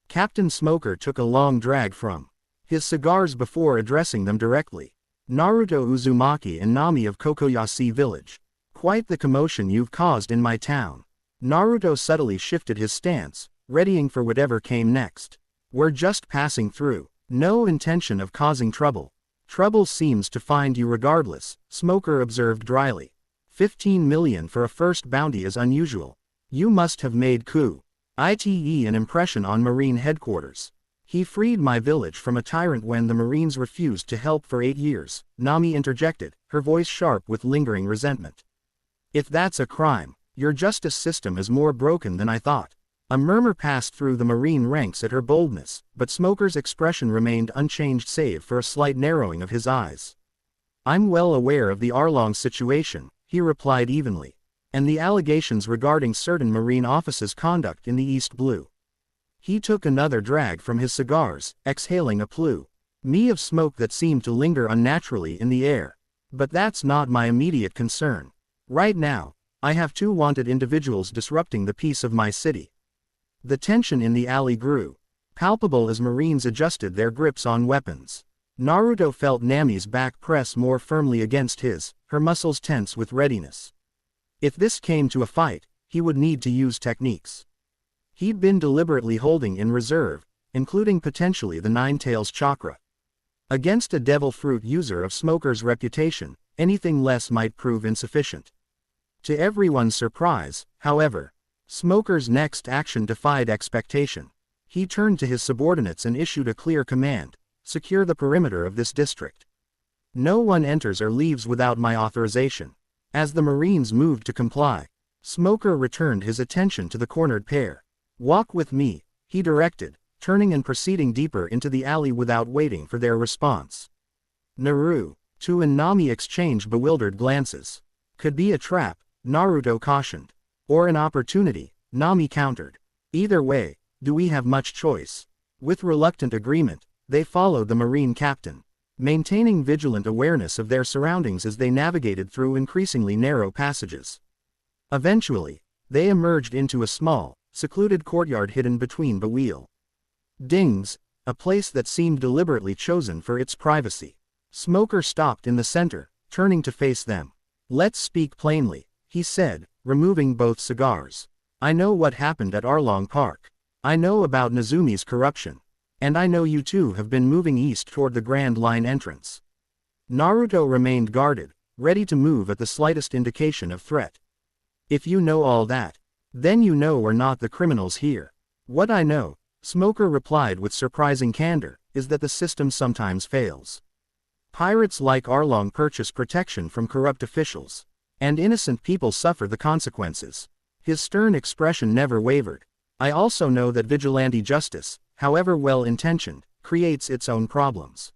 Captain Smoker took a long drag from his cigars before addressing them directly. "Naruto Uzumaki and Nami of Kokoyashi village. Quite the commotion you've caused in my town." Naruto subtly shifted his stance, readying for whatever came next. "We're just passing through. No intention of causing trouble." "Trouble seems to find you regardless," Smoker observed dryly. 15 million for a first bounty is unusual. You must have made an impression on Marine headquarters. He freed my village from a tyrant when the Marines refused to help for 8 years, Nami interjected, her voice sharp with lingering resentment. If that's a crime, your justice system is more broken than I thought. A murmur passed through the Marine ranks at her boldness, but Smoker's expression remained unchanged save for a slight narrowing of his eyes. I'm well aware of the Arlong situation, he replied evenly, and the allegations regarding certain Marine officers' conduct in the East Blue. He took another drag from his cigars, exhaling a plume of smoke that seemed to linger unnaturally in the air. But that's not my immediate concern. Right now, I have 2 wanted individuals disrupting the peace of my city. The tension in the alley grew, palpable as Marines adjusted their grips on weapons. Naruto felt Nami's back press more firmly against his, her muscles tense with readiness. If this came to a fight, he would need to use techniques he'd been deliberately holding in reserve, including potentially the Nine-Tails chakra. Against a devil fruit user of Smoker's reputation, anything less might prove insufficient. To everyone's surprise, however, Smoker's next action defied expectation. He turned to his subordinates and issued a clear command: secure the perimeter of this district. No one enters or leaves without my authorization. As the Marines moved to comply, Smoker returned his attention to the cornered pair. Walk with me, he directed, turning and proceeding deeper into the alley without waiting for their response. Naruto and Nami exchanged bewildered glances. Could be a trap, Naruto cautioned. Or an opportunity, Nami countered. Either way, do we have much choice? With reluctant agreement, they followed the Marine captain, maintaining vigilant awareness of their surroundings as they navigated through increasingly narrow passages. Eventually, they emerged into a small, secluded courtyard hidden between buildings, a place that seemed deliberately chosen for its privacy. Smoker stopped in the center, turning to face them. Let's speak plainly, he said, removing both cigars. I know what happened at Arlong Park. I know about Nezumi's corruption. And I know you two have been moving east toward the Grand Line entrance. Naruto remained guarded, ready to move at the slightest indication of threat. If you know all that, then you know we're not the criminals here. What I know, Smoker replied with surprising candor, is that the system sometimes fails. Pirates like Arlong purchase protection from corrupt officials, and innocent people suffer the consequences. His stern expression never wavered. I also know that vigilante justice, however well-intentioned, creates its own problems.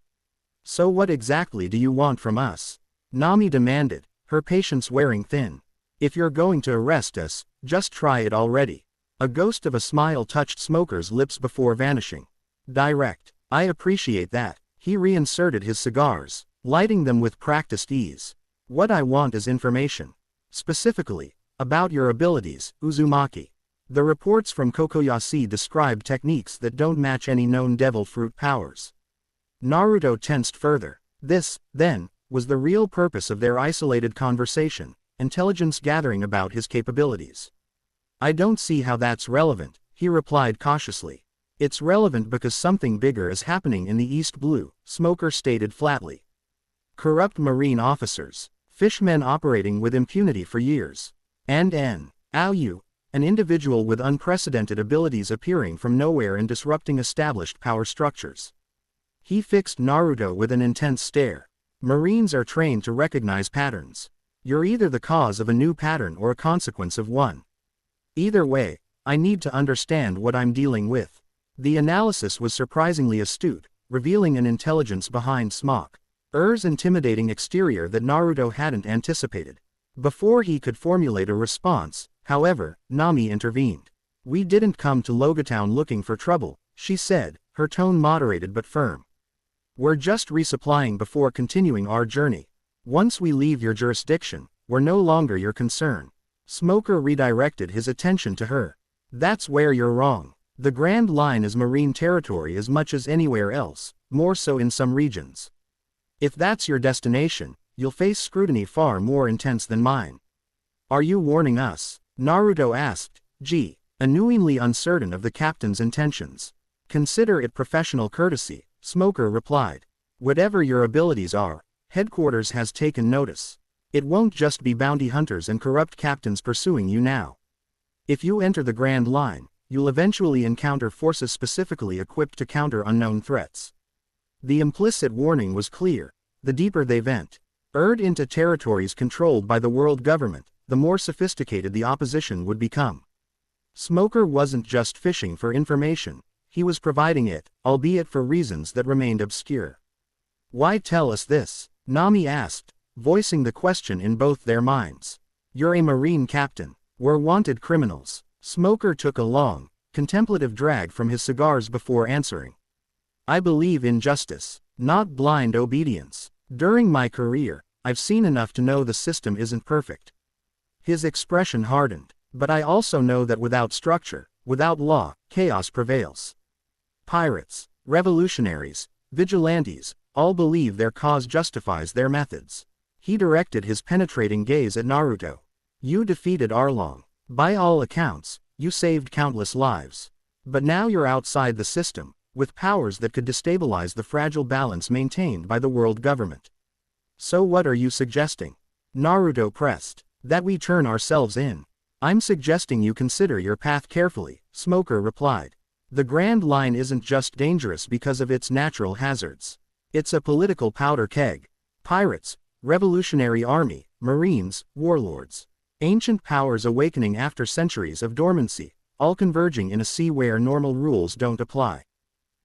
So what exactly do you want from us? Nami demanded, her patience wearing thin. If you're going to arrest us, just try it already. A ghost of a smile touched Smoker's lips before vanishing. Direct. I appreciate that. He reinserted his cigars, lighting them with practiced ease. What I want is information. Specifically, about your abilities, Uzumaki. The reports from Kokoyashi describe techniques that don't match any known devil fruit powers. Naruto tensed further. This, then, was the real purpose of their isolated conversation, intelligence gathering about his capabilities. I don't see how that's relevant, he replied cautiously. It's relevant because something bigger is happening in the East Blue, Smoker stated flatly. Corrupt Marine officers, fishmen operating with impunity for years, and Aoyu, an individual with unprecedented abilities appearing from nowhere and disrupting established power structures. He fixed Naruto with an intense stare. Marines are trained to recognize patterns. You're either the cause of a new pattern or a consequence of one. Either way, I need to understand what I'm dealing with. The analysis was surprisingly astute, revealing an intelligence behind Smoker's intimidating exterior that Naruto hadn't anticipated. Before he could formulate a response, however, Nami intervened. We didn't come to Logatown looking for trouble, she said, her tone moderated but firm. We're just resupplying before continuing our journey. Once we leave your jurisdiction, we're no longer your concern. Smoker redirected his attention to her. That's where you're wrong. The Grand Line is Marine territory as much as anywhere else, more so in some regions. If that's your destination, you'll face scrutiny far more intense than mine. Are you warning us? Naruto asked, annoyingly uncertain of the captain's intentions. Consider it professional courtesy, Smoker replied. Whatever your abilities are, headquarters has taken notice. It won't just be bounty hunters and corrupt captains pursuing you now. If you enter the Grand Line, you'll eventually encounter forces specifically equipped to counter unknown threats. The implicit warning was clear: the deeper they entered into territories controlled by the world government, the more sophisticated the opposition would become. Smoker wasn't just fishing for information, he was providing it, albeit for reasons that remained obscure. "Why tell us this?" Nami asked, voicing the question in both their minds. "You're a Marine captain. We're wanted criminals." Smoker took a long, contemplative drag from his cigars before answering. "I believe in justice, not blind obedience. During my career, I've seen enough to know the system isn't perfect." His expression hardened. "But I also know that without structure, without law, chaos prevails. Pirates, revolutionaries, vigilantes, all believe their cause justifies their methods." He directed his penetrating gaze at Naruto. "You defeated Arlong. By all accounts, you saved countless lives. But now you're outside the system, with powers that could destabilize the fragile balance maintained by the world government. So what are you suggesting?" Naruto pressed. "That we turn ourselves in. I'm suggesting you consider your path carefully," Smoker replied. "The Grand Line isn't just dangerous because of its natural hazards. It's a political powder keg. Pirates, revolutionary army, marines, warlords. Ancient powers awakening after centuries of dormancy, all converging in a sea where normal rules don't apply."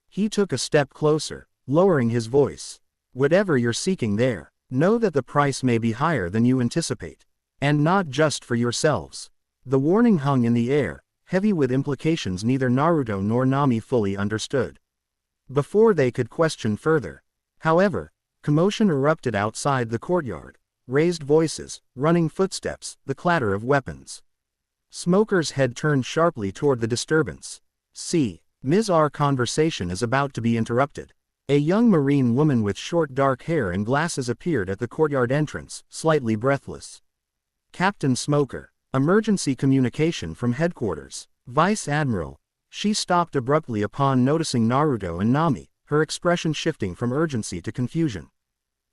He took a step closer, lowering his voice. "Whatever you're seeking there, know that the price may be higher than you anticipate. And not just for yourselves." The warning hung in the air, heavy with implications neither Naruto nor Nami fully understood. Before they could question further, however, commotion erupted outside the courtyard. Raised voices, running footsteps, the clatter of weapons. Smoker's head turned sharply toward the disturbance. "See, Ms. Our conversation is about to be interrupted." A young Marine woman with short dark hair and glasses appeared at the courtyard entrance, slightly breathless. "Captain Smoker. Emergency communication from headquarters. Vice Admiral." She stopped abruptly upon noticing Naruto and Nami, her expression shifting from urgency to confusion.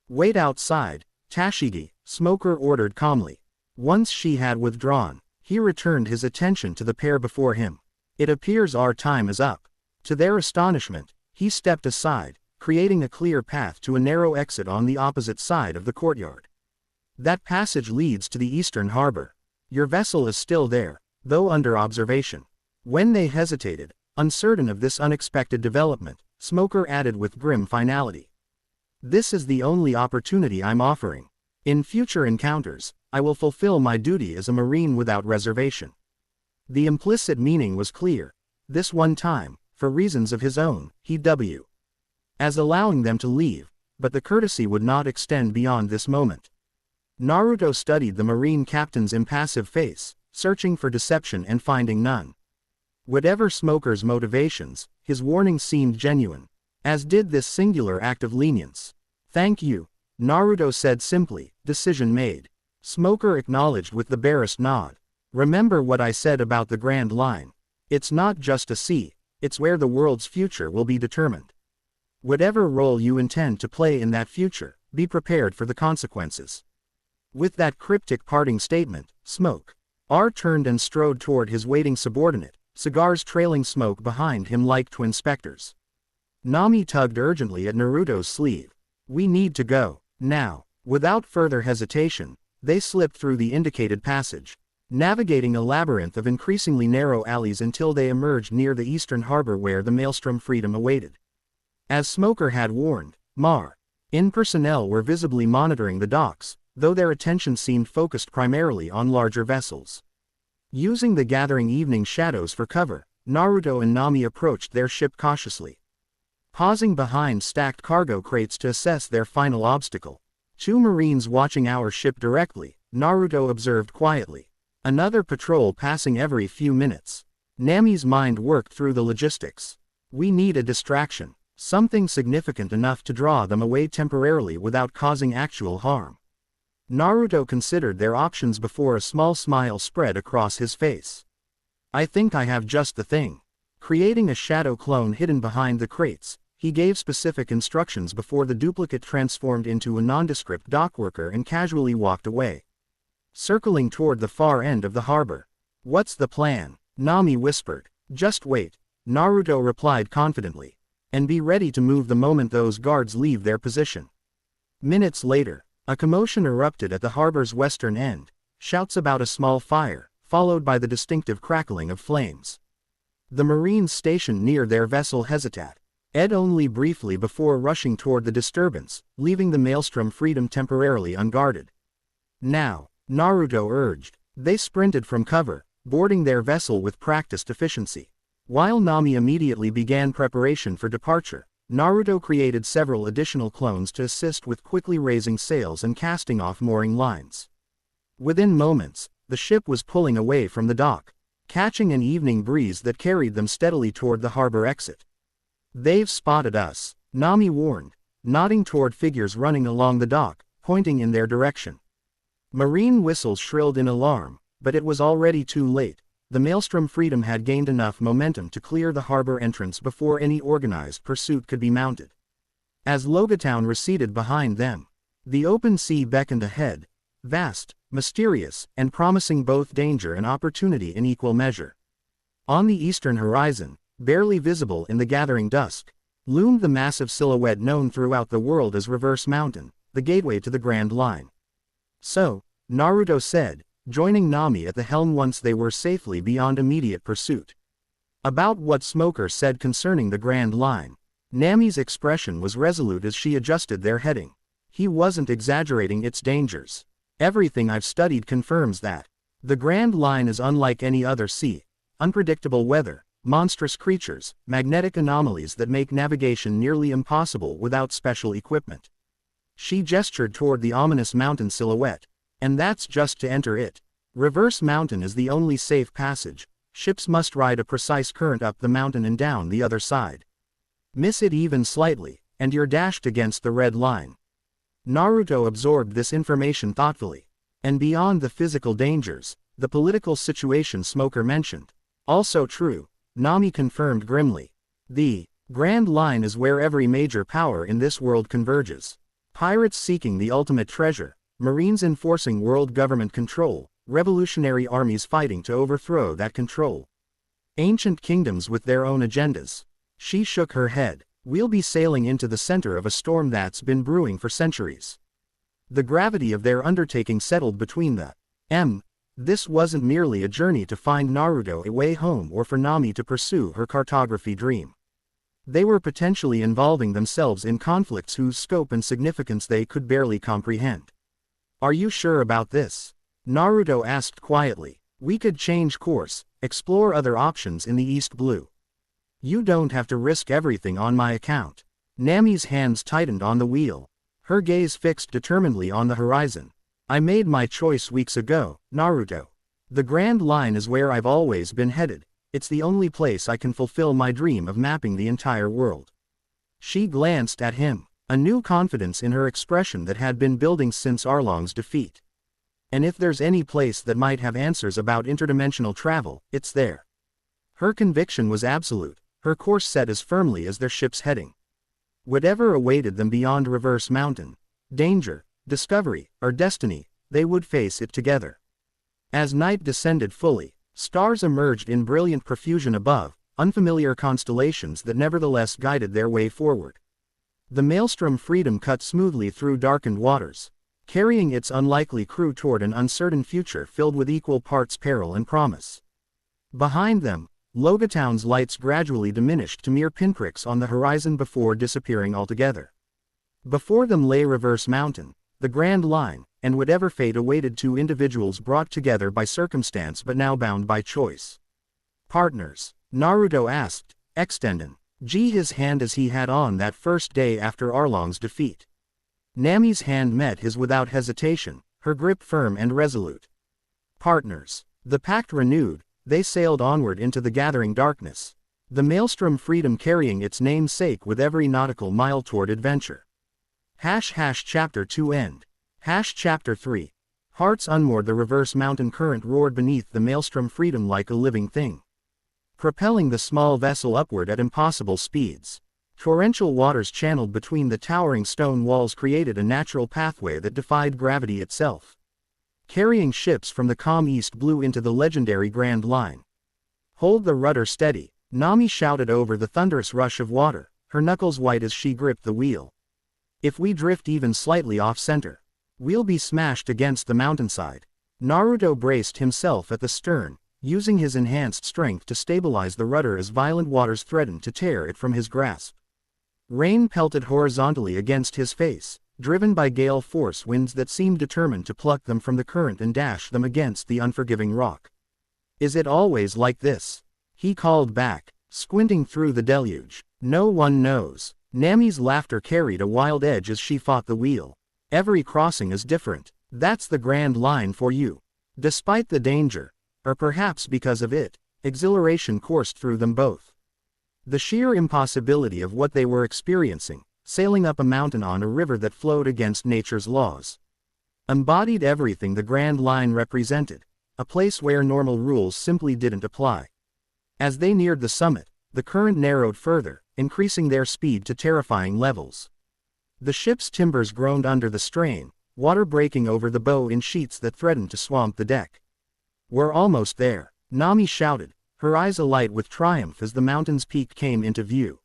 "Wait outside, Tashigi," Smoker ordered calmly. Once she had withdrawn, he returned his attention to the pair before him. "It appears our time is up." To their astonishment, he stepped aside, creating a clear path to a narrow exit on the opposite side of the courtyard. "That passage leads to the eastern harbor. Your vessel is still there, though under observation." When they hesitated, uncertain of this unexpected development, Smoker added with grim finality. "This is the only opportunity I'm offering. In future encounters, I will fulfill my duty as a Marine without reservation." The implicit meaning was clear. This one time, for reasons of his own, he as allowing them to leave, but the courtesy would not extend beyond this moment. Naruto studied the Marine captain's impassive face, searching for deception and finding none. Whatever Smoker's motivations, his warning seemed genuine, as did this singular act of lenience. "Thank you," Naruto said simply, decision made. Smoker acknowledged with the barest nod. "Remember what I said about the Grand Line. It's not just a sea, it's where the world's future will be determined. Whatever role you intend to play in that future, be prepared for the consequences." With that cryptic parting statement, Smoker turned and strode toward his waiting subordinate, cigars trailing smoke behind him like twin specters. Nami tugged urgently at Naruto's sleeve. "We need to go, now." Without further hesitation, they slipped through the indicated passage, navigating a labyrinth of increasingly narrow alleys until they emerged near the eastern harbor where the Maelstrom Freedom awaited. As Smoker had warned, Marine personnel were visibly monitoring the docks, though their attention seemed focused primarily on larger vessels. Using the gathering evening shadows for cover, Naruto and Nami approached their ship cautiously, pausing behind stacked cargo crates to assess their final obstacle. "Two Marines watching our ship directly," Naruto observed quietly. "Another patrol passing every few minutes." Nami's mind worked through the logistics. "We need a distraction, something significant enough to draw them away temporarily without causing actual harm." Naruto considered their options before a small smile spread across his face. "I think I have just the thing." Creating a shadow clone hidden behind the crates, he gave specific instructions before the duplicate transformed into a nondescript dockworker and casually walked away, circling toward the far end of the harbor. "What's the plan?" Nami whispered. Just wait, Naruto replied confidently. And be ready to move the moment those guards leave their position. Minutes later, a commotion erupted at the harbor's western end, shouts about a small fire, followed by the distinctive crackling of flames. The Marines stationed near their vessel hesitate only briefly before rushing toward the disturbance, leaving the Maelstrom Freedom temporarily unguarded. Now, Naruto urged. They sprinted from cover, boarding their vessel with practiced efficiency. While Nami immediately began preparation for departure, Naruto created several additional clones to assist with quickly raising sails and casting off mooring lines. Within moments, the ship was pulling away from the dock, catching an evening breeze that carried them steadily toward the harbor exit. They've spotted us, Nami warned, nodding toward figures running along the dock, pointing in their direction. Marine whistles shrilled in alarm, but it was already too late. The Maelstrom Freedom had gained enough momentum to clear the harbor entrance before any organized pursuit could be mounted. As Logatown receded behind them, the open sea beckoned ahead, vast, mysterious, and promising both danger and opportunity in equal measure. On the eastern horizon, barely visible in the gathering dusk, loomed the massive silhouette known throughout the world as Reverse Mountain, the gateway to the Grand Line. So, Naruto said, joining Nami at the helm once they were safely beyond immediate pursuit. About what Smoker said concerning the Grand Line, Nami's expression was resolute as she adjusted their heading. He wasn't exaggerating its dangers. Everything I've studied confirms that. The Grand Line is unlike any other sea. Unpredictable weather, monstrous creatures, magnetic anomalies that make navigation nearly impossible without special equipment. She gestured toward the ominous mountain silhouette. And that's just to enter it. Reverse Mountain is the only safe passage. Ships must ride a precise current up the mountain and down the other side. Miss it even slightly, and you're dashed against the red line. Naruto absorbed this information thoughtfully. And beyond the physical dangers, the political situation Smoker mentioned. Also true, Nami confirmed grimly. The Grand Line is where every major power in this world converges. Pirates seeking the ultimate treasure, Marines enforcing world government control, revolutionary armies fighting to overthrow that control. Ancient kingdoms with their own agendas. She shook her head. We'll be sailing into the center of a storm that's been brewing for centuries. The gravity of their undertaking settled between the This wasn't merely a journey to find Naruto a way home or for Nami to pursue her cartography dream. They were potentially involving themselves in conflicts whose scope and significance they could barely comprehend. Are you sure about this? Naruto asked quietly. We could change course, explore other options in the East Blue. You don't have to risk everything on my account. Nami's hands tightened on the wheel, her gaze fixed determinedly on the horizon. I made my choice weeks ago, Naruto. The Grand Line is where I've always been headed. It's the only place I can fulfill my dream of mapping the entire world. She glanced at him, a new confidence in her expression that had been building since Arlong's defeat. And if there's any place that might have answers about interdimensional travel, it's there. Her conviction was absolute, her course set as firmly as their ship's heading. Whatever awaited them beyond Reverse Mountain, danger, discovery, or destiny, they would face it together. As night descended fully, stars emerged in brilliant profusion above, unfamiliar constellations that nevertheless guided their way forward. The Maelstrom Freedom cut smoothly through darkened waters, carrying its unlikely crew toward an uncertain future filled with equal parts peril and promise. Behind them, Logatown's lights gradually diminished to mere pinpricks on the horizon before disappearing altogether. Before them lay Reverse Mountain, the Grand Line, and whatever fate awaited two individuals brought together by circumstance but now bound by choice. Partners? Naruto asked, extending his hand as he had on that first day after Arlong's defeat. Nami's hand met his without hesitation, her grip firm and resolute. Partners. The pact renewed, they sailed onward into the gathering darkness, the Maelstrom Freedom carrying its namesake with every nautical mile toward adventure. Chapter 2 End. Chapter 3. Hearts unmoored. The Reverse Mountain current roared beneath the Maelstrom Freedom like a living thing, propelling the small vessel upward at impossible speeds. Torrential waters channeled between the towering stone walls created a natural pathway that defied gravity itself, carrying ships from the calm East Blue into the legendary Grand Line. Hold the rudder steady, Nami shouted over the thunderous rush of water, her knuckles white as she gripped the wheel. If we drift even slightly off-center, we'll be smashed against the mountainside. Naruto braced himself at the stern, using his enhanced strength to stabilize the rudder as violent waters threatened to tear it from his grasp. Rain pelted horizontally against his face, driven by gale force winds that seemed determined to pluck them from the current and dash them against the unforgiving rock. Is it always like this? He called back, squinting through the deluge. No one knows. Nami's laughter carried a wild edge as she fought the wheel. Every crossing is different. That's the Grand Line for you. Despite the danger, or perhaps because of it, exhilaration coursed through them both. The sheer impossibility of what they were experiencing, sailing up a mountain on a river that flowed against nature's laws, embodied everything the Grand Line represented, a place where normal rules simply didn't apply. As they neared the summit, the current narrowed further, increasing their speed to terrifying levels. The ship's timbers groaned under the strain, water breaking over the bow in sheets that threatened to swamp the deck. We're almost there, Nami shouted, her eyes alight with triumph as the mountain's peak came into view.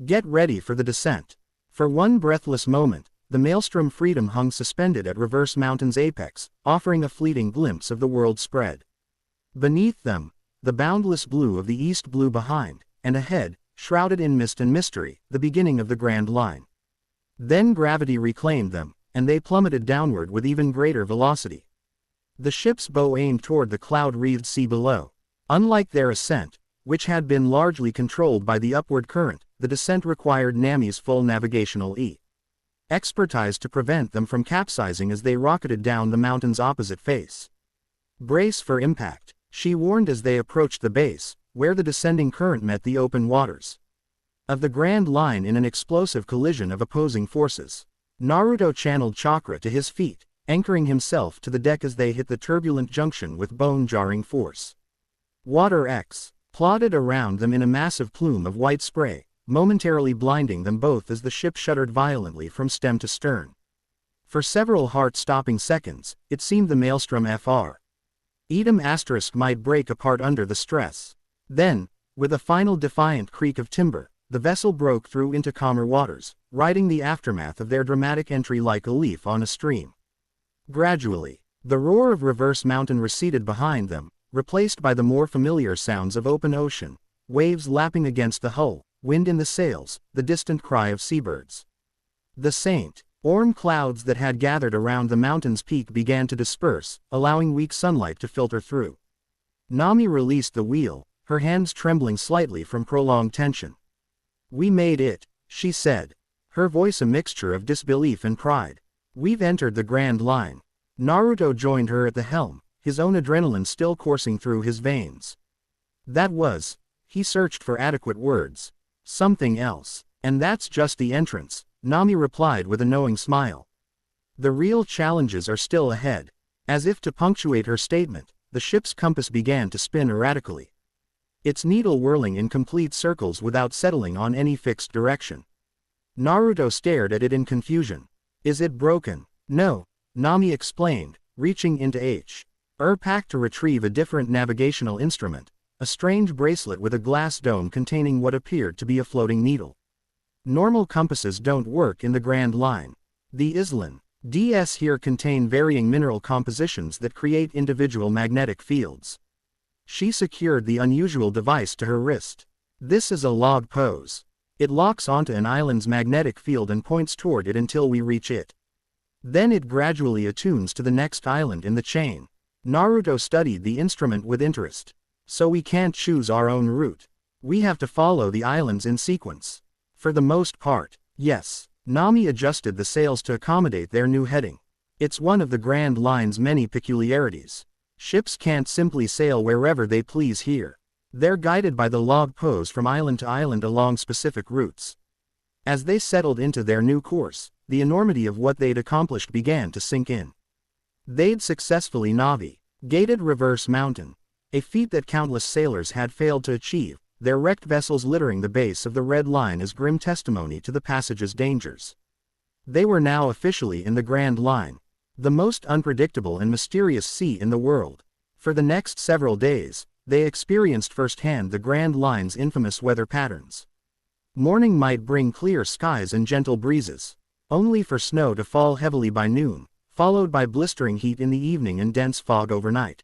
Get ready for the descent. For one breathless moment, the maelstrom Freedom hung suspended at Reverse Mountain's apex, offering a fleeting glimpse of the world spread. Beneath them, the boundless blue of the east blew behind, and ahead, shrouded in mist and mystery, the beginning of the Grand Line. Then gravity reclaimed them, and they plummeted downward with even greater velocity. The ship's bow aimed toward the cloud-wreathed sea below. Unlike their ascent, which had been largely controlled by the upward current, the descent required Nami's full navigational expertise to prevent them from capsizing as they rocketed down the mountain's opposite face. Brace for impact, she warned as they approached the base, where the descending current met the open waters of the Grand Line in an explosive collision of opposing forces. Naruto channeled chakra to his feet, anchoring himself to the deck as they hit the turbulent junction with bone-jarring force. Water X plodded around them in a massive plume of white spray, momentarily blinding them both as the ship shuddered violently from stem to stern. For several heart-stopping seconds, it seemed the maelstrom Fr. Edom * might break apart under the stress. Then, with a final defiant creak of timber, the vessel broke through into calmer waters, riding the aftermath of their dramatic entry like a leaf on a stream. Gradually, the roar of Reverse Mountain receded behind them, replaced by the more familiar sounds of open ocean, waves lapping against the hull, wind in the sails, the distant cry of seabirds. The Saint-Orm clouds that had gathered around the mountain's peak began to disperse, allowing weak sunlight to filter through. Nami released the wheel, her hands trembling slightly from prolonged tension. We made it, she said, her voice a mixture of disbelief and pride. We've entered the Grand Line. Naruto joined her at the helm, his own adrenaline still coursing through his veins. That was, he searched for adequate words, something else. And that's just the entrance, Nami replied with a knowing smile. The real challenges are still ahead. As if to punctuate her statement, the ship's compass began to spin erratically, its needle whirling in complete circles without settling on any fixed direction. Naruto stared at it in confusion. Is it broken? No, Nami explained, reaching into her pack to retrieve a different navigational instrument, a strange bracelet with a glass dome containing what appeared to be a floating needle. Normal compasses don't work in the Grand Line. The Islan DS here contain varying mineral compositions that create individual magnetic fields. She secured the unusual device to her wrist. This is a log pose. It locks onto an island's magnetic field and points toward it until we reach it. Then it gradually attunes to the next island in the chain. Naruto studied the instrument with interest. So we can't choose our own route. We have to follow the islands in sequence. For the most part, yes. Nami adjusted the sails to accommodate their new heading. It's one of the Grand Line's many peculiarities. Ships can't simply sail wherever they please here. They're guided by the log pose from island to island along specific routes. As they settled into their new course, the enormity of what they'd accomplished began to sink in. They'd successfully navigated Reverse Mountain, a feat that countless sailors had failed to achieve, their wrecked vessels littering the base of the Red Line as grim testimony to the passage's dangers. They were now officially in the Grand Line, the most unpredictable and mysterious sea in the world. For the next several days, they experienced firsthand the Grand Line's infamous weather patterns. Morning might bring clear skies and gentle breezes, only for snow to fall heavily by noon, followed by blistering heat in the evening and dense fog overnight.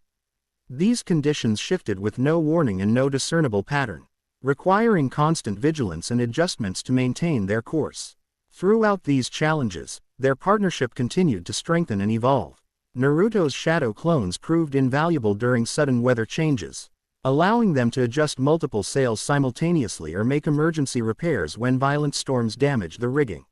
These conditions shifted with no warning and no discernible pattern, requiring constant vigilance and adjustments to maintain their course. Throughout these challenges, their partnership continued to strengthen and evolve. Naruto's shadow clones proved invaluable during sudden weather changes, allowing them to adjust multiple sails simultaneously or make emergency repairs when violent storms damaged the rigging.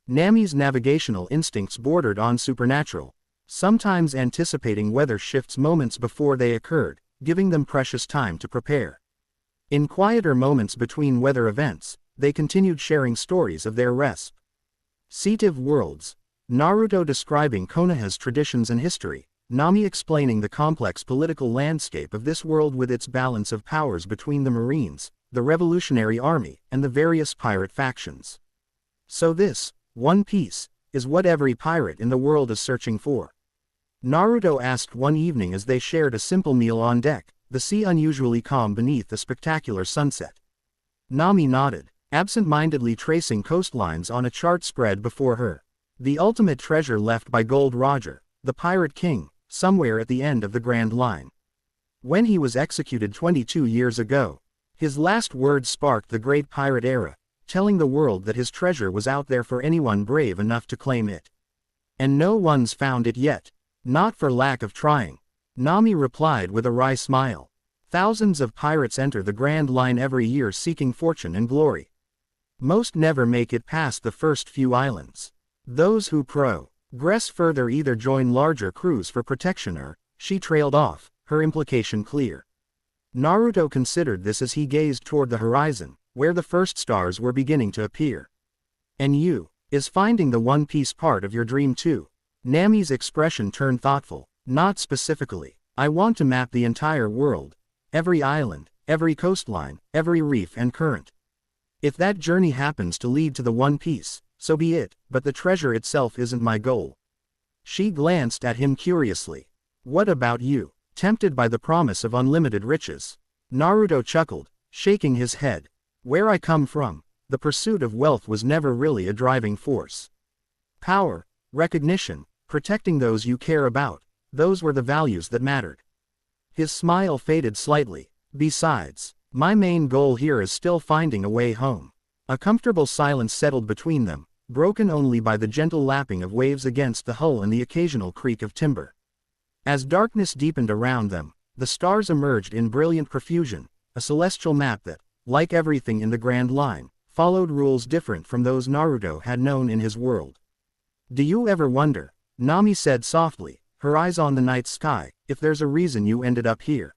Nami's navigational instincts bordered on supernatural, sometimes anticipating weather shifts moments before they occurred, giving them precious time to prepare. In quieter moments between weather events, they continued sharing stories of their respective worlds. Naruto describing Konoha's traditions and history, Nami explaining the complex political landscape of this world with its balance of powers between the Marines, the Revolutionary Army, and the various pirate factions. So this, One Piece, is what every pirate in the world is searching for? Naruto asked one evening as they shared a simple meal on deck, the sea unusually calm beneath a spectacular sunset. Nami nodded, absent-mindedly tracing coastlines on a chart spread before her. The ultimate treasure left by Gold Roger, the Pirate King, somewhere at the end of the Grand Line. When he was executed 22 years ago, his last words sparked the Great Pirate Era, telling the world that his treasure was out there for anyone brave enough to claim it. And no one's found it yet. Not for lack of trying, Nami replied with a wry smile. Thousands of pirates enter the Grand Line every year seeking fortune and glory. Most never make it past the first few islands. Those who progress further either join larger crews for protection or, she trailed off, her implication clear. Naruto considered this as he gazed toward the horizon, where the first stars were beginning to appear. And you, is finding the One Piece part of your dream too? Nami's expression turned thoughtful. Not specifically. I want to map the entire world. Every island, every coastline, every reef and current. If that journey happens to lead to the One Piece, so be it, but the treasure itself isn't my goal. She glanced at him curiously. What about you? Tempted by the promise of unlimited riches? Naruto chuckled, shaking his head. Where I come from, the pursuit of wealth was never really a driving force. Power, recognition, protecting those you care about, those were the values that mattered. His smile faded slightly. Besides, my main goal here is still finding a way home. A comfortable silence settled between them, broken only by the gentle lapping of waves against the hull and the occasional creak of timber. As darkness deepened around them, the stars emerged in brilliant profusion, a celestial map that, like everything in the Grand Line, followed rules different from those Naruto had known in his world. Do you ever wonder, Nami said softly, her eyes on the night sky, if there's a reason you ended up here?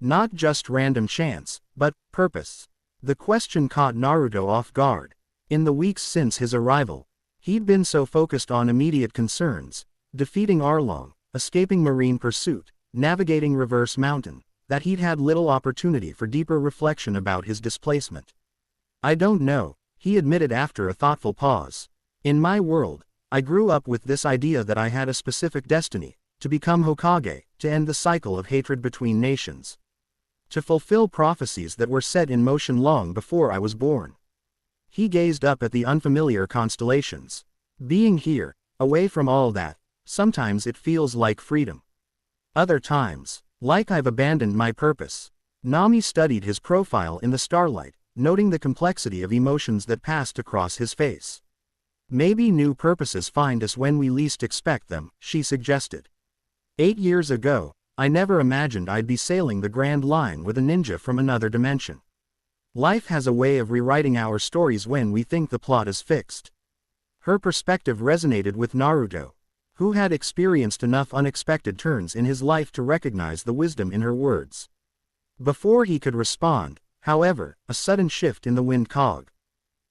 Not just random chance, but purpose. The question caught Naruto off guard. In the weeks since his arrival, he'd been so focused on immediate concerns, defeating Arlong, escaping marine pursuit, navigating Reverse Mountain, that he'd had little opportunity for deeper reflection about his displacement. I don't know, he admitted after a thoughtful pause. In my world, I grew up with this idea that I had a specific destiny, to become Hokage, to end the cycle of hatred between nations. To fulfill prophecies that were set in motion long before I was born. He gazed up at the unfamiliar constellations. Being here, away from all that, sometimes it feels like freedom. Other times, like I've abandoned my purpose. Nami studied his profile in the starlight, noting the complexity of emotions that passed across his face. Maybe new purposes find us when we least expect them, she suggested. 8 years ago, I never imagined I'd be sailing the Grand Line with a ninja from another dimension. Life has a way of rewriting our stories when we think the plot is fixed. Her perspective resonated with Naruto, who had experienced enough unexpected turns in his life to recognize the wisdom in her words. Before he could respond, however, a sudden shift in the wind caught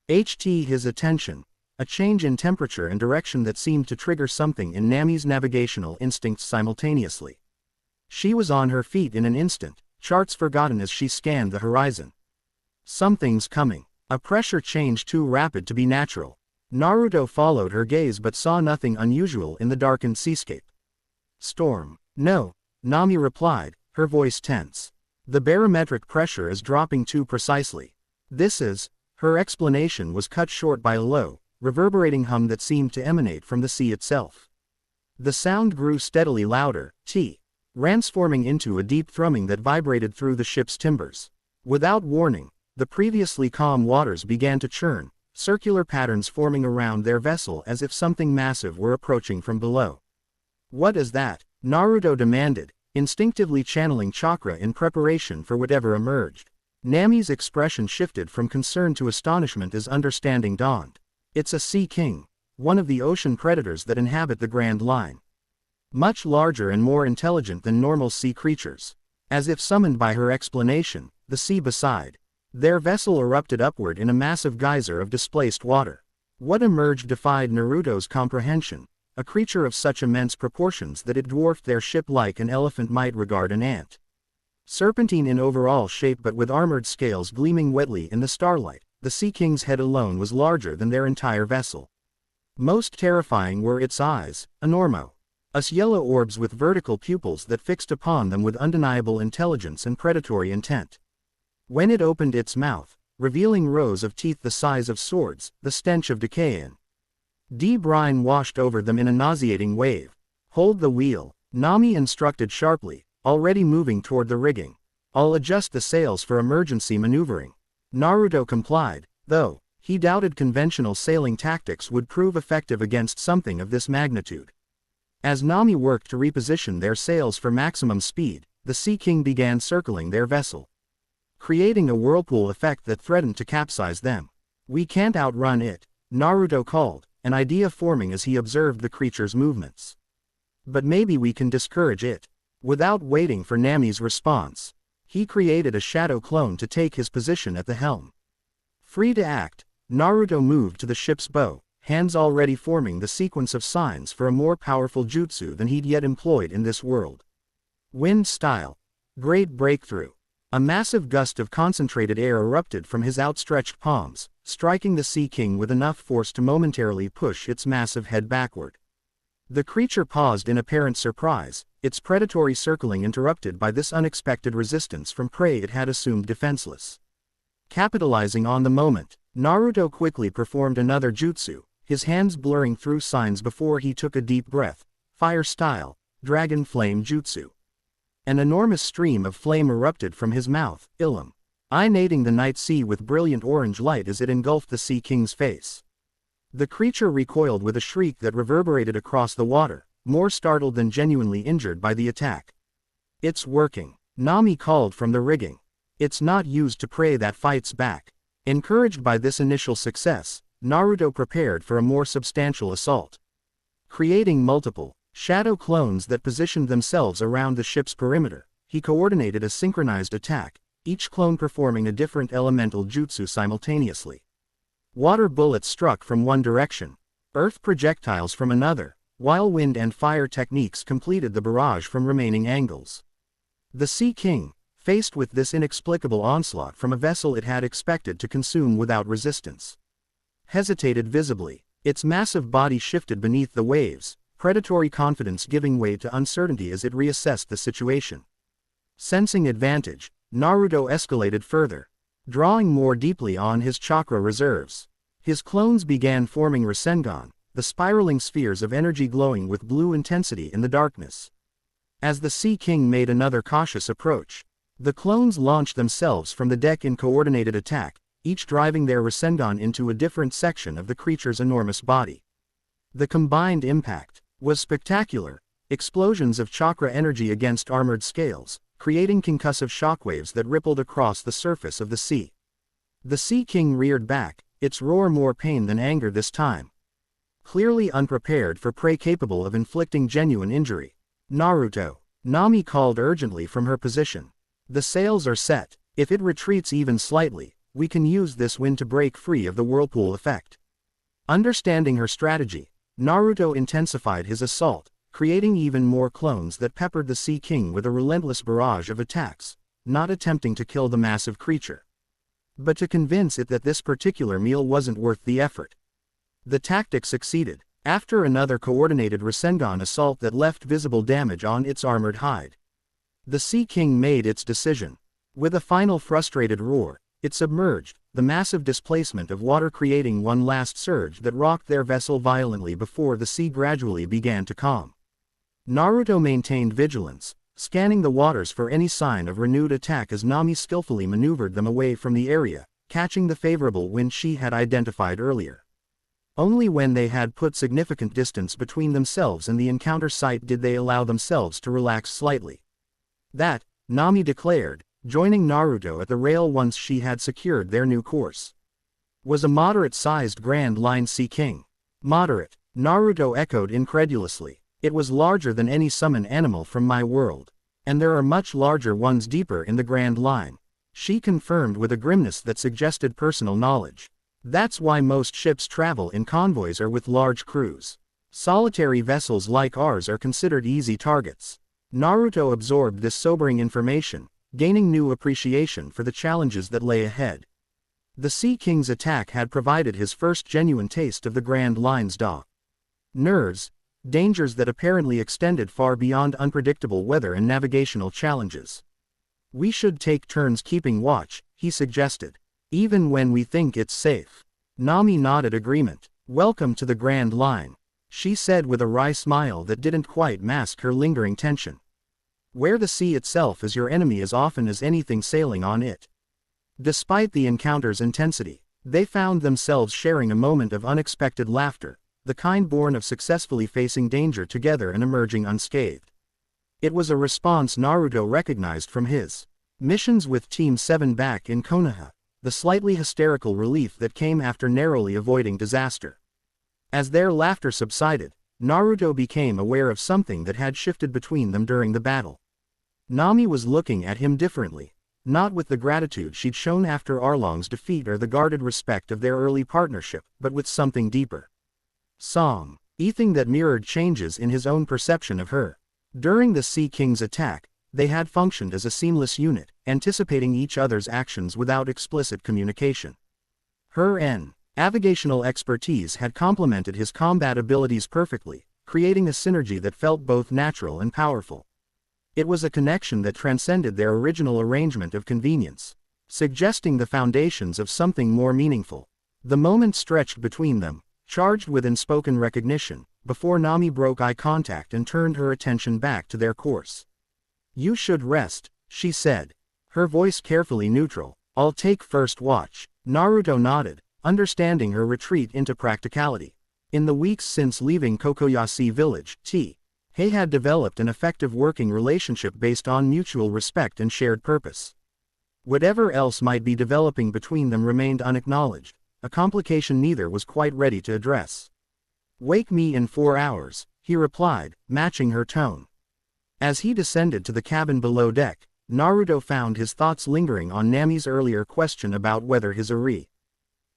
his attention, a change in temperature and direction that seemed to trigger something in Nami's navigational instincts simultaneously. She was on her feet in an instant, charts forgotten as she scanned the horizon. Something's coming. A pressure change too rapid to be natural. Naruto followed her gaze but saw nothing unusual in the darkened seascape. Storm. No, Nami replied, her voice tense. The barometric pressure is dropping too precisely. Her explanation was cut short by a low, reverberating hum that seemed to emanate from the sea itself. The sound grew steadily louder, transforming into a deep thrumming that vibrated through the ship's timbers. Without warning, the previously calm waters began to churn, circular patterns forming around their vessel as if something massive were approaching from below. "What is that?" Naruto demanded, instinctively channeling chakra in preparation for whatever emerged. Nami's expression shifted from concern to astonishment as understanding dawned. "It's a sea king, one of the ocean predators that inhabit the Grand Line. Much larger and more intelligent than normal sea creatures." As if summoned by her explanation, the sea beside their vessel erupted upward in a massive geyser of displaced water. What emerged defied Naruto's comprehension, a creature of such immense proportions that it dwarfed their ship like an elephant might regard an ant. Serpentine in overall shape but with armored scales gleaming wetly in the starlight, the Sea King's head alone was larger than their entire vessel. Most terrifying were its eyes, enormous yellow orbs with vertical pupils that fixed upon them with undeniable intelligence and predatory intent. When it opened its mouth, revealing rows of teeth the size of swords, the stench of decay and brine washed over them in a nauseating wave. "Hold the wheel," Nami instructed sharply, already moving toward the rigging. "I'll adjust the sails for emergency maneuvering." Naruto complied, though he doubted conventional sailing tactics would prove effective against something of this magnitude. As Nami worked to reposition their sails for maximum speed, the Sea King began circling their vessel, creating a whirlpool effect that threatened to capsize them. "We can't outrun it," Naruto called, an idea forming as he observed the creature's movements. "But maybe we can discourage it." Without waiting for Nami's response, he created a shadow clone to take his position at the helm. Free to act, Naruto moved to the ship's bow, hands already forming the sequence of signs for a more powerful jutsu than he'd yet employed in this world. Wind style. Great breakthrough. A massive gust of concentrated air erupted from his outstretched palms, striking the Sea King with enough force to momentarily push its massive head backward. The creature paused in apparent surprise, its predatory circling interrupted by this unexpected resistance from prey it had assumed defenseless. Capitalizing on the moment, Naruto quickly performed another jutsu, his hands blurring through signs before he took a deep breath. Fire style, Dragon Flame Jutsu. An enormous stream of flame erupted from his mouth, illuminating the night sea with brilliant orange light as it engulfed the Sea King's face. The creature recoiled with a shriek that reverberated across the water, more startled than genuinely injured by the attack. "It's working," Nami called from the rigging. "It's not used to prey that fights back." Encouraged by this initial success, Naruto prepared for a more substantial assault. Creating multiple shadow clones that positioned themselves around the ship's perimeter, he coordinated a synchronized attack, each clone performing a different elemental jutsu simultaneously. Water bullets struck from one direction, earth projectiles from another, while wind and fire techniques completed the barrage from remaining angles. The Sea King, faced with this inexplicable onslaught from a vessel it had expected to consume without resistance, hesitated visibly. Its massive body shifted beneath the waves, predatory confidence giving way to uncertainty as it reassessed the situation. Sensing advantage, Naruto escalated further, drawing more deeply on his chakra reserves. His clones began forming Rasengan, the spiraling spheres of energy glowing with blue intensity in the darkness. As the Sea King made another cautious approach, the clones launched themselves from the deck in coordinated attack, each driving their Rasengan into a different section of the creature's enormous body. The combined impact was spectacular, explosions of chakra energy against armored scales, creating concussive shockwaves that rippled across the surface of the sea. The Sea King reared back, its roar more pain than anger this time. Clearly unprepared for prey capable of inflicting genuine injury. "Naruto," Nami called urgently from her position. "The sails are set. If it retreats even slightly, we can use this wind to break free of the whirlpool effect." Understanding her strategy, Naruto intensified his assault, creating even more clones that peppered the Sea King with a relentless barrage of attacks, not attempting to kill the massive creature, but to convince it that this particular meal wasn't worth the effort. The tactic succeeded. After another coordinated Rasengan assault that left visible damage on its armored hide, the Sea King made its decision. With a final frustrated roar, it submerged, the massive displacement of water creating one last surge that rocked their vessel violently before the sea gradually began to calm. Naruto maintained vigilance, scanning the waters for any sign of renewed attack as Nami skillfully maneuvered them away from the area, catching the favorable wind she had identified earlier. Only when they had put significant distance between themselves and the encounter site did they allow themselves to relax slightly. That, Nami declared, joining Naruto at the rail once she had secured their new course, was a moderate-sized Grand Line Sea King. Moderate, Naruto echoed incredulously. It was larger than any summon animal from my world. And there are much larger ones deeper in the Grand Line, she confirmed with a grimness that suggested personal knowledge. That's why most ships travel in convoys or with large crews. Solitary vessels like ours are considered easy targets. Naruto absorbed this sobering information, gaining new appreciation for the challenges that lay ahead. The Sea King's attack had provided his first genuine taste of the Grand Line's nerves, dangers that apparently extended far beyond unpredictable weather and navigational challenges. We should take turns keeping watch, he suggested. Even when we think it's safe. Nami nodded agreement. Welcome to the Grand Line, she said with a wry smile that didn't quite mask her lingering tension. Where the sea itself is your enemy as often as anything sailing on it. Despite the encounter's intensity, they found themselves sharing a moment of unexpected laughter, the kind born of successfully facing danger together and emerging unscathed. It was a response Naruto recognized from his missions with Team 7 back in Konoha, the slightly hysterical relief that came after narrowly avoiding disaster. As their laughter subsided, Naruto became aware of something that had shifted between them during the battle. Nami was looking at him differently, not with the gratitude she'd shown after Arlong's defeat or the guarded respect of their early partnership, but with something deeper. Something that mirrored changes in his own perception of her. During the Sea King's attack, they had functioned as a seamless unit, anticipating each other's actions without explicit communication. Her navigational expertise had complemented his combat abilities perfectly, creating a synergy that felt both natural and powerful. It was a connection that transcended their original arrangement of convenience, suggesting the foundations of something more meaningful. The moment stretched between them, charged with unspoken recognition, before Nami broke eye contact and turned her attention back to their course. You should rest, she said, her voice carefully neutral. I'll take first watch. Naruto nodded, understanding her retreat into practicality. In the weeks since leaving Kokoyashi village, they had developed an effective working relationship based on mutual respect and shared purpose. Whatever else might be developing between them remained unacknowledged, a complication neither was quite ready to address. Wake me in 4 hours, he replied, matching her tone. As he descended to the cabin below deck, Naruto found his thoughts lingering on Nami's earlier question about whether his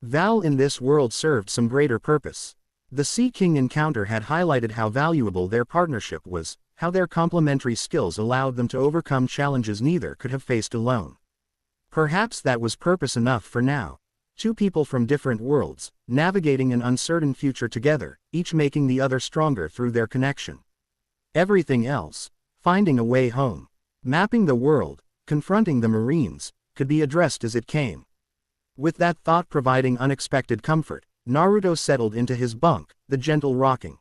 Val in this world served some greater purpose. The Sea King encounter had highlighted how valuable their partnership was, how their complementary skills allowed them to overcome challenges neither could have faced alone. Perhaps that was purpose enough for now. Two people from different worlds, navigating an uncertain future together, each making the other stronger through their connection. Everything else, finding a way home, mapping the world, confronting the Marines, could be addressed as it came. With that thought providing unexpected comfort, Naruto settled into his bunk, the gentle rocking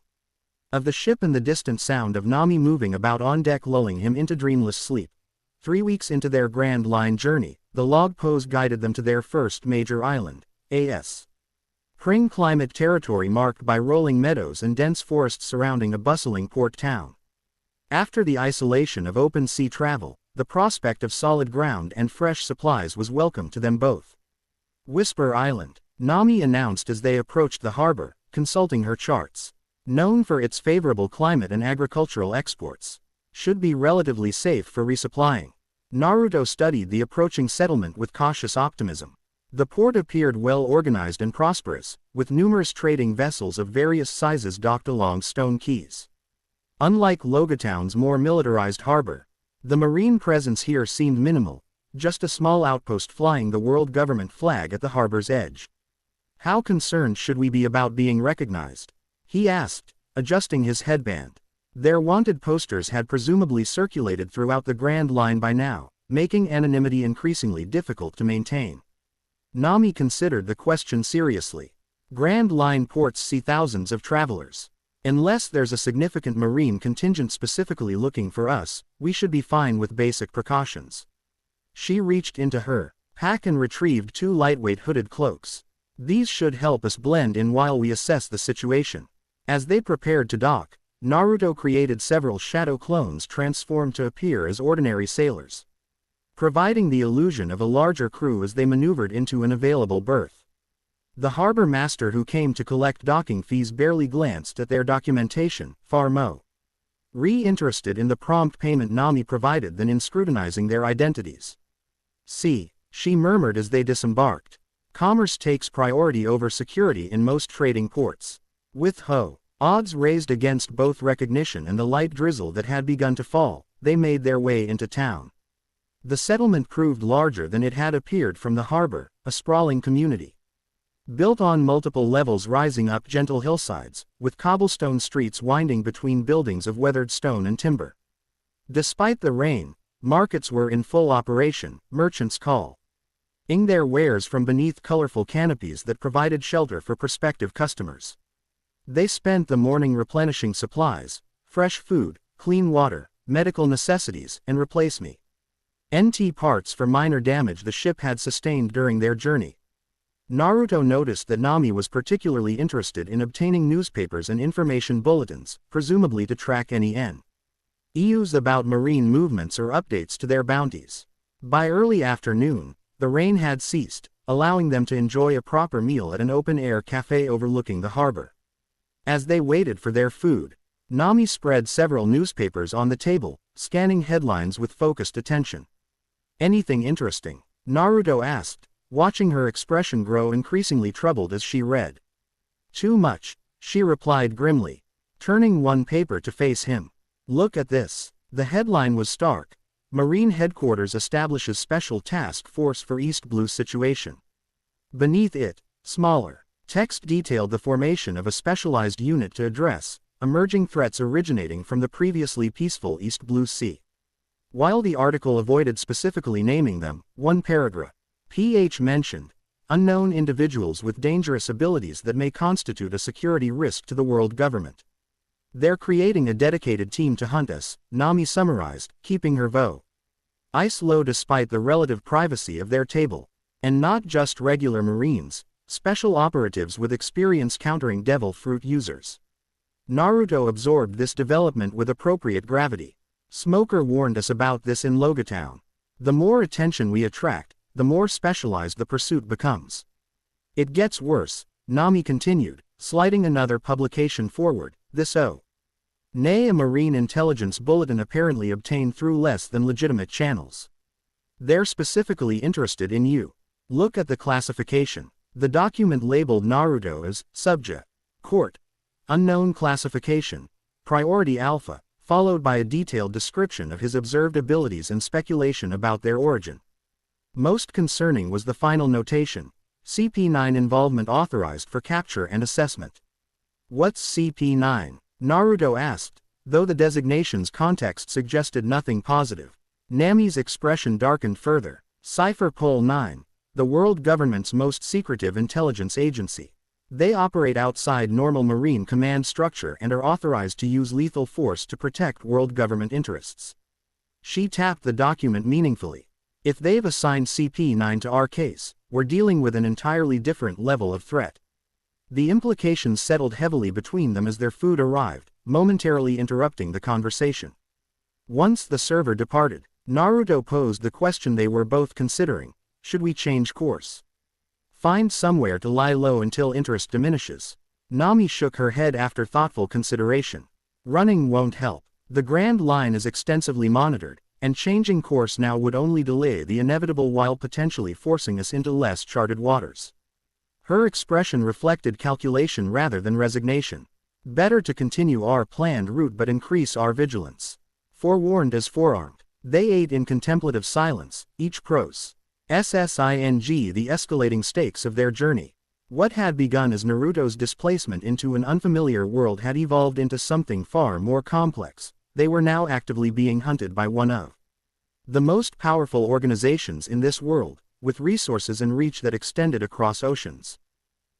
of the ship and the distant sound of Nami moving about on deck lulling him into dreamless sleep. 3 weeks into their Grand Line journey, the log pose guided them to their first major island, A.S. Pring climate territory marked by rolling meadows and dense forests surrounding a bustling port town. After the isolation of open sea travel, the prospect of solid ground and fresh supplies was welcome to them both. Whisper Island, Nami announced as they approached the harbor, consulting her charts. Known for its favorable climate and agricultural exports, should be relatively safe for resupplying. Naruto studied the approaching settlement with cautious optimism. The port appeared well organized and prosperous, with numerous trading vessels of various sizes docked along stone quays. Unlike Logatown's more militarized harbor, the marine presence here seemed minimal, just a small outpost flying the world government flag at the harbor's edge. How concerned should we be about being recognized? He asked, adjusting his headband. Their wanted posters had presumably circulated throughout the Grand Line by now, making anonymity increasingly difficult to maintain. Nami considered the question seriously. Grand Line ports see thousands of travelers. Unless there's a significant marine contingent specifically looking for us, we should be fine with basic precautions. She reached into her pack and retrieved 2 lightweight hooded cloaks. These should help us blend in while we assess the situation. As they prepared to dock, Naruto created several shadow clones transformed to appear as ordinary sailors, providing the illusion of a larger crew as they maneuvered into an available berth. The harbor master who came to collect docking fees barely glanced at their documentation, far more interested in the prompt payment Nami provided than in scrutinizing their identities. "See," she murmured as they disembarked. "Commerce takes priority over security in most trading ports." With odds raised against both recognition and the light drizzle that had begun to fall, they made their way into town. The settlement proved larger than it had appeared from the harbor, a sprawling community, built on multiple levels rising up gentle hillsides, with cobblestone streets winding between buildings of weathered stone and timber. Despite the rain, markets were in full operation, merchants calling their wares from beneath colorful canopies that provided shelter for prospective customers. They spent the morning replenishing supplies, fresh food, clean water, medical necessities, and replacement parts for minor damage the ship had sustained during their journey. Naruto noticed that Nami was particularly interested in obtaining newspapers and information bulletins, presumably to track any news about marine movements or updates to their bounties. By early afternoon, the rain had ceased, allowing them to enjoy a proper meal at an open-air cafe overlooking the harbor. As they waited for their food, Nami spread several newspapers on the table, scanning headlines with focused attention. "Anything interesting?" Naruto asked, watching her expression grow increasingly troubled as she read. "Too much," she replied grimly, turning one paper to face him. "Look at this." The headline was stark. "Marine Headquarters establishes special task force for East Blue situation." Beneath it, smaller text detailed the formation of a specialized unit to address emerging threats originating from the previously peaceful East Blue Sea. While the article avoided specifically naming them, one paragraph mentioned unknown individuals with dangerous abilities that may constitute a security risk to the world government. "They're creating a dedicated team to hunt us," Nami summarized, keeping her voice low despite the relative privacy of their table. "And not just regular Marines, special operatives with experience countering devil fruit users." Naruto absorbed this development with appropriate gravity. "Smoker warned us about this in Logatown. The more attention we attract, the more specialized the pursuit becomes." "It gets worse," Nami continued, sliding another publication forward. "This nay, a marine intelligence bulletin apparently obtained through less than legitimate channels. They're specifically interested in you. Look at the classification." The document labeled Naruto as Subject Court Unknown Classification Priority Alpha, followed by a detailed description of his observed abilities and speculation about their origin. Most concerning was the final notation: CP9 involvement authorized for capture and assessment. "What's CP9?" Naruto asked, though the designation's context suggested nothing positive. Nami's expression darkened further. "Cipher Pol 9, the world government's most secretive intelligence agency. They operate outside normal marine command structure and are authorized to use lethal force to protect world government interests." She tapped the document meaningfully. "If they've assigned CP9 to our case, we're dealing with an entirely different level of threat." The implications settled heavily between them as their food arrived, momentarily interrupting the conversation. Once the server departed, Naruto posed the question they were both considering: should we change course? Find somewhere to lie low until interest diminishes? Nami shook her head after thoughtful consideration. "Running won't help. The Grand Line is extensively monitored, and changing course now would only delay the inevitable while potentially forcing us into less charted waters." Her expression reflected calculation rather than resignation. "Better to continue our planned route but increase our vigilance." Forewarned as forearmed, they ate in contemplative silence, each processing the escalating stakes of their journey. What had begun as Naruto's displacement into an unfamiliar world had evolved into something far more complex. They were now actively being hunted by one of The most powerful organizations in this world, with resources and reach that extended across oceans.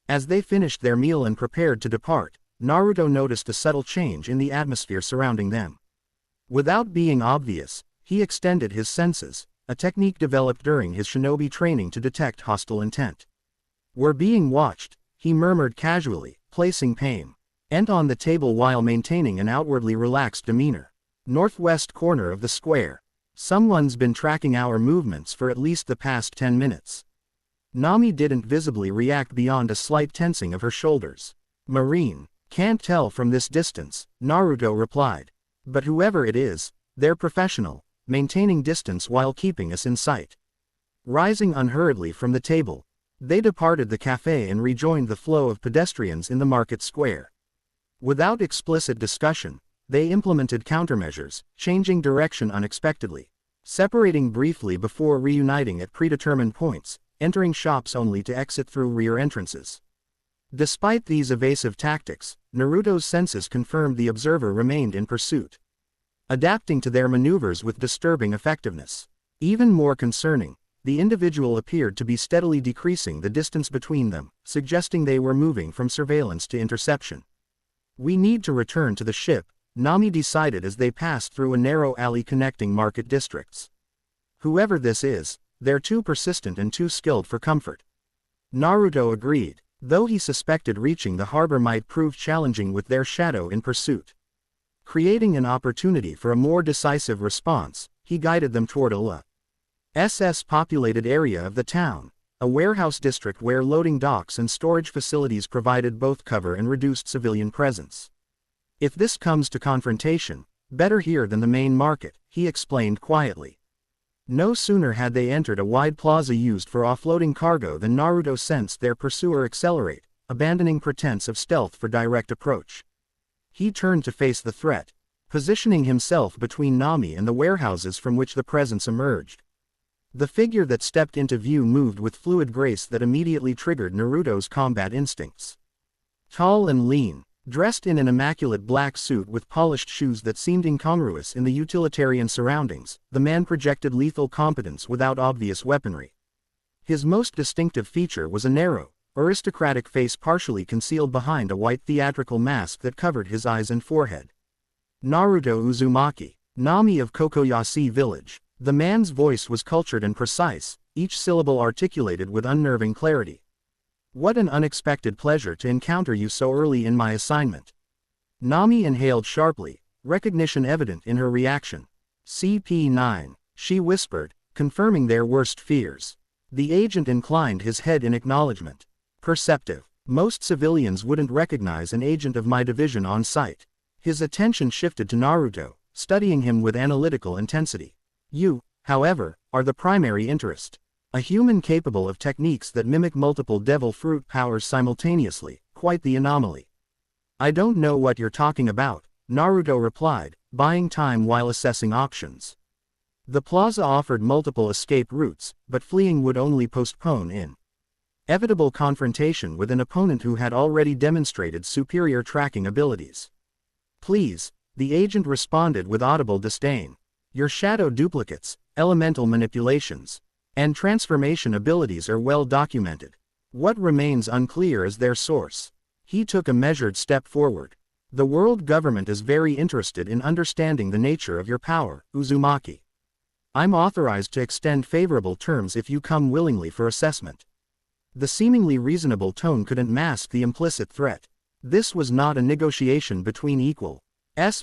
As they finished their meal and prepared to depart, Naruto noticed a subtle change in the atmosphere surrounding them. Without being obvious, he extended his senses, a technique developed during his shinobi training to detect hostile intent. "We're being watched," he murmured casually, placing Paim on the table while maintaining an outwardly relaxed demeanor. "Northwest corner of the square. Someone's been tracking our movements for at least the past 10 minutes. Nami didn't visibly react beyond a slight tensing of her shoulders. "Marine. Can't tell from this distance," Naruto replied. "But whoever it is, they're professional, maintaining distance while keeping us in sight." Rising unhurriedly from the table, they departed the cafe and rejoined the flow of pedestrians in the market square. Without explicit discussion, they implemented countermeasures, changing direction unexpectedly, separating briefly before reuniting at predetermined points, entering shops only to exit through rear entrances. Despite these evasive tactics, Naruto's senses confirmed the observer remained in pursuit, adapting to their maneuvers with disturbing effectiveness. Even more concerning, the individual appeared to be steadily decreasing the distance between them, suggesting they were moving from surveillance to interception. "We need to return to the ship," Nami decided as they passed through a narrow alley connecting market districts. "Whoever this is, they're too persistent and too skilled for comfort." Naruto agreed, though he suspected reaching the harbor might prove challenging with their shadow in pursuit. Creating an opportunity for a more decisive response, he guided them toward a SS-populated area of the town, a warehouse district where loading docks and storage facilities provided both cover and reduced civilian presence. "If this comes to confrontation, better here than the main market," he explained quietly. No sooner had they entered a wide plaza used for offloading cargo than Naruto sensed their pursuer accelerate, abandoning pretense of stealth for direct approach. He turned to face the threat, positioning himself between Nami and the warehouses from which the presence emerged. The figure that stepped into view moved with fluid grace that immediately triggered Naruto's combat instincts. Tall and lean, dressed in an immaculate black suit with polished shoes that seemed incongruous in the utilitarian surroundings, the man projected lethal competence without obvious weaponry. His most distinctive feature was a narrow, aristocratic face partially concealed behind a white theatrical mask that covered his eyes and forehead. "Naruto Uzumaki, Nami of Kokoyashi Village." The man's voice was cultured and precise, each syllable articulated with unnerving clarity. "What an unexpected pleasure to encounter you so early in my assignment." Nami inhaled sharply, recognition evident in her reaction. "CP9, she whispered, confirming their worst fears. The agent inclined his head in acknowledgement. "Perceptive. Most civilians wouldn't recognize an agent of my division on sight." His attention shifted to Naruto, studying him with analytical intensity. "You, however, are the primary interest. A human capable of techniques that mimic multiple devil fruit powers simultaneously, quite the anomaly." "I don't know what you're talking about," Naruto replied, buying time while assessing options. The plaza offered multiple escape routes, but fleeing would only postpone inevitable confrontation with an opponent who had already demonstrated superior tracking abilities. "Please," the agent responded with audible disdain. "Your shadow duplicates, elemental manipulations, and transformation abilities are well documented. What remains unclear is their source." He took a measured step forward. "The world government is very interested in understanding the nature of your power, Uzumaki. I'm authorized to extend favorable terms if you come willingly for assessment." The seemingly reasonable tone couldn't mask the implicit threat. This was not a negotiation between equals,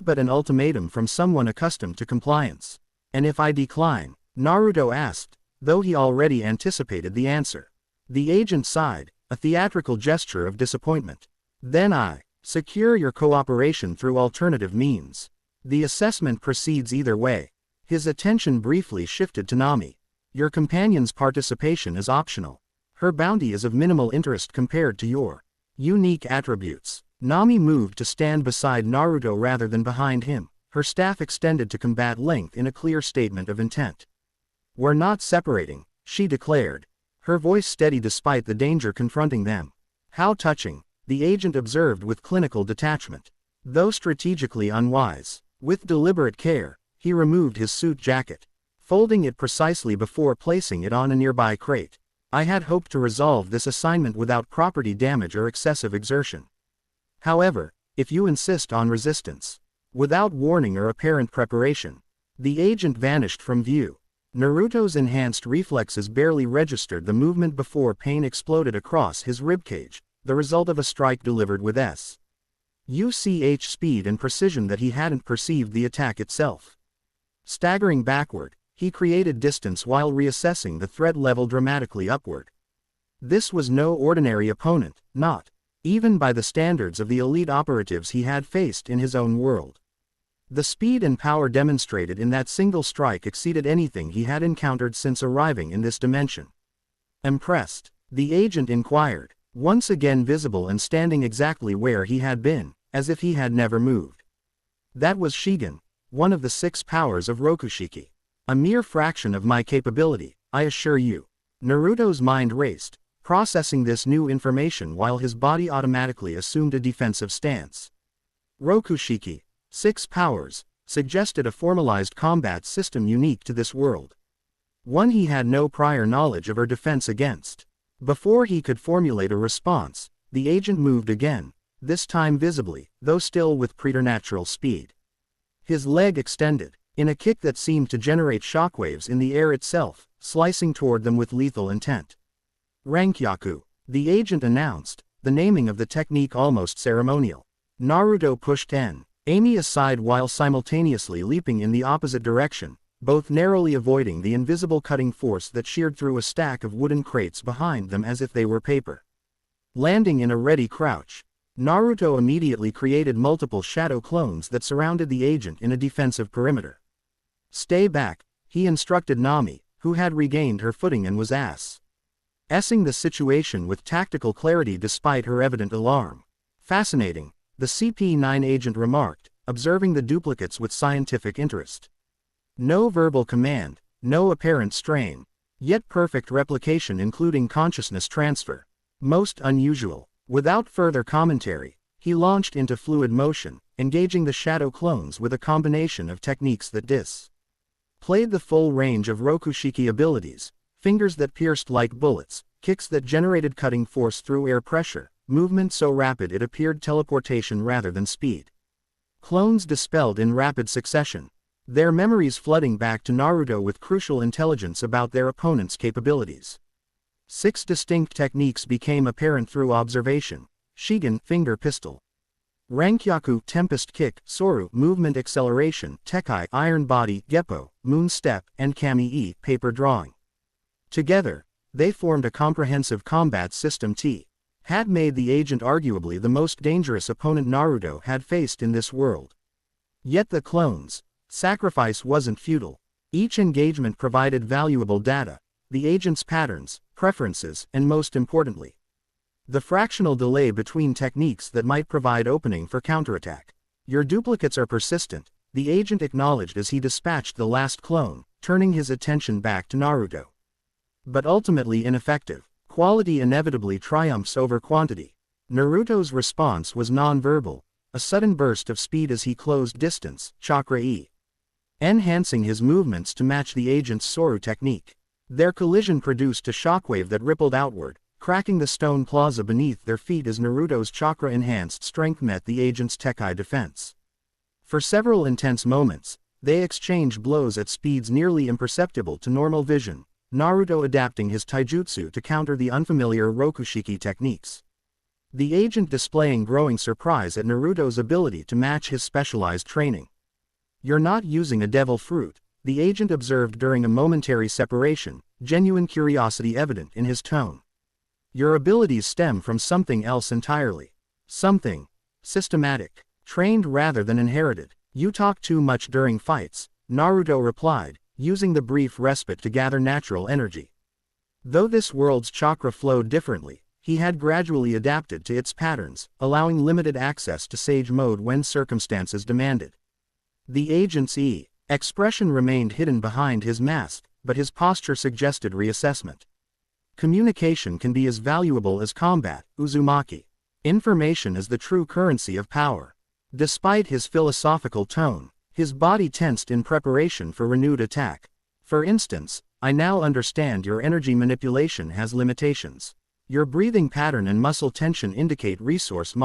but an ultimatum from someone accustomed to compliance. "And if I decline?" Naruto asked, though he already anticipated the answer. The agent sighed, a theatrical gesture of disappointment. "Then I secure your cooperation through alternative means. The assessment proceeds either way." His attention briefly shifted to Nami. "Your companion's participation is optional. Her bounty is of minimal interest compared to your unique attributes." Nami moved to stand beside Naruto rather than behind him, her staff extended to combat length in a clear statement of intent. "We're not separating," she declared, her voice steady despite the danger confronting them. "How touching," the agent observed with clinical detachment. Though strategically unwise, with deliberate care, he removed his suit jacket. folding it precisely before placing it on a nearby crate. I had hoped to resolve this assignment without property damage or excessive exertion. However, if you insist on resistance. Without warning or apparent preparation, the agent vanished from view. Naruto's enhanced reflexes barely registered the movement before pain exploded across his ribcage, the result of a strike delivered with such speed and precision that he hadn't perceived the attack itself. Staggering backward, he created distance while reassessing the threat level dramatically upward. This was no ordinary opponent, not even by the standards of the elite operatives he had faced in his own world. The speed and power demonstrated in that single strike exceeded anything he had encountered since arriving in this dimension. Impressed, the agent inquired, once again visible and standing exactly where he had been, as if he had never moved. That was Shigen, one of the 6 powers of Rokushiki. A mere fraction of my capability, I assure you. Naruto's mind raced, processing this new information while his body automatically assumed a defensive stance. Rokushiki, 6 powers, suggested a formalized combat system unique to this world. One he had no prior knowledge of or defense against. Before he could formulate a response, the agent moved again, this time visibly, though still with preternatural speed. His leg extended, in a kick that seemed to generate shockwaves in the air itself, slicing toward them with lethal intent. Rankyaku, the agent announced, the naming of the technique almost ceremonial. Naruto pushed Amy aside while simultaneously leaping in the opposite direction, both narrowly avoiding the invisible cutting force that sheared through a stack of wooden crates behind them as if they were paper. Landing in a ready crouch, Naruto immediately created multiple shadow clones that surrounded the agent in a defensive perimeter. Stay back, he instructed Nami, who had regained her footing and was assessing the situation with tactical clarity despite her evident alarm. Fascinating, the CP9 agent remarked, observing the duplicates with scientific interest. No verbal command, no apparent strain, yet perfect replication including consciousness transfer. Most unusual. Without further commentary, he launched into fluid motion, engaging the shadow clones with a combination of techniques that displayed the full range of Rokushiki abilities, fingers that pierced like bullets, kicks that generated cutting force through air pressure, movement so rapid it appeared teleportation rather than speed. Clones dispelled in rapid succession, their memories flooding back to Naruto with crucial intelligence about their opponent's capabilities. 6 distinct techniques became apparent through observation: Shigen, finger pistol; Rankyaku, tempest kick; Soru, movement acceleration; Tekai, iron body; Geppo, moon step; and Kami-e, paper drawing. Together, they formed a comprehensive combat system had made the agent arguably the most dangerous opponent Naruto had faced in this world. Yet the clones' sacrifice wasn't futile. Each engagement provided valuable data, the agent's patterns, preferences, and most importantly, the fractional delay between techniques that might provide opening for counterattack. Your duplicates are persistent, the agent acknowledged as he dispatched the last clone, turning his attention back to Naruto. But ultimately ineffective. Quality inevitably triumphs over quantity. Naruto's response was non-verbal, a sudden burst of speed as he closed distance, chakra-e, enhancing his movements to match the agent's Soru technique. Their collision produced a shockwave that rippled outward, cracking the stone plaza beneath their feet as Naruto's chakra-enhanced strength met the agent's Tekai defense. For several intense moments, they exchanged blows at speeds nearly imperceptible to normal vision, Naruto adapting his taijutsu to counter the unfamiliar Rokushiki techniques. The agent displaying growing surprise at Naruto's ability to match his specialized training. "You're not using a devil fruit," the agent observed during a momentary separation, genuine curiosity evident in his tone. "Your abilities stem from something else entirely. Something systematic, trained rather than inherited. You talk too much during fights," Naruto replied, using the brief respite to gather natural energy. Though this world's chakra flowed differently, he had gradually adapted to its patterns, allowing limited access to Sage Mode when circumstances demanded. The agent's expression remained hidden behind his mask, but his posture suggested reassessment. Communication can be as valuable as combat, Uzumaki. Information is the true currency of power. Despite his philosophical tone, his body tensed in preparation for renewed attack. For instance, I now understand your energy manipulation has limitations. Your breathing pattern and muscle tension indicate resource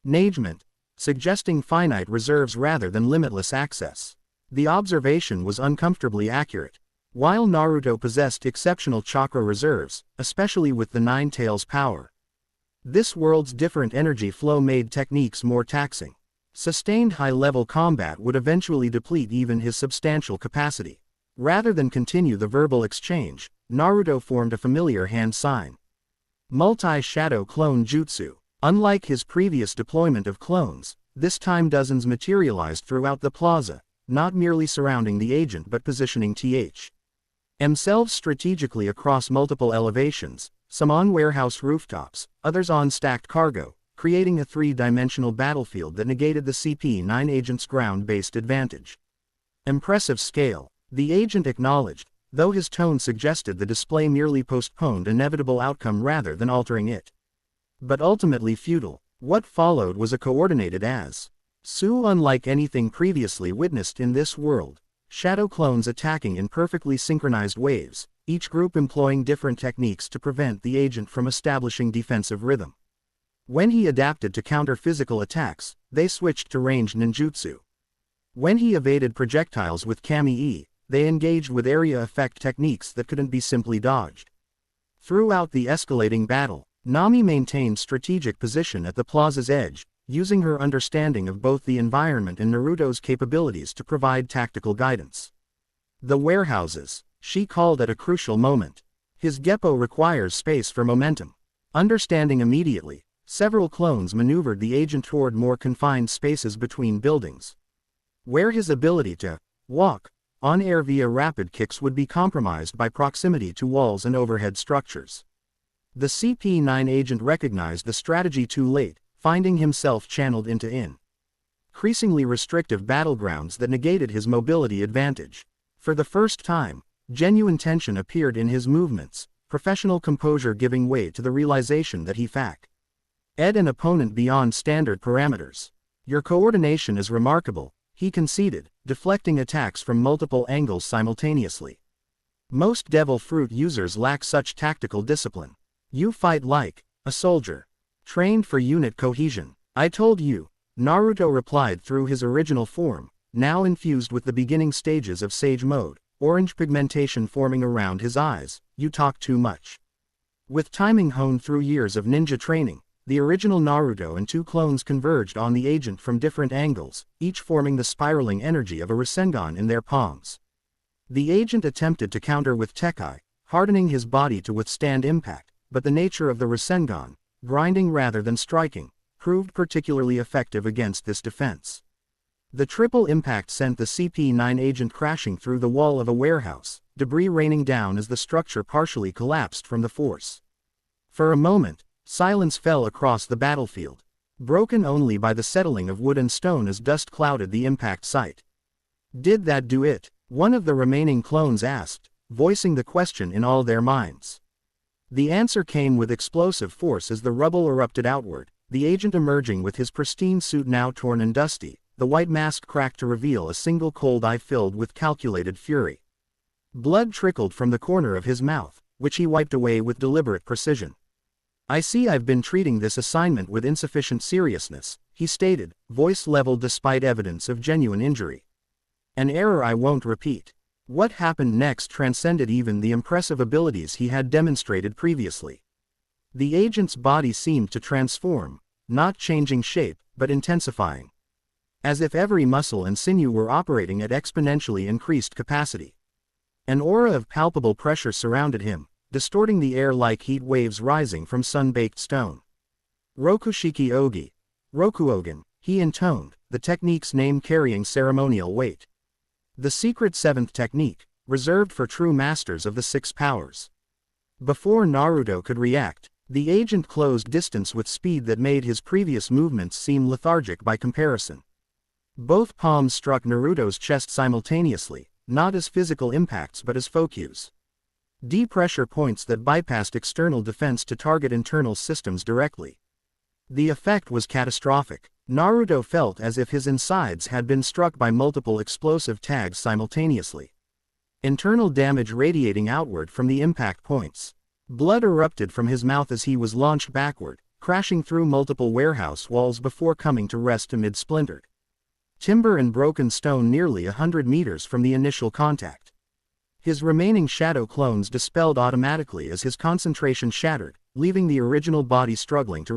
management, suggesting finite reserves rather than limitless access. The observation was uncomfortably accurate. While Naruto possessed exceptional chakra reserves, especially with the Nine Tails power, this world's different energy flow made techniques more taxing. Sustained high-level combat would eventually deplete even his substantial capacity. Rather than continue the verbal exchange, Naruto formed a familiar hand sign. Multi-shadow clone jutsu. Unlike his previous deployment of clones, this time dozens materialized throughout the plaza, not merely surrounding the agent but positioning themselves strategically across multiple elevations, some on warehouse rooftops, others on stacked cargo, creating a three-dimensional battlefield that negated the CP9 agent's ground-based advantage. Impressive scale, the agent acknowledged, though his tone suggested the display merely postponed inevitable outcome rather than altering it. But ultimately futile. What followed was a coordinated as-su unlike anything previously witnessed in this world. Shadow clones attacking in perfectly synchronized waves, each group employing different techniques to prevent the agent from establishing defensive rhythm. When he adapted to counter physical attacks, they switched to ranged ninjutsu. When he evaded projectiles with Kami-e, they engaged with area effect techniques that couldn't be simply dodged. Throughout the escalating battle, Nami maintained strategic position at the plaza's edge, using her understanding of both the environment and Naruto's capabilities to provide tactical guidance. The warehouses, she called at a crucial moment. His Geppo requires space for momentum. Understanding immediately, several clones maneuvered the agent toward more confined spaces between buildings, where his ability to walk on air via rapid kicks would be compromised by proximity to walls and overhead structures. The CP9 agent recognized the strategy too late, finding himself channeled into increasingly restrictive battlegrounds that negated his mobility advantage. For the first time, genuine tension appeared in his movements, professional composure giving way to the realization that he faced an opponent beyond standard parameters. Your coordination is remarkable, he conceded, deflecting attacks from multiple angles simultaneously. Most devil fruit users lack such tactical discipline. You fight like a soldier, trained for unit cohesion. I told you, Naruto replied through his original form, now infused with the beginning stages of Sage Mode, orange pigmentation forming around his eyes. You talk too much. With timing honed through years of ninja training, the original Naruto and two clones converged on the agent from different angles, each forming the spiraling energy of a Rasengan in their palms. The agent attempted to counter with Tekai, hardening his body to withstand impact, but the nature of the Rasengan, grinding rather than striking, proved particularly effective against this defense. The triple impact sent the CP9 agent crashing through the wall of a warehouse, debris raining down as the structure partially collapsed from the force. For a moment, silence fell across the battlefield, broken only by the settling of wood and stone as dust clouded the impact site. Did that do it? One of the remaining clones asked, voicing the question in all their minds. The answer came with explosive force as the rubble erupted outward, the agent emerging with his pristine suit now torn and dusty, the white mask cracked to reveal a single cold eye filled with calculated fury. Blood trickled from the corner of his mouth, which he wiped away with deliberate precision. I see I've been treating this assignment with insufficient seriousness, he stated, voice leveled despite evidence of genuine injury. An error I won't repeat. What happened next transcended even the impressive abilities he had demonstrated previously. The agent's body seemed to transform, not changing shape, but intensifying. As if every muscle and sinew were operating at exponentially increased capacity. An aura of palpable pressure surrounded him, distorting the air like heat waves rising from sun-baked stone. Rokushiki Ogi. Rokuogen, he intoned, the technique's name carrying ceremonial weight. The secret seventh technique, reserved for true masters of the six powers. Before Naruto could react, the agent closed distance with speed that made his previous movements seem lethargic by comparison. Both palms struck Naruto's chest simultaneously, not as physical impacts but as focus. Deep pressure points that bypassed external defense to target internal systems directly. The effect was catastrophic. Naruto felt as if his insides had been struck by multiple explosive tags simultaneously. internal damage radiating outward from the impact points. Blood erupted from his mouth as he was launched backward, crashing through multiple warehouse walls before coming to rest amid splintered timber and broken stone nearly 100 meters from the initial contact. His remaining shadow clones dispelled automatically as his concentration shattered, leaving the original body struggling to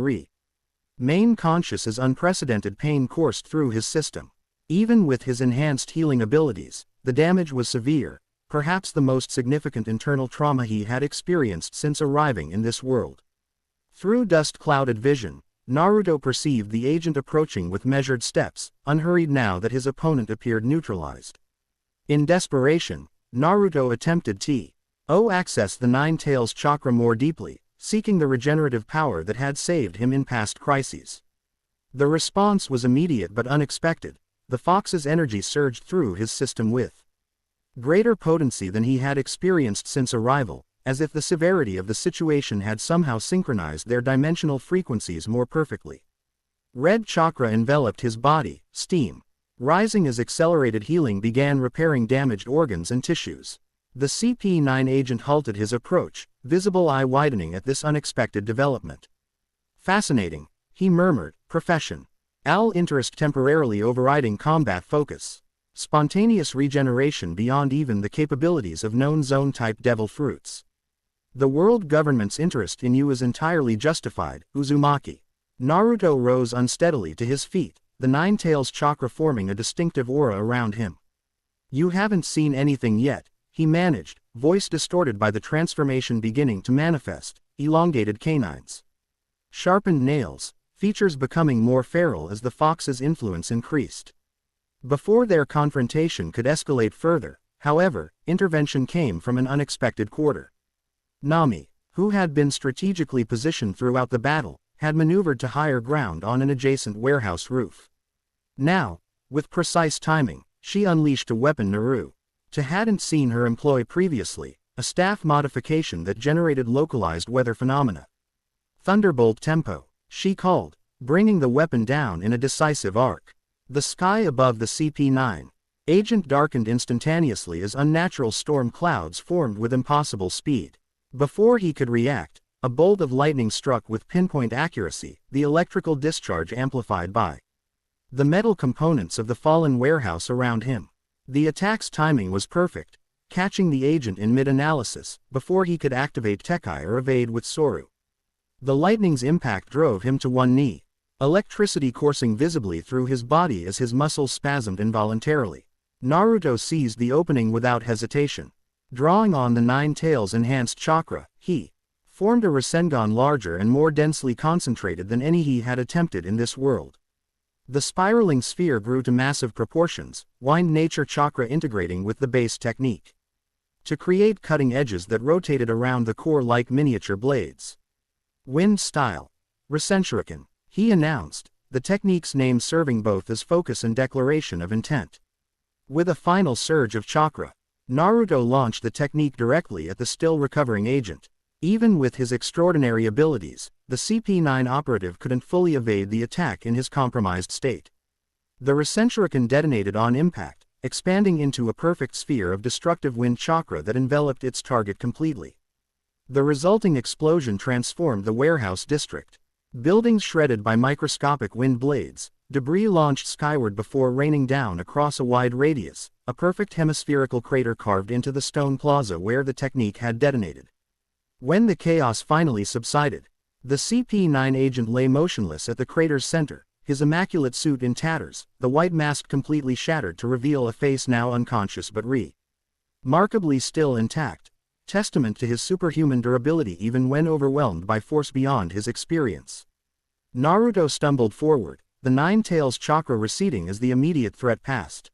remain conscious as unprecedented pain coursed through his system. Even with his enhanced healing abilities, the damage was severe, perhaps the most significant internal trauma he had experienced since arriving in this world. Through dust-clouded vision, Naruto perceived the agent approaching with measured steps, unhurried now that his opponent appeared neutralized. In desperation, Naruto attempted to access the Nine Tails chakra more deeply, seeking the regenerative power that had saved him in past crises. The response was immediate but unexpected. The fox's energy surged through his system with greater potency than he had experienced since arrival, as if the severity of the situation had somehow synchronized their dimensional frequencies more perfectly. Red chakra enveloped his body, steam rising as accelerated healing began repairing damaged organs and tissues. The CP9 agent halted his approach, visible eye widening at this unexpected development. Fascinating, he murmured, profession. Interest temporarily overriding combat focus. Spontaneous regeneration beyond even the capabilities of known zone-type devil fruits. The world government's interest in you is entirely justified, Uzumaki. Naruto rose unsteadily to his feet, the Nine Tails chakra forming a distinctive aura around him. You haven't seen anything yet, he managed, voice distorted by the transformation beginning to manifest, elongated canines. Sharpened nails, features becoming more feral as the fox's influence increased. Before their confrontation could escalate further, however, intervention came from an unexpected quarter. Nami, who had been strategically positioned throughout the battle, had maneuvered to higher ground on an adjacent warehouse roof. Now, with precise timing, she unleashed a weapon Naruto hadn't seen her employ previously, a staff modification that generated localized weather phenomena. Thunderbolt tempo, she called, bringing the weapon down in a decisive arc. The sky above the CP9 agent darkened instantaneously as unnatural storm clouds formed with impossible speed. Before he could react, a bolt of lightning struck with pinpoint accuracy, the electrical discharge amplified by the metal components of the fallen warehouse around him. The attack's timing was perfect, catching the agent in mid-analysis, before he could activate Tekai or evade with Soru. The lightning's impact drove him to one knee, electricity coursing visibly through his body as his muscles spasmed involuntarily. Naruto seized the opening without hesitation. Drawing on the Nine Tails enhanced chakra, he formed a Rasengan larger and more densely concentrated than any he had attempted in this world. The spiraling sphere grew to massive proportions, wind nature chakra integrating with the base technique to create cutting edges that rotated around the core like miniature blades. Wind style. Rasenshuriken, he announced, the technique's name serving both as focus and declaration of intent. With a final surge of chakra, Naruto launched the technique directly at the still recovering agent. Even with his extraordinary abilities, the CP9 operative couldn't fully evade the attack in his compromised state. The Rasenshuriken detonated on impact, expanding into a perfect sphere of destructive wind chakra that enveloped its target completely. The resulting explosion transformed the warehouse district. Buildings shredded by microscopic wind blades, debris launched skyward before raining down across a wide radius, a perfect hemispherical crater carved into the stone plaza where the technique had detonated. When the chaos finally subsided, the CP9 agent lay motionless at the crater's center, his immaculate suit in tatters, the white mask completely shattered to reveal a face now unconscious but remarkably still intact, testament to his superhuman durability even when overwhelmed by force beyond his experience. Naruto stumbled forward, the Nine Tails chakra receding as the immediate threat passed.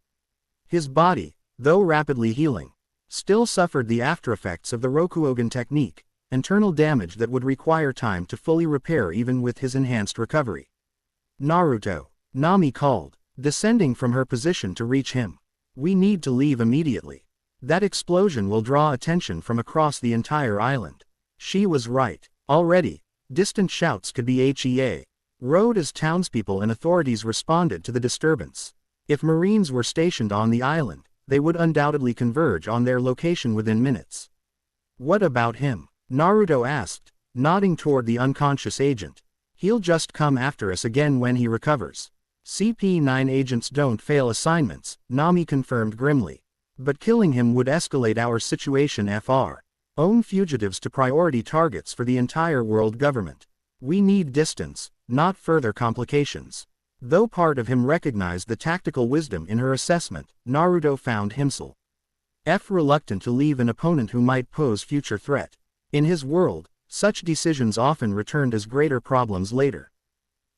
His body, though rapidly healing, still suffered the aftereffects of the Rokuogen technique, internal damage that would require time to fully repair even with his enhanced recovery. Naruto, Nami called, descending from her position to reach him. We need to leave immediately. That explosion will draw attention from across the entire island. She was right. Already, distant shouts could be heard as townspeople and authorities responded to the disturbance. If Marines were stationed on the island, they would undoubtedly converge on their location within minutes. What about him? Naruto asked, nodding toward the unconscious agent. He'll just come after us again when he recovers. CP9 agents don't fail assignments, Nami confirmed grimly. But killing him would escalate our situation. Own fugitives to priority targets for the entire world government. We need distance, not further complications. Though part of him recognized the tactical wisdom in her assessment, Naruto found himself reluctant to leave an opponent who might pose future threat. In his world, such decisions often returned as greater problems later.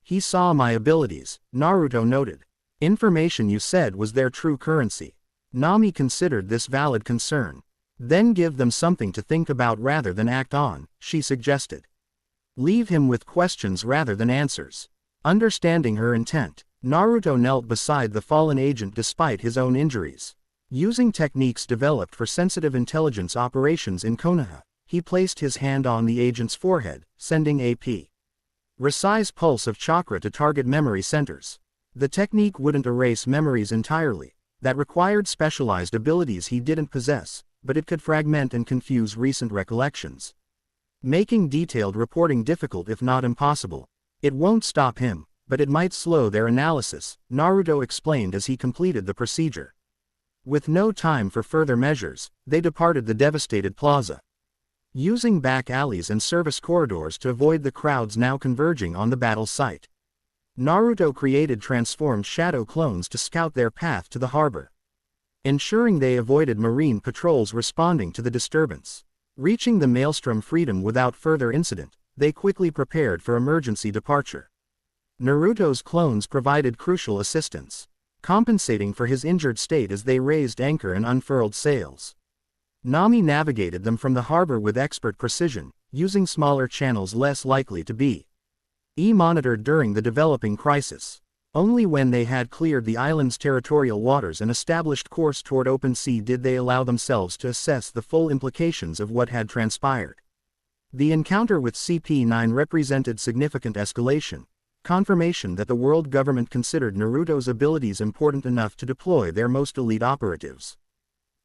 He saw my abilities, Naruto noted. Information you said was their true currency. Nami considered this valid concern. Then give them something to think about rather than act on, she suggested. Leave him with questions rather than answers. Understanding her intent, Naruto knelt beside the fallen agent despite his own injuries. Using techniques developed for sensitive intelligence operations in Konoha, he placed his hand on the agent's forehead, sending a precise pulse of chakra to target memory centers. The technique wouldn't erase memories entirely. That required specialized abilities he didn't possess, but it could fragment and confuse recent recollections, making detailed reporting difficult if not impossible. It won't stop him, but it might slow their analysis, Naruto explained as he completed the procedure. With no time for further measures, they departed the devastated plaza, using back alleys and service corridors to avoid the crowds now converging on the battle site. Naruto created transformed shadow clones to scout their path to the harbor, ensuring they avoided marine patrols responding to the disturbance. Reaching the maelstrom Freedom without further incident, they quickly prepared for emergency departure. Naruto's clones provided crucial assistance, compensating for his injured state as they raised anchor and unfurled sails. Nami navigated them from the harbor with expert precision, using smaller channels less likely to be monitored during the developing crisis. Only when they had cleared the island's territorial waters and established course toward open sea did they allow themselves to assess the full implications of what had transpired. The encounter with CP9 represented significant escalation, confirmation that the world government considered Naruto's abilities important enough to deploy their most elite operatives.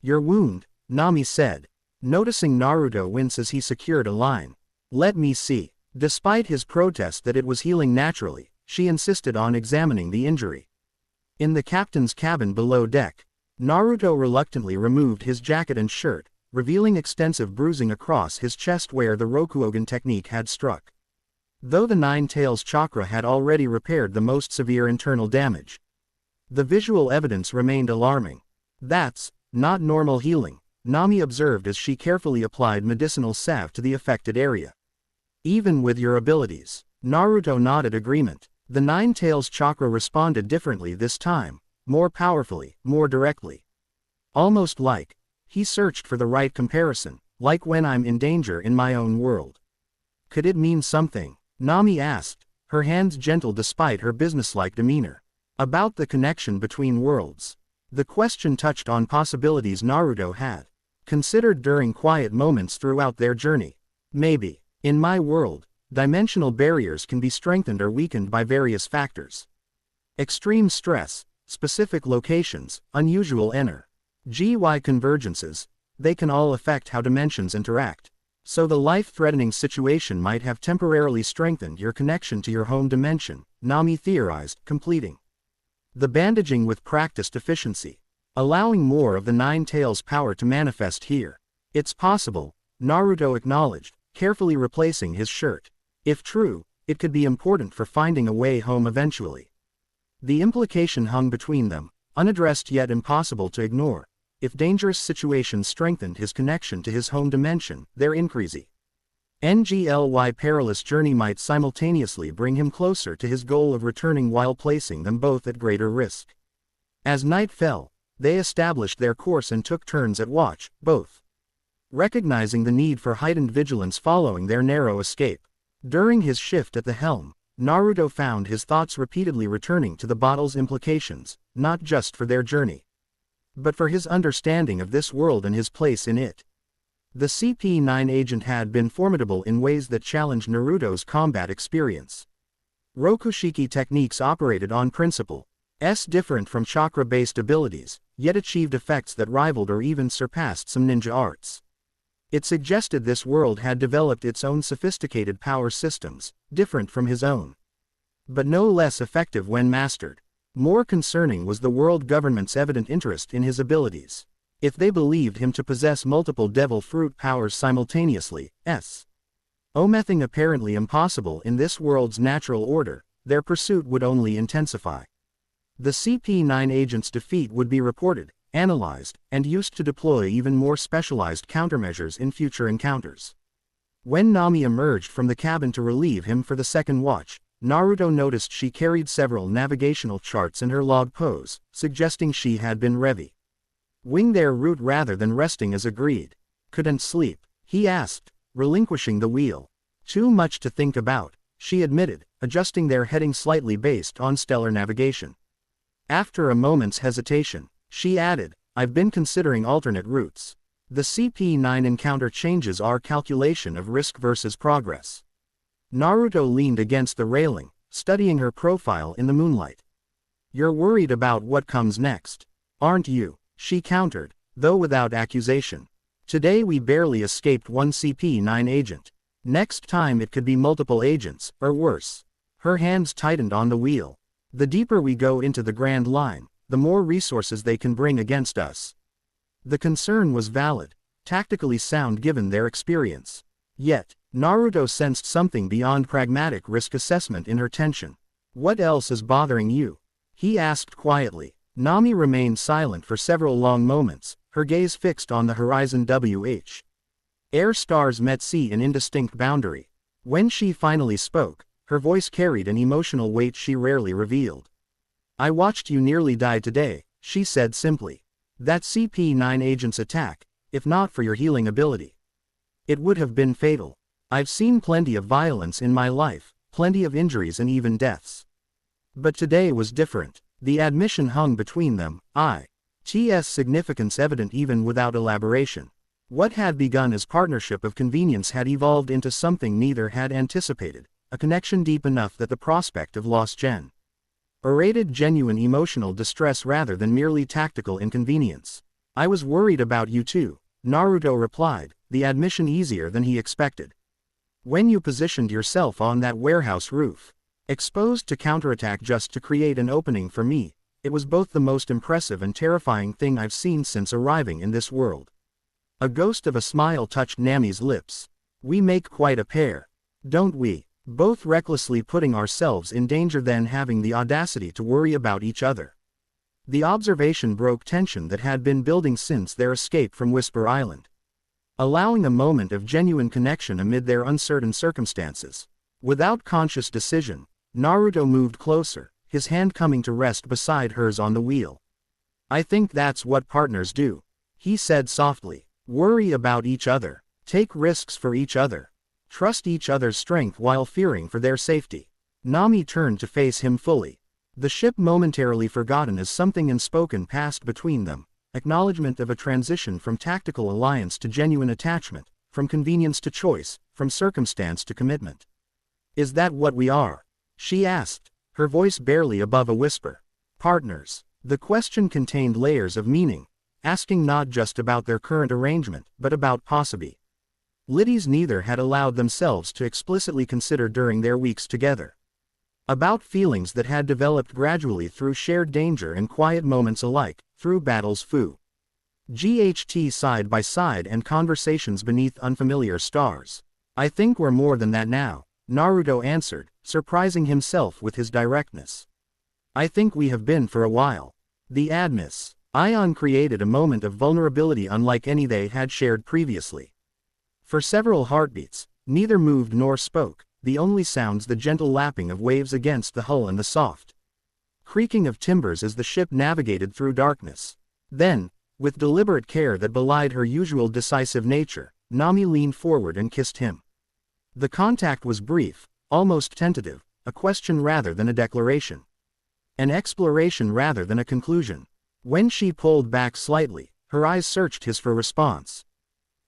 Your wound, Nami said, noticing Naruto wince as he secured a line. Let me see. Despite his protest that it was healing naturally, she insisted on examining the injury. In the captain's cabin below deck, Naruto reluctantly removed his jacket and shirt, revealing extensive bruising across his chest where the Rokuogan technique had struck. Though the Nine Tails chakra had already repaired the most severe internal damage, the visual evidence remained alarming. That's not normal healing, Nami observed as she carefully applied medicinal salve to the affected area. Even with your abilities, Naruto nodded agreement. The Nine Tails chakra responded differently this time, more powerfully, more directly. Almost like, he searched for the right comparison, like when I'm in danger in my own world. Could it mean something? Nami asked, her hands gentle despite her businesslike demeanor. About the connection between worlds. The question touched on possibilities Naruto had considered during quiet moments throughout their journey. Maybe. In my world, dimensional barriers can be strengthened or weakened by various factors. Extreme stress, specific locations, unusual energy convergences, they can all affect how dimensions interact. So the life-threatening situation might have temporarily strengthened your connection to your home dimension, Nami theorized, completing the bandaging with practiced efficiency, allowing more of the Nine Tails power to manifest here. It's possible, Naruto acknowledged, carefully replacing his shirt. If true, it could be important for finding a way home eventually. The implication hung between them, unaddressed yet impossible to ignore. If dangerous situations strengthened his connection to his home dimension, their increasing perilous journey might simultaneously bring him closer to his goal of returning while placing them both at greater risk. As night fell, they established their course and took turns at watch, both recognizing the need for heightened vigilance following their narrow escape. During his shift at the helm, Naruto found his thoughts repeatedly returning to the battle's implications, not just for their journey, but for his understanding of this world and his place in it. The CP9 agent had been formidable in ways that challenged Naruto's combat experience. Rokushiki techniques operated on principle, different from chakra-based abilities, yet achieved effects that rivaled or even surpassed some ninja arts. It suggested this world had developed its own sophisticated power systems, different from his own, but no less effective when mastered. More concerning was the world government's evident interest in his abilities. If they believed him to possess multiple devil fruit powers simultaneously, omething apparently impossible in this world's natural order, their pursuit would only intensify. The CP9 agent's defeat would be reported, analyzed, and used to deploy even more specialized countermeasures in future encounters. When Nami emerged from the cabin to relieve him for the second watch, Naruto noticed she carried several navigational charts in her log pose, suggesting she had been wing their route rather than resting as agreed. Couldn't sleep, he asked, relinquishing the wheel. Too much to think about, she admitted, adjusting their heading slightly based on stellar navigation. After a moment's hesitation, she added, I've been considering alternate routes. The CP9 encounter changes our calculation of risk versus progress. Naruto leaned against the railing, studying her profile in the moonlight. You're worried about what comes next, aren't you? She countered, though without accusation. Today we barely escaped one CP9 agent. Next time it could be multiple agents, or worse. Her hands tightened on the wheel. The deeper we go into the Grand Line, the more resources they can bring against us. The concern was valid, tactically sound given their experience. Yet, Naruto sensed something beyond pragmatic risk assessment in her tension. What else is bothering you? He asked quietly. Nami remained silent for several long moments, her gaze fixed on the horizon. Air stars met sea in indistinct boundary. When she finally spoke, her voice carried an emotional weight she rarely revealed. I watched you nearly die today, she said simply. That CP9 agent's attack, if not for your healing ability, it would have been fatal. I've seen plenty of violence in my life, plenty of injuries and even deaths. But today was different. The admission hung between them, IT's significance evident even without elaboration. What had begun as partnership of convenience had evolved into something neither had anticipated, a connection deep enough that the prospect of loss generated genuine emotional distress rather than merely tactical inconvenience. I was worried about you too, Naruto replied, the admission easier than he expected. When you positioned yourself on that warehouse roof, exposed to counterattack just to create an opening for me, it was both the most impressive and terrifying thing I've seen since arriving in this world. A ghost of a smile touched Nami's lips. We make quite a pair, don't we? Both recklessly putting ourselves in danger then having the audacity to worry about each other. The observation broke tension that had been building since their escape from Whisper Island, allowing a moment of genuine connection amid their uncertain circumstances. Without conscious decision, Naruto moved closer, his hand coming to rest beside hers on the wheel. I think that's what partners do, he said softly. Worry about each other, take risks for each other, trust each other's strength while fearing for their safety. Nami turned to face him fully. The ship momentarily forgotten as something unspoken passed between them, acknowledgement of a transition from tactical alliance to genuine attachment, from convenience to choice, from circumstance to commitment. Is that what we are? She asked, her voice barely above a whisper. Partners. The question contained layers of meaning, asking not just about their current arrangement, but about possibilities neither had allowed themselves to explicitly consider during their weeks together. About feelings that had developed gradually through shared danger and quiet moments alike, through battles GHT side by side and conversations beneath unfamiliar stars. I think we're more than that now, Naruto answered, surprising himself with his directness. I think we have been for a while. The Ion created a moment of vulnerability unlike any they had shared previously. For several heartbeats, neither moved nor spoke, the only sounds the gentle lapping of waves against the hull and the soft creaking of timbers as the ship navigated through darkness. Then, with deliberate care that belied her usual decisive nature, Nami leaned forward and kissed him. The contact was brief, almost tentative, a question rather than a declaration. An exploration rather than a conclusion. When she pulled back slightly, her eyes searched his for response.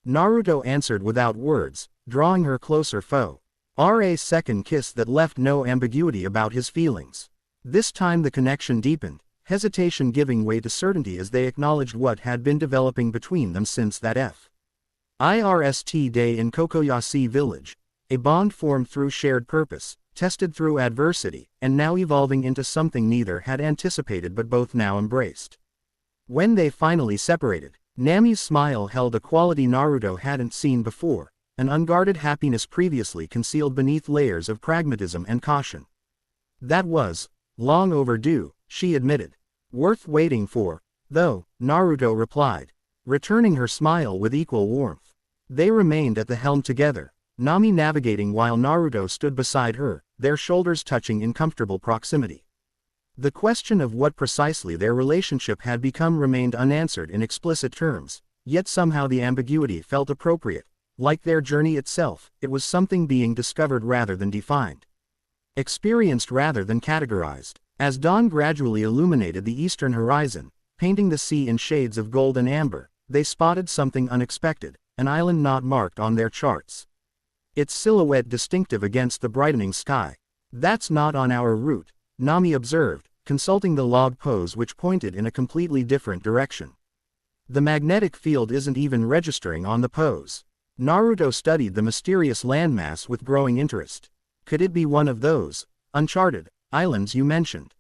Naruto answered without words, drawing her closer. A second kiss that left no ambiguity about his feelings. This time the connection deepened, hesitation giving way to certainty as they acknowledged what had been developing between them since that first day in Kokoyasi village, a bond formed through shared purpose, tested through adversity, and now evolving into something neither had anticipated but both now embraced. When they finally separated, Nami's smile held a quality Naruto hadn't seen before, an unguarded happiness previously concealed beneath layers of pragmatism and caution. That was long overdue, she admitted. Worth waiting for, though, Naruto replied, returning her smile with equal warmth. They remained at the helm together, Nami navigating while Naruto stood beside her, their shoulders touching in comfortable proximity. The question of what precisely their relationship had become remained unanswered in explicit terms, yet somehow the ambiguity felt appropriate. Like their journey itself, it was something being discovered rather than defined. Experienced rather than categorized. As dawn gradually illuminated the eastern horizon, painting the sea in shades of gold and amber, they spotted something unexpected, an island not marked on their charts. Its silhouette distinctive against the brightening sky. That's not on our route, Nami observed, consulting the log pose which pointed in a completely different direction. The magnetic field isn't even registering on the pose. Naruto studied the mysterious landmass with growing interest. Could it be one of those uncharted islands you mentioned?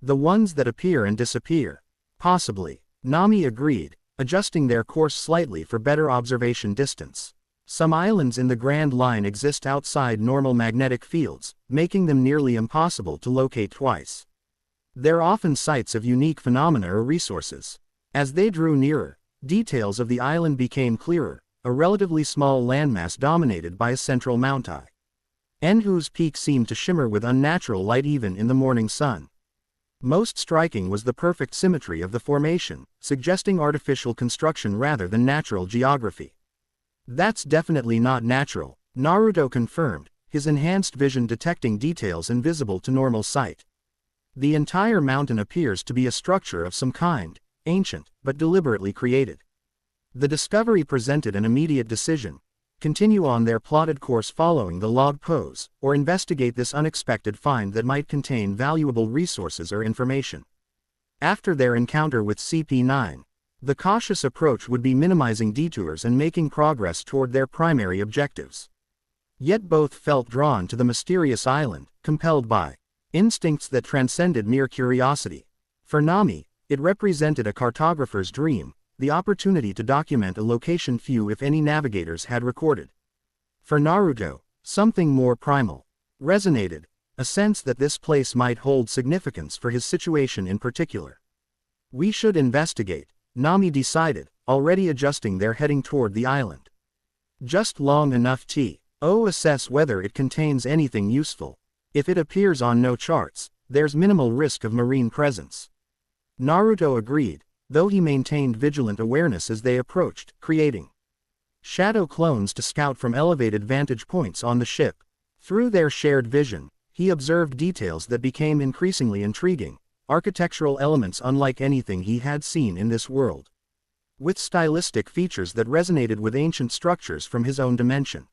The ones that appear and disappear? Possibly, Nami agreed, adjusting their course slightly for better observation distance. Some islands in the Grand Line exist outside normal magnetic fields, making them nearly impossible to locate twice. They're often sites of unique phenomena or resources. As they drew nearer, details of the island became clearer, a relatively small landmass dominated by a central mountain, whose peak seemed to shimmer with unnatural light even in the morning sun. Most striking was the perfect symmetry of the formation, suggesting artificial construction rather than natural geography. That's definitely not natural, Naruto confirmed, his enhanced vision detecting details invisible to normal sight. The entire mountain appears to be a structure of some kind, ancient, but deliberately created. The discovery presented an immediate decision: continue on their plotted course following the log pose, or investigate this unexpected find that might contain valuable resources or information. After their encounter with CP9, the cautious approach would be minimizing detours and making progress toward their primary objectives. Yet both felt drawn to the mysterious island, compelled by instincts that transcended mere curiosity. For Nami, it represented a cartographer's dream, the opportunity to document a location few if any navigators had recorded. For Naruto, something more primal resonated, a sense that this place might hold significance for his situation in particular. We should investigate, Nami decided, already adjusting their heading toward the island. Just long enough to assess whether it contains anything useful. If it appears on no charts, there's minimal risk of marine presence. Naruto agreed, though he maintained vigilant awareness as they approached, creating shadow clones to scout from elevated vantage points on the ship. Through their shared vision, he observed details that became increasingly intriguing, architectural elements unlike anything he had seen in this world, with stylistic features that resonated with ancient structures from his own dimension.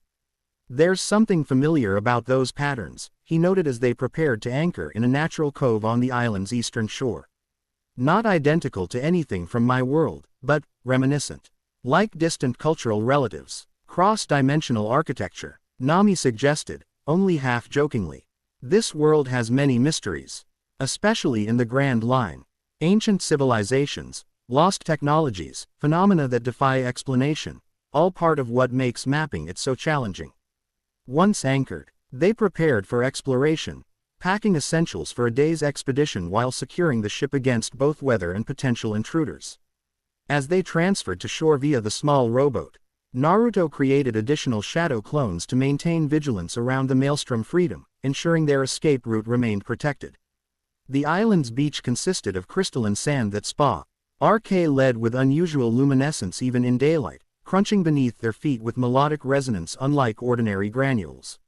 There's something familiar about those patterns, he noted as they prepared to anchor in a natural cove on the island's eastern shore. Not identical to anything from my world, but reminiscent. Like distant cultural relatives. Cross-dimensional architecture, Nami suggested, only half-jokingly. This world has many mysteries. Especially in the Grand Line. Ancient civilizations, lost technologies, phenomena that defy explanation, all part of what makes mapping it so challenging. Once anchored, they prepared for exploration, packing essentials for a day's expedition while securing the ship against both weather and potential intruders. As they transferred to shore via the small rowboat, Naruto created additional shadow clones to maintain vigilance around the maelstrom freedom, ensuring their escape route remained protected. The island's beach consisted of crystalline sand that led with unusual luminescence even in daylight, crunching beneath their feet with melodic resonance unlike ordinary granules.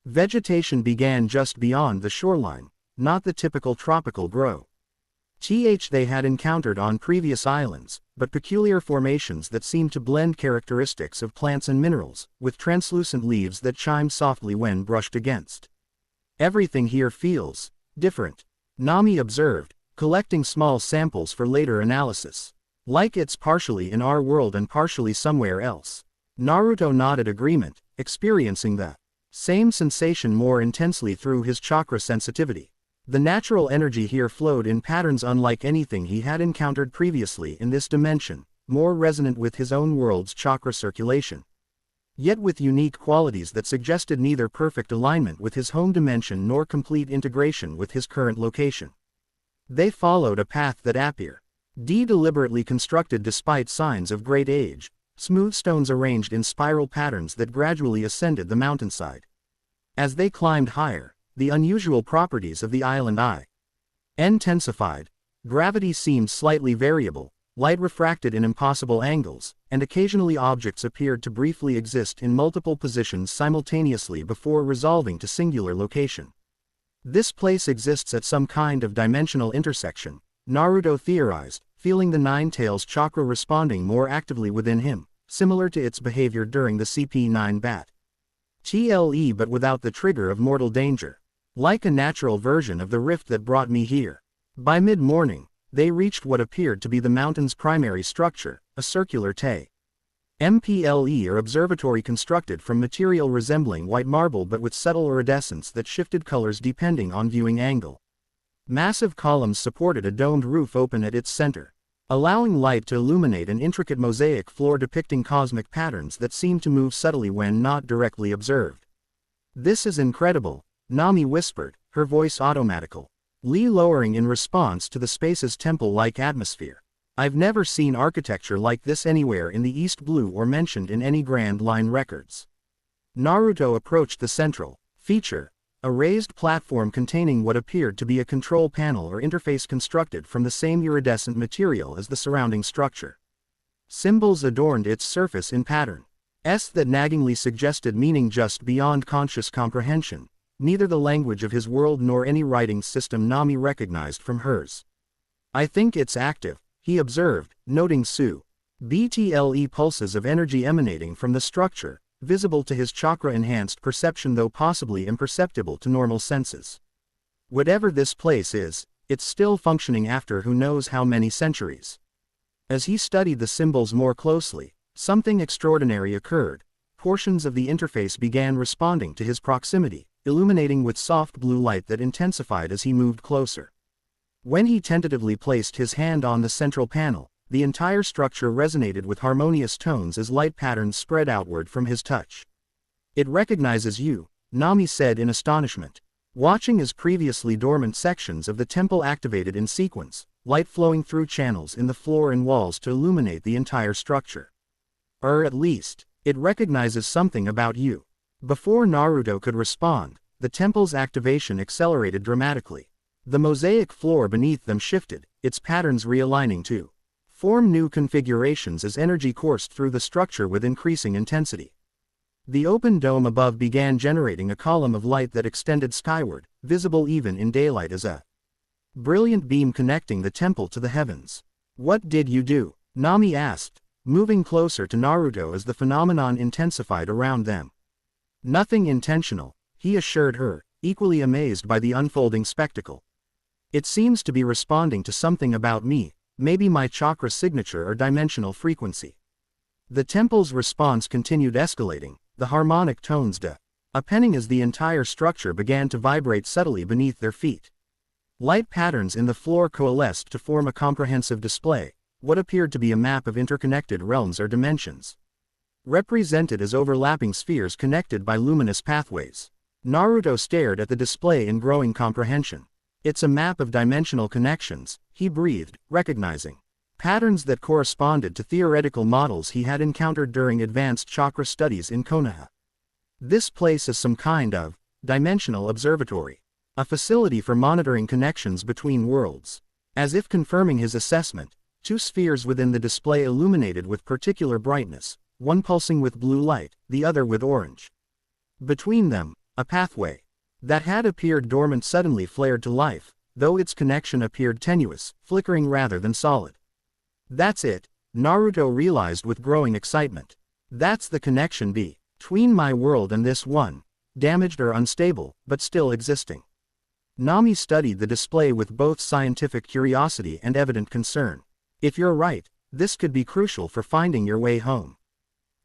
Vegetation began just beyond the shoreline, not the typical tropical growth they had encountered on previous islands, but peculiar formations that seemed to blend characteristics of plants and minerals, with translucent leaves that chimed softly when brushed against. Everything here feels different, Nami observed, collecting small samples for later analysis. Like it's partially in our world and partially somewhere else. Naruto nodded agreement, experiencing the same sensation more intensely through his chakra sensitivity. The natural energy here flowed in patterns unlike anything he had encountered previously in this dimension, more resonant with his own world's chakra circulation. Yet with unique qualities that suggested neither perfect alignment with his home dimension nor complete integration with his current location. They followed a path that appeared deliberately constructed despite signs of great age, smooth stones arranged in spiral patterns that gradually ascended the mountainside. As they climbed higher, the unusual properties of the island intensified. Gravity seemed slightly variable, light refracted in impossible angles, and occasionally objects appeared to briefly exist in multiple positions simultaneously before resolving to singular location. This place exists at some kind of dimensional intersection, Naruto theorized, feeling the Nine Tails chakra responding more actively within him, similar to its behavior during the CP9 bat. TLE but without the trigger of mortal danger. Like a natural version of the rift that brought me here. By mid-morning, they reached what appeared to be the mountain's primary structure, a circular MPLE or observatory constructed from material resembling white marble but with subtle iridescence that shifted colors depending on viewing angle. Massive columns supported a domed roof open at its center, allowing light to illuminate an intricate mosaic floor depicting cosmic patterns that seemed to move subtly when not directly observed. "This is incredible," Nami whispered, her voice automatical. Lee lowering in response to the space's temple-like atmosphere. "I've never seen architecture like this anywhere in the East Blue or mentioned in any Grand Line records." Naruto approached the central feature, a raised platform containing what appeared to be a control panel or interface constructed from the same iridescent material as the surrounding structure. Symbols adorned its surface in patterns that naggingly suggested meaning just beyond conscious comprehension, neither the language of his world nor any writing system Nami recognized from hers. "I think it's active," he observed, noting BTLE pulses of energy emanating from the structure, visible to his chakra-enhanced perception though possibly imperceptible to normal senses. Whatever this place is, it's still functioning after who knows how many centuries. As he studied the symbols more closely, something extraordinary occurred. Portions of the interface began responding to his proximity, illuminating with soft blue light that intensified as he moved closer. When he tentatively placed his hand on the central panel, the entire structure resonated with harmonious tones as light patterns spread outward from his touch. "It recognizes you," Nami said in astonishment. Watching as previously dormant sections of the temple activated in sequence, light flowing through channels in the floor and walls to illuminate the entire structure. "Or at least, it recognizes something about you." Before Naruto could respond, the temple's activation accelerated dramatically. The mosaic floor beneath them shifted, its patterns realigning to form new configurations as energy coursed through the structure with increasing intensity. The open dome above began generating a column of light that extended skyward, visible even in daylight as a brilliant beam connecting the temple to the heavens. "What did you do?" Nami asked, moving closer to Naruto as the phenomenon intensified around them. "Nothing intentional," he assured her, equally amazed by the unfolding spectacle. "It seems to be responding to something about me, maybe my chakra signature or dimensional frequency." The temple's response continued escalating, the harmonic tones appending as the entire structure began to vibrate subtly beneath their feet. Light patterns in the floor coalesced to form a comprehensive display, what appeared to be a map of interconnected realms or dimensions, represented as overlapping spheres connected by luminous pathways. Naruto stared at the display in growing comprehension. "It's a map of dimensional connections," he breathed, recognizing patterns that corresponded to theoretical models he had encountered during advanced chakra studies in Konoha. "This place is some kind of dimensional observatory, a facility for monitoring connections between worlds." As if confirming his assessment, two spheres within the display illuminated with particular brightness, one pulsing with blue light, the other with orange. Between them, a pathway that had appeared dormant suddenly flared to life, though its connection appeared tenuous, flickering rather than solid. "That's it," Naruto realized with growing excitement. "That's the connection between my world and this one, damaged or unstable, but still existing." Nami studied the display with both scientific curiosity and evident concern. If you're right, this could be crucial for finding your way home.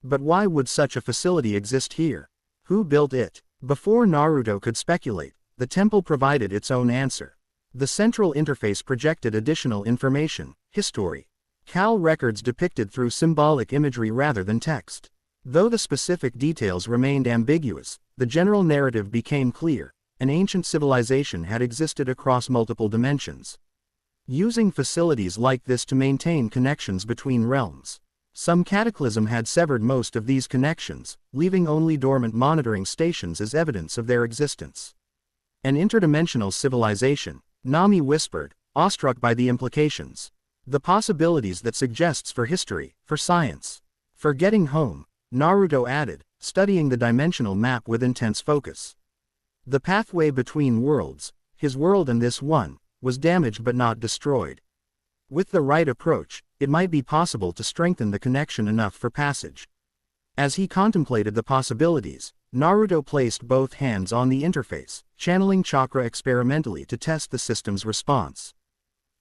But why would such a facility exist here? Who built it? Before Naruto could speculate, the temple provided its own answer. The central interface projected additional information, history. Cal records depicted through symbolic imagery rather than text. Though the specific details remained ambiguous, the general narrative became clear. An ancient civilization had existed across multiple dimensions, using facilities like this to maintain connections between realms. Some cataclysm had severed most of these connections, leaving only dormant monitoring stations as evidence of their existence. An interdimensional civilization, Nami whispered, awestruck by the implications. The possibilities that suggests for history, for science. For getting home, Naruto added, studying the dimensional map with intense focus. The pathway between worlds, his world and this one, was damaged but not destroyed. With the right approach, it might be possible to strengthen the connection enough for passage. As he contemplated the possibilities, Naruto placed both hands on the interface, channeling chakra experimentally to test the system's response.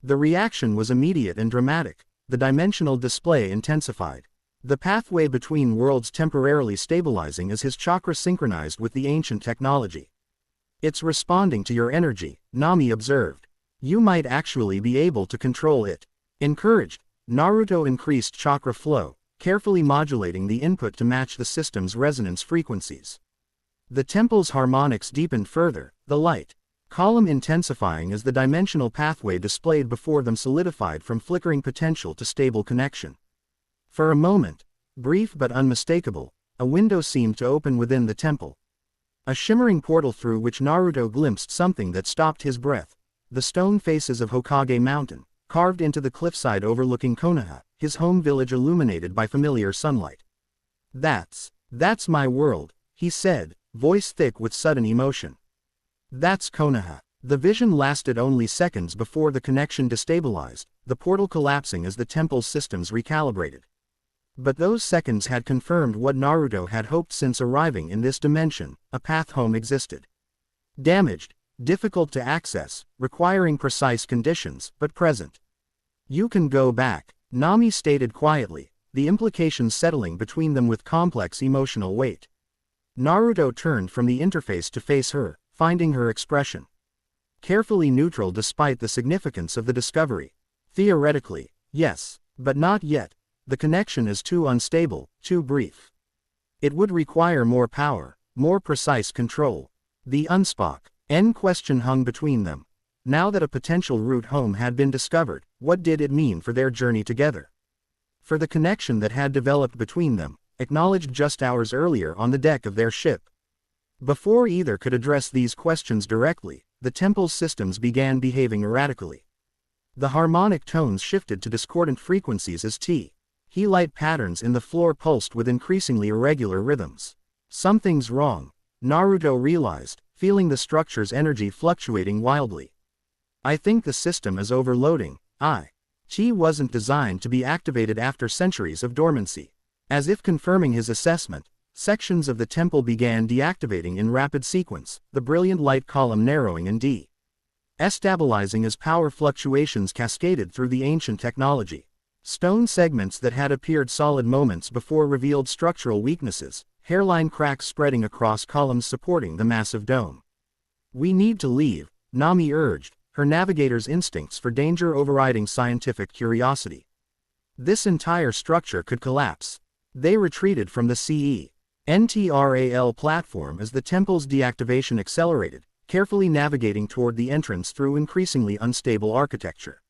The reaction was immediate and dramatic. The dimensional display intensified. The pathway between worlds temporarily stabilizing as his chakra synchronized with the ancient technology. It's responding to your energy, Nami observed. You might actually be able to control it. Encouraged, Naruto increased chakra flow, carefully modulating the input to match the system's resonance frequencies. The temple's harmonics deepened further, the light column intensifying as the dimensional pathway displayed before them solidified from flickering potential to stable connection. For a moment, brief but unmistakable, a window seemed to open within the temple. A shimmering portal through which Naruto glimpsed something that stopped his breath. The stone faces of Hokage Mountain, carved into the cliffside overlooking Konoha, his home village illuminated by familiar sunlight. That's my world, he said, voice thick with sudden emotion. That's Konoha. The vision lasted only seconds before the connection destabilized, the portal collapsing as the temple's systems recalibrated. But those seconds had confirmed what Naruto had hoped since arriving in this dimension: a path home existed. Damaged, difficult to access, requiring precise conditions, but present. You can go back, Nami stated quietly, the implications settling between them with complex emotional weight. Naruto turned from the interface to face her, finding her expression carefully neutral despite the significance of the discovery. Theoretically, yes, but not yet. The connection is too unstable, too brief. It would require more power, more precise control. The unspoken question hung between them. Now that a potential route home had been discovered, what did it mean for their journey together? For the connection that had developed between them, acknowledged just hours earlier on the deck of their ship. Before either could address these questions directly, the temple's systems began behaving erratically. The harmonic tones shifted to discordant frequencies as light patterns in the floor pulsed with increasingly irregular rhythms. Something's wrong, Naruto realized, feeling the structure's energy fluctuating wildly. I think the system is overloading. Chi wasn't designed to be activated after centuries of dormancy. As if confirming his assessment, sections of the temple began deactivating in rapid sequence, the brilliant light column narrowing and destabilizing as power fluctuations cascaded through the ancient technology. Stone segments that had appeared solid moments before revealed structural weaknesses, hairline cracks spreading across columns supporting the massive dome. We need to leave, Nami urged, her navigator's instincts for danger overriding scientific curiosity. This entire structure could collapse. They retreated from the CENTRAL platform as the temple's deactivation accelerated, carefully navigating toward the entrance through increasingly unstable architecture.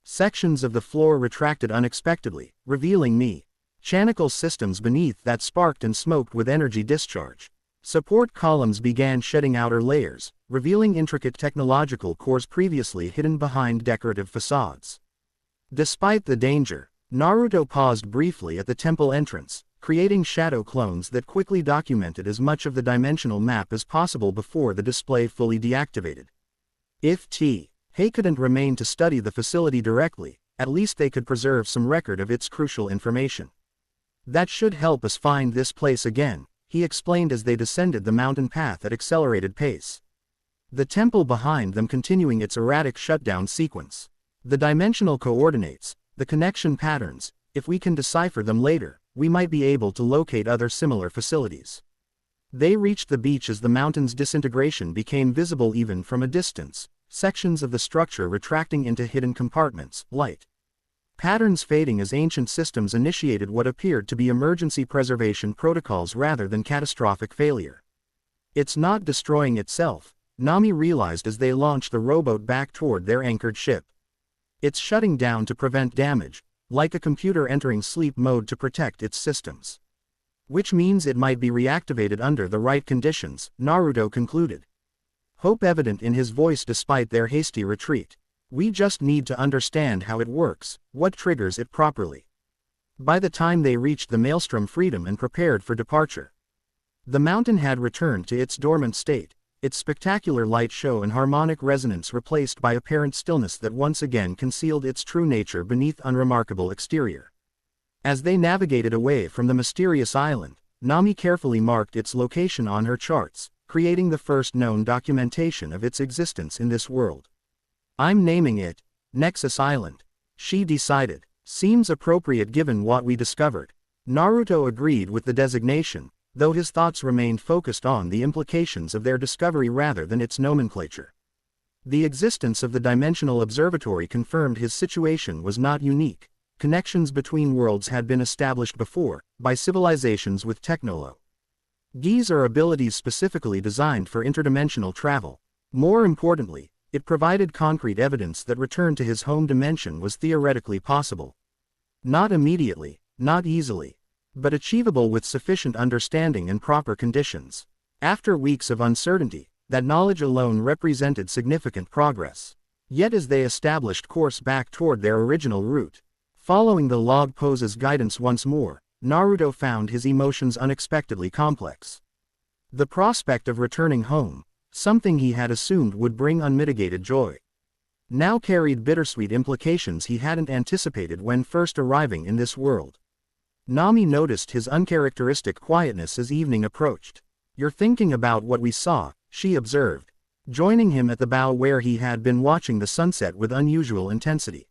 Sections of the floor retracted unexpectedly, revealing mechanical systems beneath that sparked and smoked with energy discharge. Support columns began shedding outer layers, revealing intricate technological cores previously hidden behind decorative facades. Despite the danger, Naruto paused briefly at the temple entrance, creating shadow clones that quickly documented as much of the dimensional map as possible before the display fully deactivated. If He couldn't remain to study the facility directly, at least they could preserve some record of its crucial information. That should help us find this place again, he explained as they descended the mountain path at accelerated pace. The temple behind them continuing its erratic shutdown sequence. The dimensional coordinates, the connection patterns, if we can decipher them later, we might be able to locate other similar facilities. They reached the beach as the mountain's disintegration became visible even from a distance, sections of the structure retracting into hidden compartments, light patterns fading as ancient systems initiated what appeared to be emergency preservation protocols rather than catastrophic failure. It's not destroying itself, Nami realized as they launched the rowboat back toward their anchored ship. It's shutting down to prevent damage, like a computer entering sleep mode to protect its systems. Which means it might be reactivated under the right conditions, Naruto concluded. Hope evident in his voice despite their hasty retreat. We just need to understand how it works, what triggers it properly. By the time they reached the Maelstrom Freedom and prepared for departure, the mountain had returned to its dormant state, its spectacular light show and harmonic resonance replaced by apparent stillness that once again concealed its true nature beneath unremarkable exterior. As they navigated away from the mysterious island, Nami carefully marked its location on her charts, creating the first known documentation of its existence in this world. I'm naming it Nexus Island, she decided. Seems appropriate given what we discovered. Naruto agreed with the designation, though his thoughts remained focused on the implications of their discovery rather than its nomenclature. The existence of the Dimensional Observatory confirmed his situation was not unique. Connections between worlds had been established before, by civilizations with technologies or abilities specifically designed for interdimensional travel. More importantly, it provided concrete evidence that return to his home dimension was theoretically possible. Not immediately, not easily, but achievable with sufficient understanding and proper conditions. After weeks of uncertainty, that knowledge alone represented significant progress. Yet as they established course back toward their original route, following the log pose's guidance once more, Naruto found his emotions unexpectedly complex. The prospect of returning home, something he had assumed would bring unmitigated joy, now carried bittersweet implications he hadn't anticipated when first arriving in this world. Nami noticed his uncharacteristic quietness as evening approached. You're thinking about what we saw, she observed, joining him at the bow where he had been watching the sunset with unusual intensity.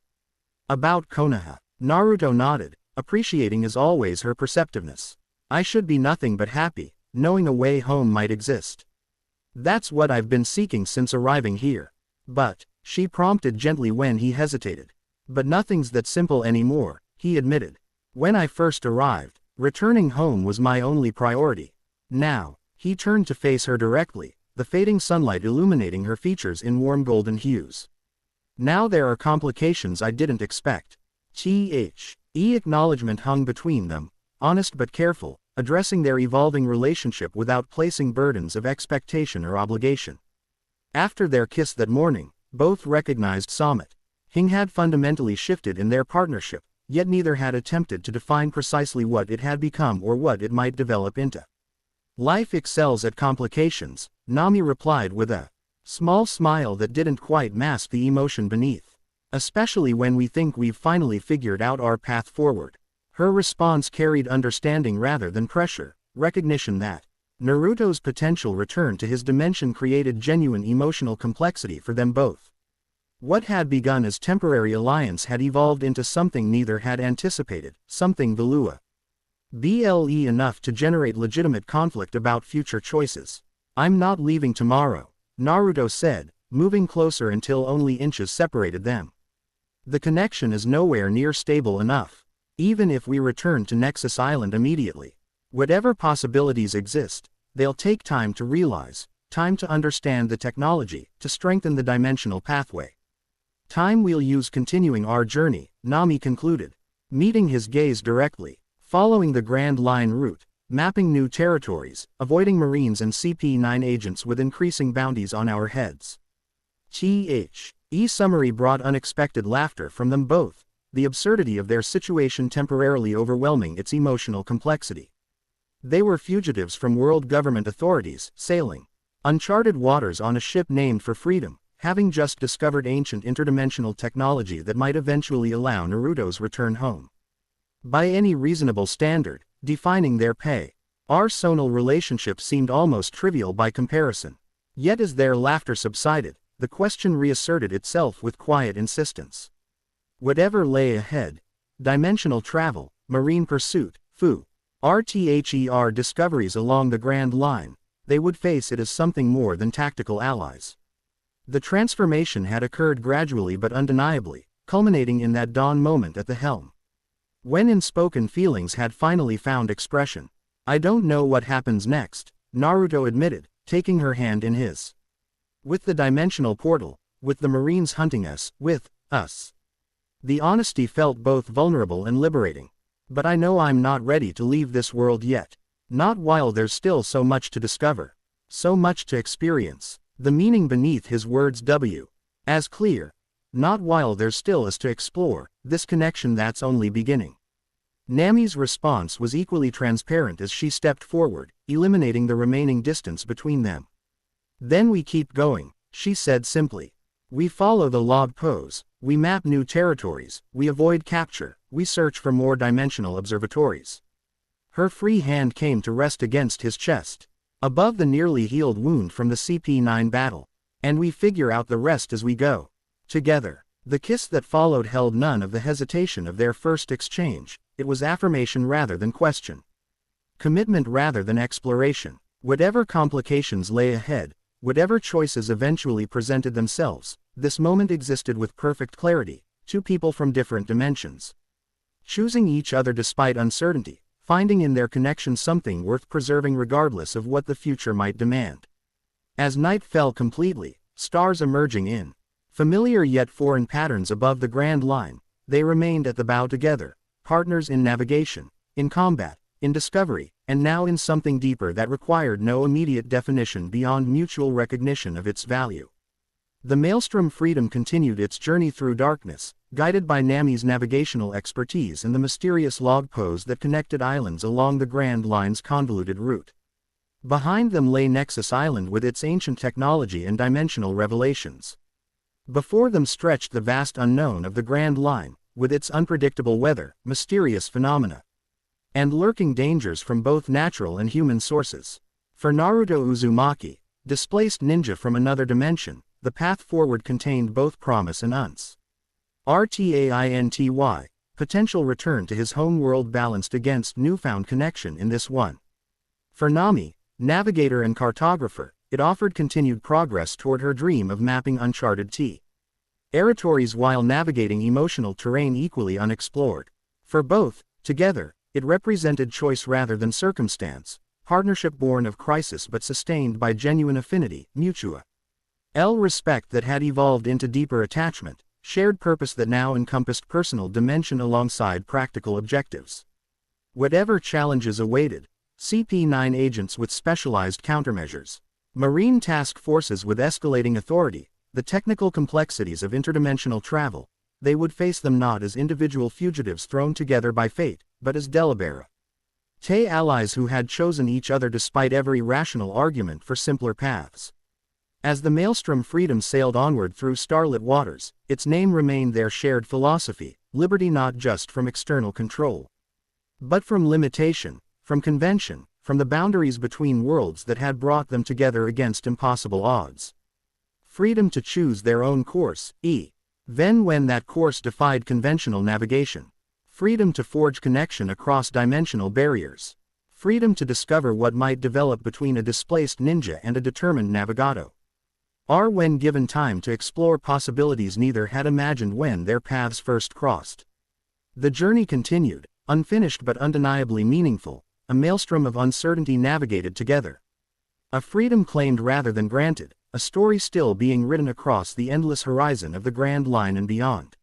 About Konoha, Naruto nodded, appreciating as always her perceptiveness. I should be nothing but happy, knowing a way home might exist. That's what I've been seeking since arriving here. But, she prompted gently when he hesitated. But nothing's that simple anymore, he admitted. When I first arrived, returning home was my only priority. Now, he turned to face her directly, the fading sunlight illuminating her features in warm golden hues. Now there are complications I didn't expect. Acknowledgement hung between them, honest but careful, addressing their evolving relationship without placing burdens of expectation or obligation. After their kiss that morning, both recognized Sommet. Things had fundamentally shifted in their partnership, yet neither had attempted to define precisely what it had become or what it might develop into. Life excels at complications, Nami replied with a small smile that didn't quite mask the emotion beneath. Especially when we think we've finally figured out our path forward. Her response carried understanding rather than pressure, recognition that Naruto's potential return to his dimension created genuine emotional complexity for them both. What had begun as temporary alliance had evolved into something neither had anticipated, something valuable enough to generate legitimate conflict about future choices. I'm not leaving tomorrow, Naruto said, moving closer until only inches separated them. The connection is nowhere near stable enough. Even if we return to Nexus Island immediately, whatever possibilities exist, they'll take time to realize, time to understand the technology, to strengthen the dimensional pathway. Time we'll use continuing our journey, Nami concluded, meeting his gaze directly, following the Grand Line route, mapping new territories, avoiding Marines and CP9 agents with increasing bounties on our heads. Summary brought unexpected laughter from them both, the absurdity of their situation temporarily overwhelming its emotional complexity. They were fugitives from world government authorities, sailing uncharted waters on a ship named for freedom, having just discovered ancient interdimensional technology that might eventually allow Naruto's return home. By any reasonable standard, defining their pay, our sonal relationship seemed almost trivial by comparison. Yet as their laughter subsided, the question reasserted itself with quiet insistence. Whatever lay ahead, dimensional travel, marine pursuit, RTHER discoveries along the Grand Line, they would face it as something more than tactical allies. The transformation had occurred gradually but undeniably, culminating in that dawn moment at the helm. When unspoken feelings had finally found expression. "I don't know what happens next," Naruto admitted, taking her hand in his. "With the dimensional portal, with the Marines hunting us, with us." The honesty felt both vulnerable and liberating. "But I know I'm not ready to leave this world yet. Not while there's still so much to discover. So much to experience." The meaning beneath his words as clear. Not while there still is to explore, this connection that's only beginning. Nami's response was equally transparent as she stepped forward, eliminating the remaining distance between them. "Then we keep going," she said simply. "We follow the log pose, we map new territories, we avoid capture, we search for more dimensional observatories." Her free hand came to rest against his chest, above the nearly healed wound from the CP9 battle. "And we figure out the rest as we go. Together." The kiss that followed held none of the hesitation of their first exchange. It was affirmation rather than question. Commitment rather than exploration. Whatever complications lay ahead, whatever choices eventually presented themselves, this moment existed with perfect clarity, two people from different dimensions. Choosing each other despite uncertainty, finding in their connection something worth preserving regardless of what the future might demand. As night fell completely, stars emerging in familiar yet foreign patterns above the Grand Line, they remained at the bow together, partners in navigation, in combat, in discovery, and now in something deeper that required no immediate definition beyond mutual recognition of its value. The Maelstrom Freedom continued its journey through darkness, guided by Nami's navigational expertise and the mysterious log pose that connected islands along the Grand Line's convoluted route. Behind them lay Nexus Island with its ancient technology and dimensional revelations. Before them stretched the vast unknown of the Grand Line, with its unpredictable weather, mysterious phenomena, and lurking dangers from both natural and human sources. For Naruto Uzumaki, displaced ninja from another dimension, the path forward contained both promise and uncertainty, potential return to his home world balanced against newfound connection in this one. For Nami, navigator and cartographer, it offered continued progress toward her dream of mapping uncharted territories while navigating emotional terrain equally unexplored. For both, together, it represented choice rather than circumstance, partnership born of crisis but sustained by genuine affinity, mutual respect that had evolved into deeper attachment, shared purpose that now encompassed personal dimension alongside practical objectives. Whatever challenges awaited, CP9 agents with specialized countermeasures, Marine task forces with escalating authority, the technical complexities of interdimensional travel, they would face them not as individual fugitives thrown together by fate, but as deliberate allies who had chosen each other despite every rational argument for simpler paths. As the Maelstrom Freedom sailed onward through starlit waters, its name remained their shared philosophy, liberty not just from external control, but from limitation, from convention, from the boundaries between worlds that had brought them together against impossible odds. Freedom to choose their own course, even when that course defied conventional navigation. Freedom to forge connection across dimensional barriers. Freedom to discover what might develop between a displaced ninja and a determined navigato. When given time to explore possibilities neither had imagined when their paths first crossed. The journey continued, unfinished but undeniably meaningful, a maelstrom of uncertainty navigated together. A freedom claimed rather than granted, a story still being written across the endless horizon of the Grand Line and beyond.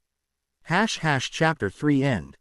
Chapter 3 End.